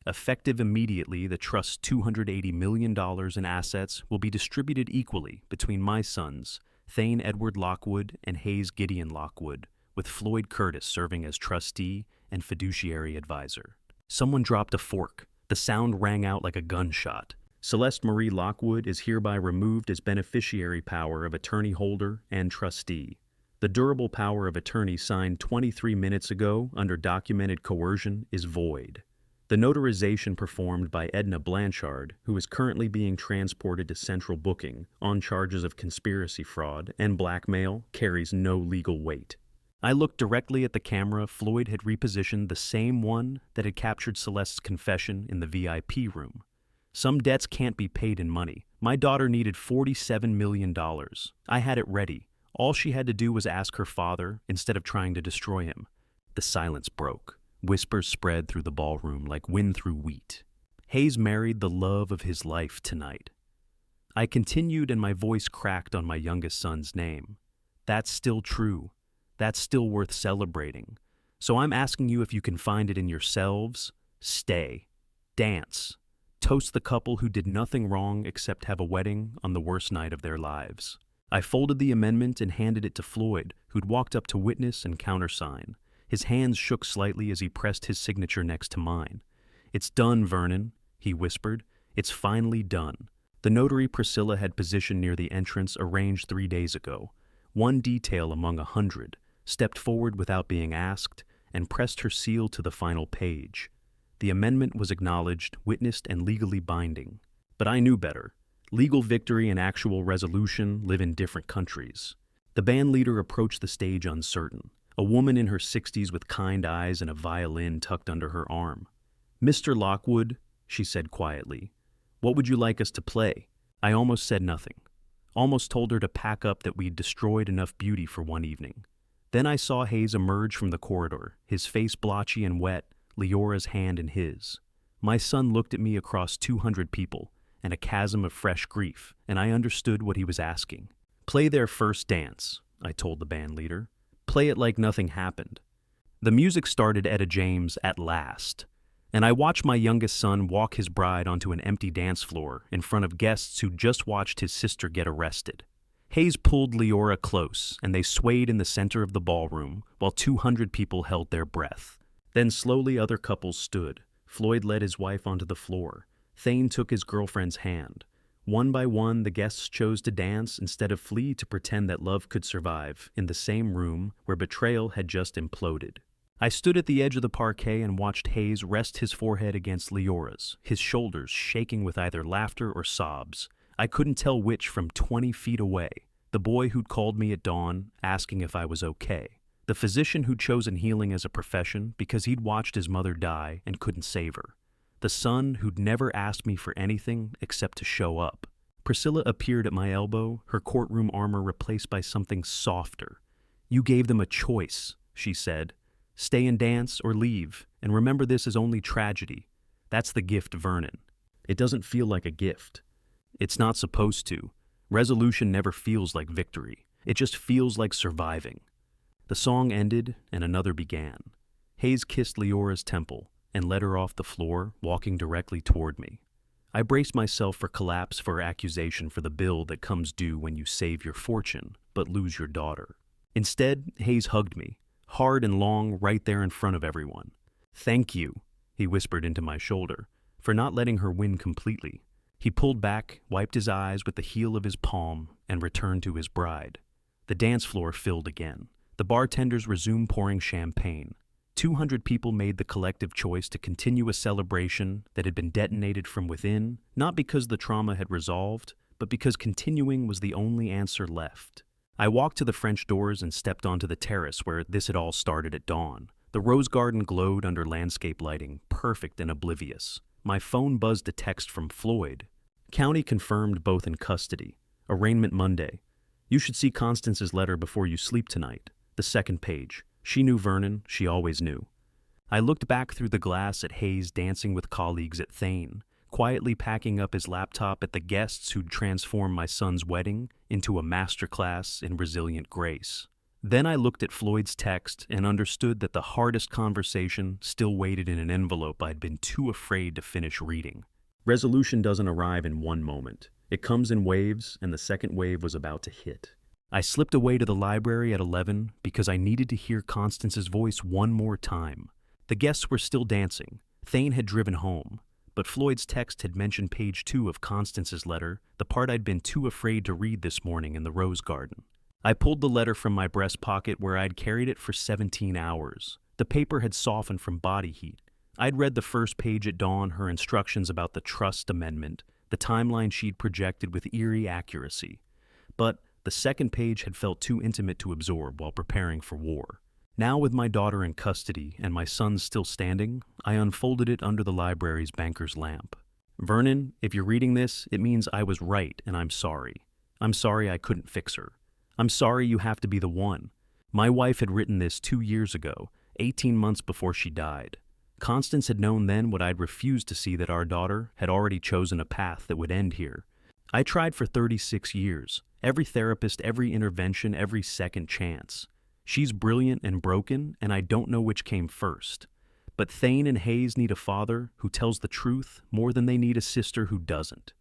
Effective immediately, the Trust's $280 million in assets will be distributed equally between my sons, Thane Edward Lockwood and Hayes Gideon Lockwood, with Floyd Curtis serving as trustee and fiduciary advisor. Someone dropped a fork. The sound rang out like a gunshot. Celeste Marie Lockwood is hereby removed as beneficiary power of attorney holder and trustee. The durable power of attorney signed 23 minutes ago under documented coercion is void. The notarization performed by Edna Blanchard, who is currently being transported to central booking on charges of conspiracy fraud and blackmail, carries no legal weight. I looked directly at the camera Floyd had repositioned, the same one that had captured Celeste's confession in the VIP room. Some debts can't be paid in money. My daughter needed $47 million. I had it ready. All she had to do was ask her father instead of trying to destroy him. The silence broke. Whispers spread through the ballroom like wind through wheat. Hayes married the love of his life tonight. I continued, and my voice cracked on my youngest son's name. That's still true. That's still worth celebrating. So I'm asking you if you can find it in yourselves. Stay. Dance. Toast the couple who did nothing wrong except have a wedding on the worst night of their lives. I folded the amendment and handed it to Floyd, who'd walked up to witness and countersign. His hands shook slightly as he pressed his signature next to mine. "It's done, Vernon," he whispered. "It's finally done." The notary Priscilla had positioned near the entrance arranged 3 days ago. One detail among 100, stepped forward without being asked, and pressed her seal to the final page. The amendment was acknowledged, witnessed, and legally binding. But I knew better. Legal victory and actual resolution live in different countries. The band leader approached the stage uncertain. A woman in her 60s with kind eyes and a violin tucked under her arm. "Mr. Lockwood," she said quietly, "what would you like us to play?" I almost said nothing. Almost told her to pack up, that we'd destroyed enough beauty for one evening. Then I saw Hayes emerge from the corridor, his face blotchy and wet, Leora's hand in his. My son looked at me across 200 people, and a chasm of fresh grief, and I understood what he was asking. "Play their first dance," I told the band leader. "Play it like nothing happened." The music started Etta James' At Last, and I watched my youngest son walk his bride onto an empty dance floor in front of guests who'd just watched his sister get arrested. Hayes pulled Leora close, and they swayed in the center of the ballroom while 200 people held their breath. Then slowly other couples stood. Floyd led his wife onto the floor. Thane took his girlfriend's hand. One by one, the guests chose to dance instead of flee to pretend that love could survive in the same room where betrayal had just imploded. I stood at the edge of the parquet and watched Hayes rest his forehead against Leora's, his shoulders shaking with either laughter or sobs. I couldn't tell which from 20 feet away. The boy who'd called me at dawn, asking if I was okay. The physician who'd chosen healing as a profession because he'd watched his mother die and couldn't save her. The son who'd never asked me for anything except to show up. Priscilla appeared at my elbow, her courtroom armor replaced by something softer. "You gave them a choice," she said. "Stay and dance or leave, and remember this is only tragedy. That's the gift, Vernon." It doesn't feel like a gift. It's not supposed to. Resolution never feels like victory. It just feels like surviving. The song ended, and another began. Hayes kissed Leora's temple and led her off the floor, walking directly toward me. I braced myself for collapse, for accusation, for the bill that comes due when you save your fortune but lose your daughter. Instead, Hayes hugged me, hard and long, right there in front of everyone. "Thank you," he whispered into my shoulder, "for not letting her win completely." He pulled back, wiped his eyes with the heel of his palm, and returned to his bride. The dance floor filled again. The bartenders resumed pouring champagne. 200 people made the collective choice to continue a celebration that had been detonated from within, not because the trauma had resolved, but because continuing was the only answer left. I walked to the French doors and stepped onto the terrace where this had all started at dawn. The rose garden glowed under landscape lighting, perfect and oblivious. My phone buzzed a text from Floyd. "County confirmed both in custody. Arraignment Monday. You should see Constance's letter before you sleep tonight. The second page. She knew Vernon, she always knew." I looked back through the glass at Hayes dancing with colleagues at Thane, quietly packing up his laptop at the guests who'd transformed my son's wedding into a masterclass in resilient grace. Then I looked at Floyd's text and understood that the hardest conversation still waited in an envelope I'd been too afraid to finish reading. Resolution doesn't arrive in one moment. It comes in waves, and the second wave was about to hit. I slipped away to the library at 11 because I needed to hear Constance's voice one more time. The guests were still dancing. Thane had driven home, but Floyd's text had mentioned page 2 of Constance's letter, the part I'd been too afraid to read this morning in the rose garden. I pulled the letter from my breast pocket where I'd carried it for 17 hours. The paper had softened from body heat. I'd read the first page at dawn, her instructions about the trust amendment, the timeline she'd projected with eerie accuracy. But the second page had felt too intimate to absorb while preparing for war. Now, with my daughter in custody and my son still standing, I unfolded it under the library's banker's lamp. "Vernon, if you're reading this, it means I was right and I'm sorry. I'm sorry I couldn't fix her. I'm sorry you have to be the one. My wife had written this 2 years ago, 18 months before she died. Constance had known then what I'd refused to see, that our daughter had already chosen a path that would end here. I tried for 36 years. Every therapist, every intervention, every second chance. She's brilliant and broken, and I don't know which came first. But Thane and Hayes need a father who tells the truth more than they need a sister who doesn't.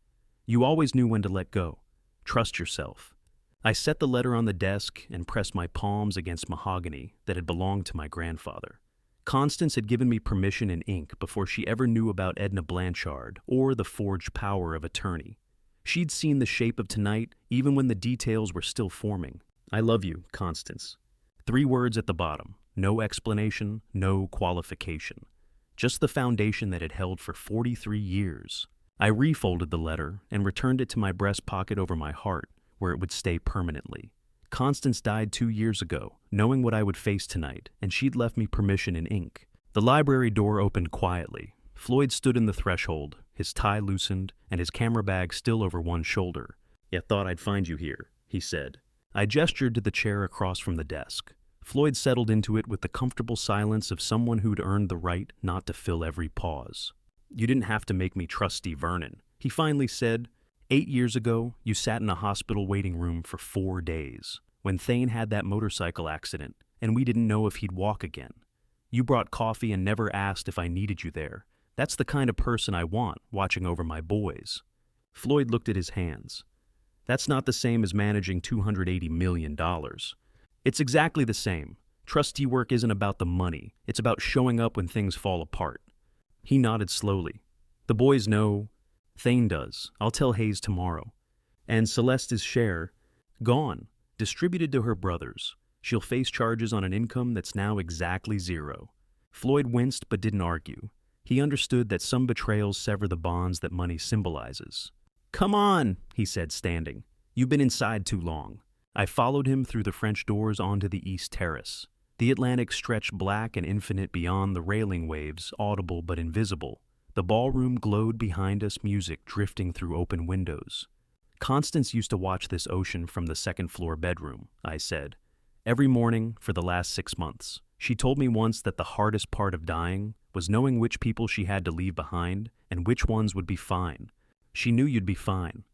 You always knew when to let go. Trust yourself." I set the letter on the desk and pressed my palms against mahogany that had belonged to my grandfather. Constance had given me permission in ink before she ever knew about Edna Blanchard or the forged power of attorney. She'd seen the shape of tonight even when the details were still forming. "I love you, Constance." 3 words at the bottom. No explanation, no qualification. Just the foundation that had held for 43 years. I refolded the letter and returned it to my breast pocket over my heart, where it would stay permanently. Constance died 2 years ago, knowing what I would face tonight, and she'd left me permission in ink. The library door opened quietly. Floyd stood in the threshold, his tie loosened, and his camera bag still over one shoulder. "Yeah, thought I'd find you here," he said. I gestured to the chair across from the desk. Floyd settled into it with the comfortable silence of someone who'd earned the right not to fill every pause. "You didn't have to make me trustee Vernon," he finally said. 8 years ago, you sat in a hospital waiting room for 4 days, when Thane had that motorcycle accident, and we didn't know if he'd walk again. You brought coffee and never asked if I needed you there. That's the kind of person I want, watching over my boys." Floyd looked at his hands. "That's not the same as managing $280 million. It's exactly the same. Trustee work isn't about the money. It's about showing up when things fall apart." He nodded slowly. "The boys know. Thane does. I'll tell Hayes tomorrow. And Celeste's share, gone, distributed to her brothers. She'll face charges on an income that's now exactly 0. Floyd winced but didn't argue. He understood that some betrayals sever the bonds that money symbolizes. "Come on," he said, standing. "You've been inside too long." I followed him through the French doors onto the east terrace. The Atlantic stretched black and infinite beyond the railing waves, audible but invisible. The ballroom glowed behind us, music drifting through open windows. Constance used to watch this ocean from the second-floor bedroom, I said. Every morning for the last 6 months. She told me once that the hardest part of dying was knowing which people she had to leave behind and which ones would be fine. She knew you'd be fine.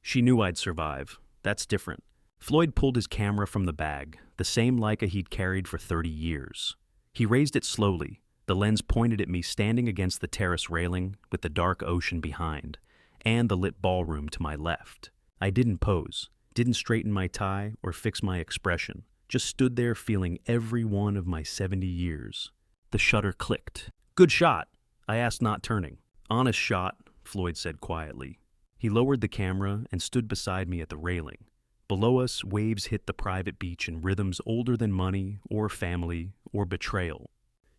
She knew I'd survive. That's different. Floyd pulled his camera from the bag, the same Leica he'd carried for 30 years. He raised it slowly, the lens pointed at me standing against the terrace railing with the dark ocean behind, and the lit ballroom to my left. I didn't pose, didn't straighten my tie or fix my expression, just stood there feeling every one of my 70 years. The shutter clicked. "Good shot," I asked, not turning. "Honest shot," Floyd said quietly. He lowered the camera and stood beside me at the railing. Below us, waves hit the private beach in rhythms older than money or family or betrayal.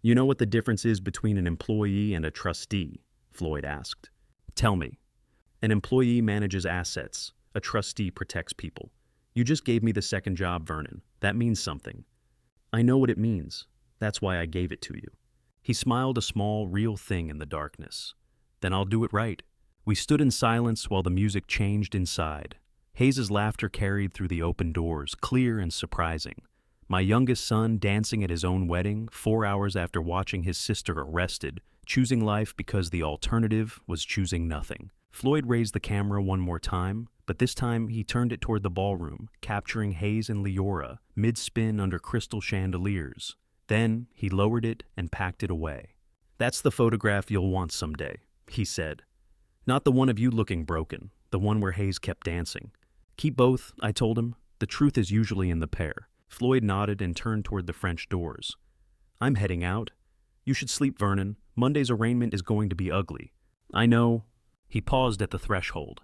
"You know what the difference is between an employee and a trustee?" Floyd asked. "Tell me." "An employee manages assets. A trustee protects people. You just gave me the second job, Vernon. That means something." "I know what it means. That's why I gave it to you." He smiled, a small, real thing in the darkness. "Then I'll do it right." We stood in silence while the music changed inside. Hayes's laughter carried through the open doors, clear and surprising. My youngest son dancing at his own wedding 4 hours after watching his sister arrested, choosing life because the alternative was choosing nothing. Floyd raised the camera one more time, but this time he turned it toward the ballroom, capturing Hayes and Leora, mid-spin under crystal chandeliers. Then he lowered it and packed it away. "That's the photograph you'll want someday," he said. "Not the one of you looking broken, the one where Hayes kept dancing." "Keep both," I told him. "The truth is usually in the pair." Floyd nodded and turned toward the French doors. "I'm heading out. You should sleep, Vernon. Monday's arraignment is going to be ugly." "I know." He paused at the threshold.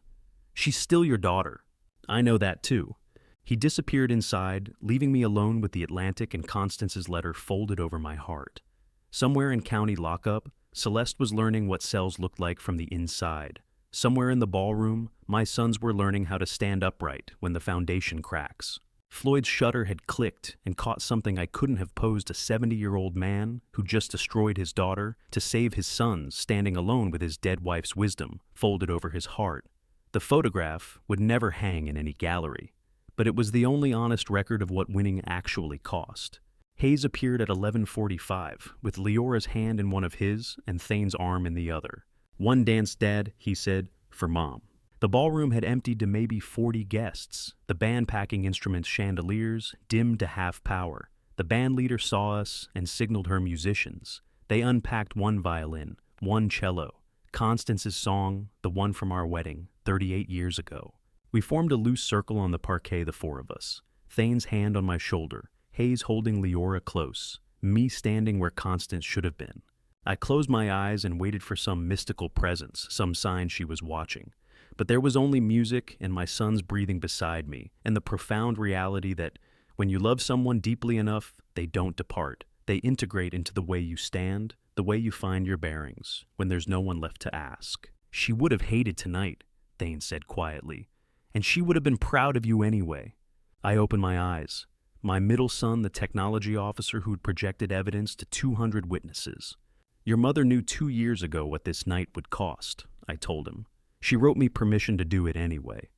"She's still your daughter." "I know that too." He disappeared inside, leaving me alone with the Atlantic and Constance's letter folded over my heart. Somewhere in county lockup, Celeste was learning what cells looked like from the inside. Somewhere in the ballroom, my sons were learning how to stand upright when the foundation cracks. Floyd's shutter had clicked and caught something I couldn't have posed a 70-year-old man who just destroyed his daughter to save his sons, standing alone with his dead wife's wisdom folded over his heart. The photograph would never hang in any gallery, but it was the only honest record of what winning actually cost. Hayes appeared at 11:45, with Leora's hand in one of his and Thane's arm in the other. "One dance, Dad," he said, "for Mom." The ballroom had emptied to maybe 40 guests, the band packing instruments' chandeliers dimmed to half power. The band leader saw us and signaled her musicians. They unpacked one violin, one cello, Constance's song, the one from our wedding, 38 years ago. We formed a loose circle on the parquet, the four of us, Thane's hand on my shoulder, Hayes holding Leora close, me standing where Constance should have been. I closed my eyes and waited for some mystical presence, some sign she was watching. But there was only music and my sons breathing beside me, and the profound reality that when you love someone deeply enough, they don't depart. They integrate into the way you stand, the way you find your bearings, when there's no one left to ask. "She would have hated tonight," Thane said quietly, "and she would have been proud of you anyway." I opened my eyes. My middle son, the technology officer who'd projected evidence to 200 witnesses. "Your mother knew 2 years ago what this night would cost," I told him. "She wrote me permission to do it anyway."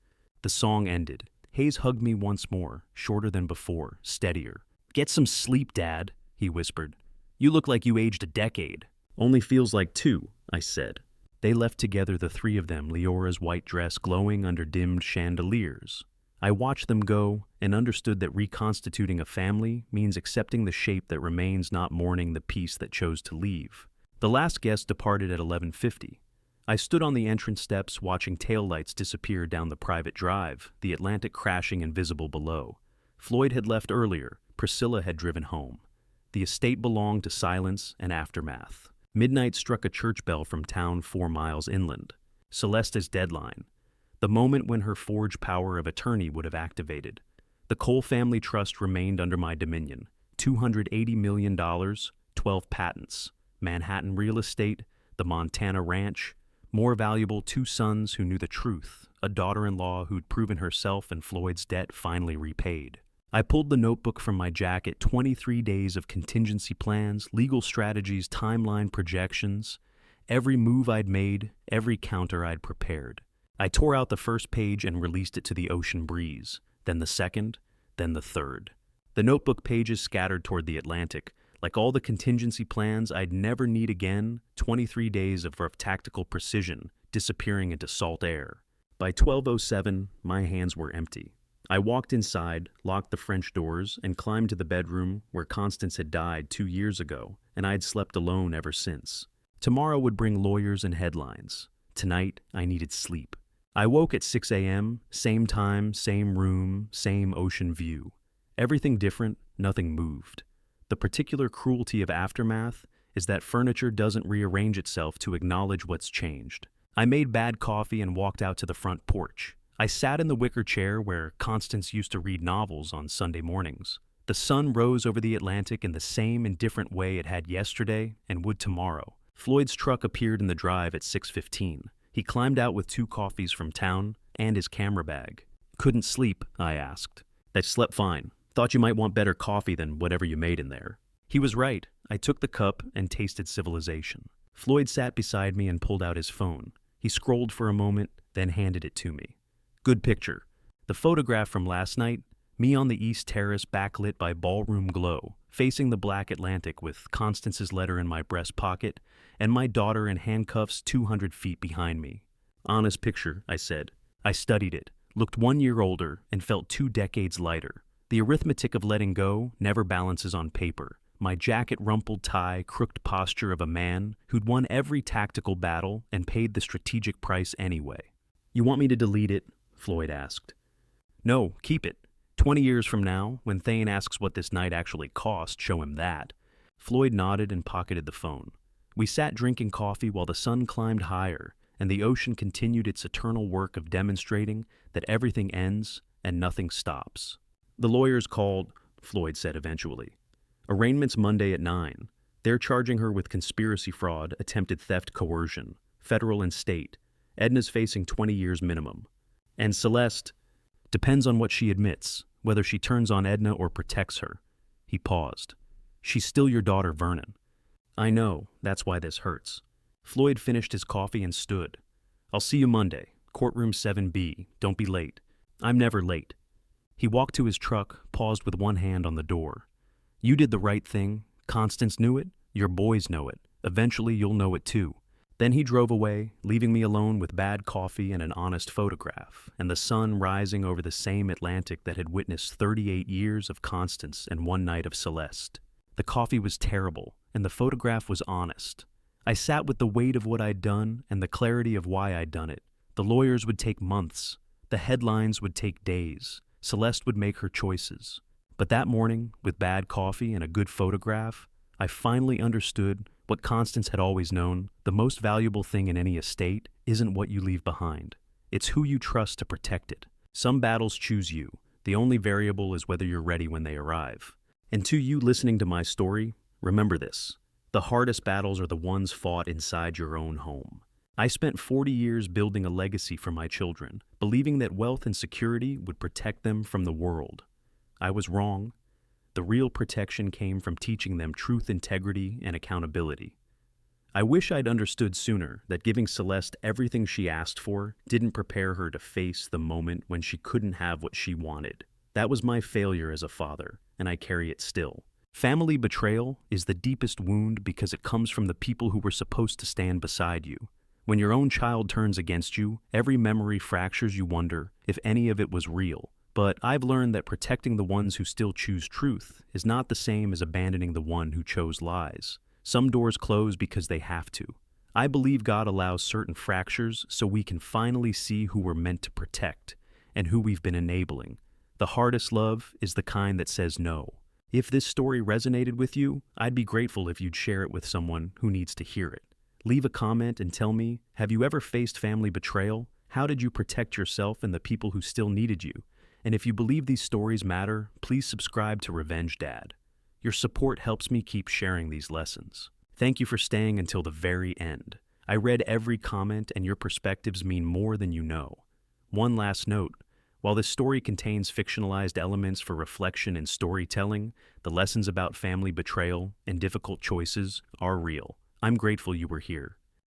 The song ended. Hayes hugged me once more, shorter than before, steadier. "Get some sleep, Dad," he whispered. "You look like you aged a decade." "Only feels like 2, I said. They left together, the three of them, Leora's white dress glowing under dimmed chandeliers. I watched them go and understood that reconstituting a family means accepting the shape that remains, not mourning the piece that chose to leave. The last guest departed at 11:50. I stood on the entrance steps watching taillights disappear down the private drive, the Atlantic crashing invisible below. Floyd had left earlier. Priscilla had driven home. The estate belonged to silence and aftermath. Midnight struck a church bell from town 4 miles inland. Celeste's deadline. The moment when her forged power of attorney would have activated. The Cole Family Trust remained under my dominion. $280 million, 12 patents. Manhattan real estate, the Montana ranch. More valuable, 2 sons who knew the truth, a daughter-in-law who'd proven herself and Floyd's debt finally repaid. I pulled the notebook from my jacket, 23 days of contingency plans, legal strategies, timeline projections, every move I'd made, every counter I'd prepared. I tore out the first page and released it to the ocean breeze, then the second, then the third. The notebook pages scattered toward the Atlantic, like all the contingency plans I'd never need again, 23 days of tactical precision disappearing into salt air. By 12:07, my hands were empty. I walked inside, locked the French doors, and climbed to the bedroom where Constance had died 2 years ago, and I'd slept alone ever since. Tomorrow would bring lawyers and headlines. Tonight, I needed sleep. I woke at 6 a.m., same time, same room, same ocean view. Everything different, nothing moved. The particular cruelty of aftermath is that furniture doesn't rearrange itself to acknowledge what's changed. I made bad coffee and walked out to the front porch. I sat in the wicker chair where Constance used to read novels on Sunday mornings. The sun rose over the Atlantic in the same indifferent way it had yesterday and would tomorrow. Floyd's truck appeared in the drive at 6:15. He climbed out with 2 coffees from town and his camera bag. "Couldn't sleep?" I asked. "I slept fine. Thought you might want better coffee than whatever you made in there." He was right. I took the cup and tasted civilization. Floyd sat beside me and pulled out his phone. He scrolled for a moment, then handed it to me. "Good picture. The photograph from last night, me on the east terrace backlit by ballroom glow, facing the black Atlantic with Constance's letter in my breast pocket and my daughter in handcuffs 200 feet behind me." "Honest picture," I said. I studied it, looked 1 year older, and felt 2 decades lighter. The arithmetic of letting go never balances on paper. My jacket-rumpled tie, crooked posture of a man who'd won every tactical battle and paid the strategic price anyway. "You want me to delete it?" Floyd asked. "No, keep it. 20 years from now, when Thane asks what this night actually cost, show him that." Floyd nodded and pocketed the phone. We sat drinking coffee while the sun climbed higher and the ocean continued its eternal work of demonstrating that everything ends and nothing stops. "The lawyers called," Floyd said eventually. "Arraignment's Monday at 9. They're charging her with conspiracy fraud, attempted theft, coercion, federal and state. Edna's facing 20 years minimum. And Celeste, depends on what she admits, whether she turns on Edna or protects her." He paused. "She's still your daughter, Vernon." "I know, that's why this hurts." Floyd finished his coffee and stood. "I'll see you Monday, courtroom 7B, don't be late." "I'm never late." He walked to his truck, paused with one hand on the door. "You did the right thing. Constance knew it. Your boys know it. Eventually you'll know it too." Then he drove away, leaving me alone with bad coffee and an honest photograph, and the sun rising over the same Atlantic that had witnessed 38 years of Constance and 1 night of Celeste. The coffee was terrible, and the photograph was honest. I sat with the weight of what I'd done and the clarity of why I'd done it. The lawyers would take months. The headlines would take days. Celeste would make her choices. But that morning, with bad coffee and a good photograph, I finally understood what Constance had always known: the most valuable thing in any estate isn't what you leave behind. It's who you trust to protect it. Some battles choose you. The only variable is whether you're ready when they arrive. And to you listening to my story, remember this: the hardest battles are the ones fought inside your own home. I spent 40 years building a legacy for my children, believing that wealth and security would protect them from the world. I was wrong. The real protection came from teaching them truth, integrity, and accountability. I wish I'd understood sooner that giving Celeste everything she asked for didn't prepare her to face the moment when she couldn't have what she wanted. That was my failure as a father, and I carry it still. Family betrayal is the deepest wound because it comes from the people who were supposed to stand beside you. When your own child turns against you, every memory fractures. You wonder if any of it was real. But I've learned that protecting the ones who still choose truth is not the same as abandoning the one who chose lies. Some doors close because they have to. I believe God allows certain fractures so we can finally see who we're meant to protect and who we've been enabling. The hardest love is the kind that says no. If this story resonated with you, I'd be grateful if you'd share it with someone who needs to hear it. Leave a comment and tell me, have you ever faced family betrayal? How did you protect yourself and the people who still needed you? And if you believe these stories matter, please subscribe to Revenge Dad. Your support helps me keep sharing these lessons. Thank you for staying until the very end. I read every comment, and your perspectives mean more than you know. One last note: while this story contains fictionalized elements for reflection and storytelling, the lessons about family betrayal and difficult choices are real. I'm grateful you were here.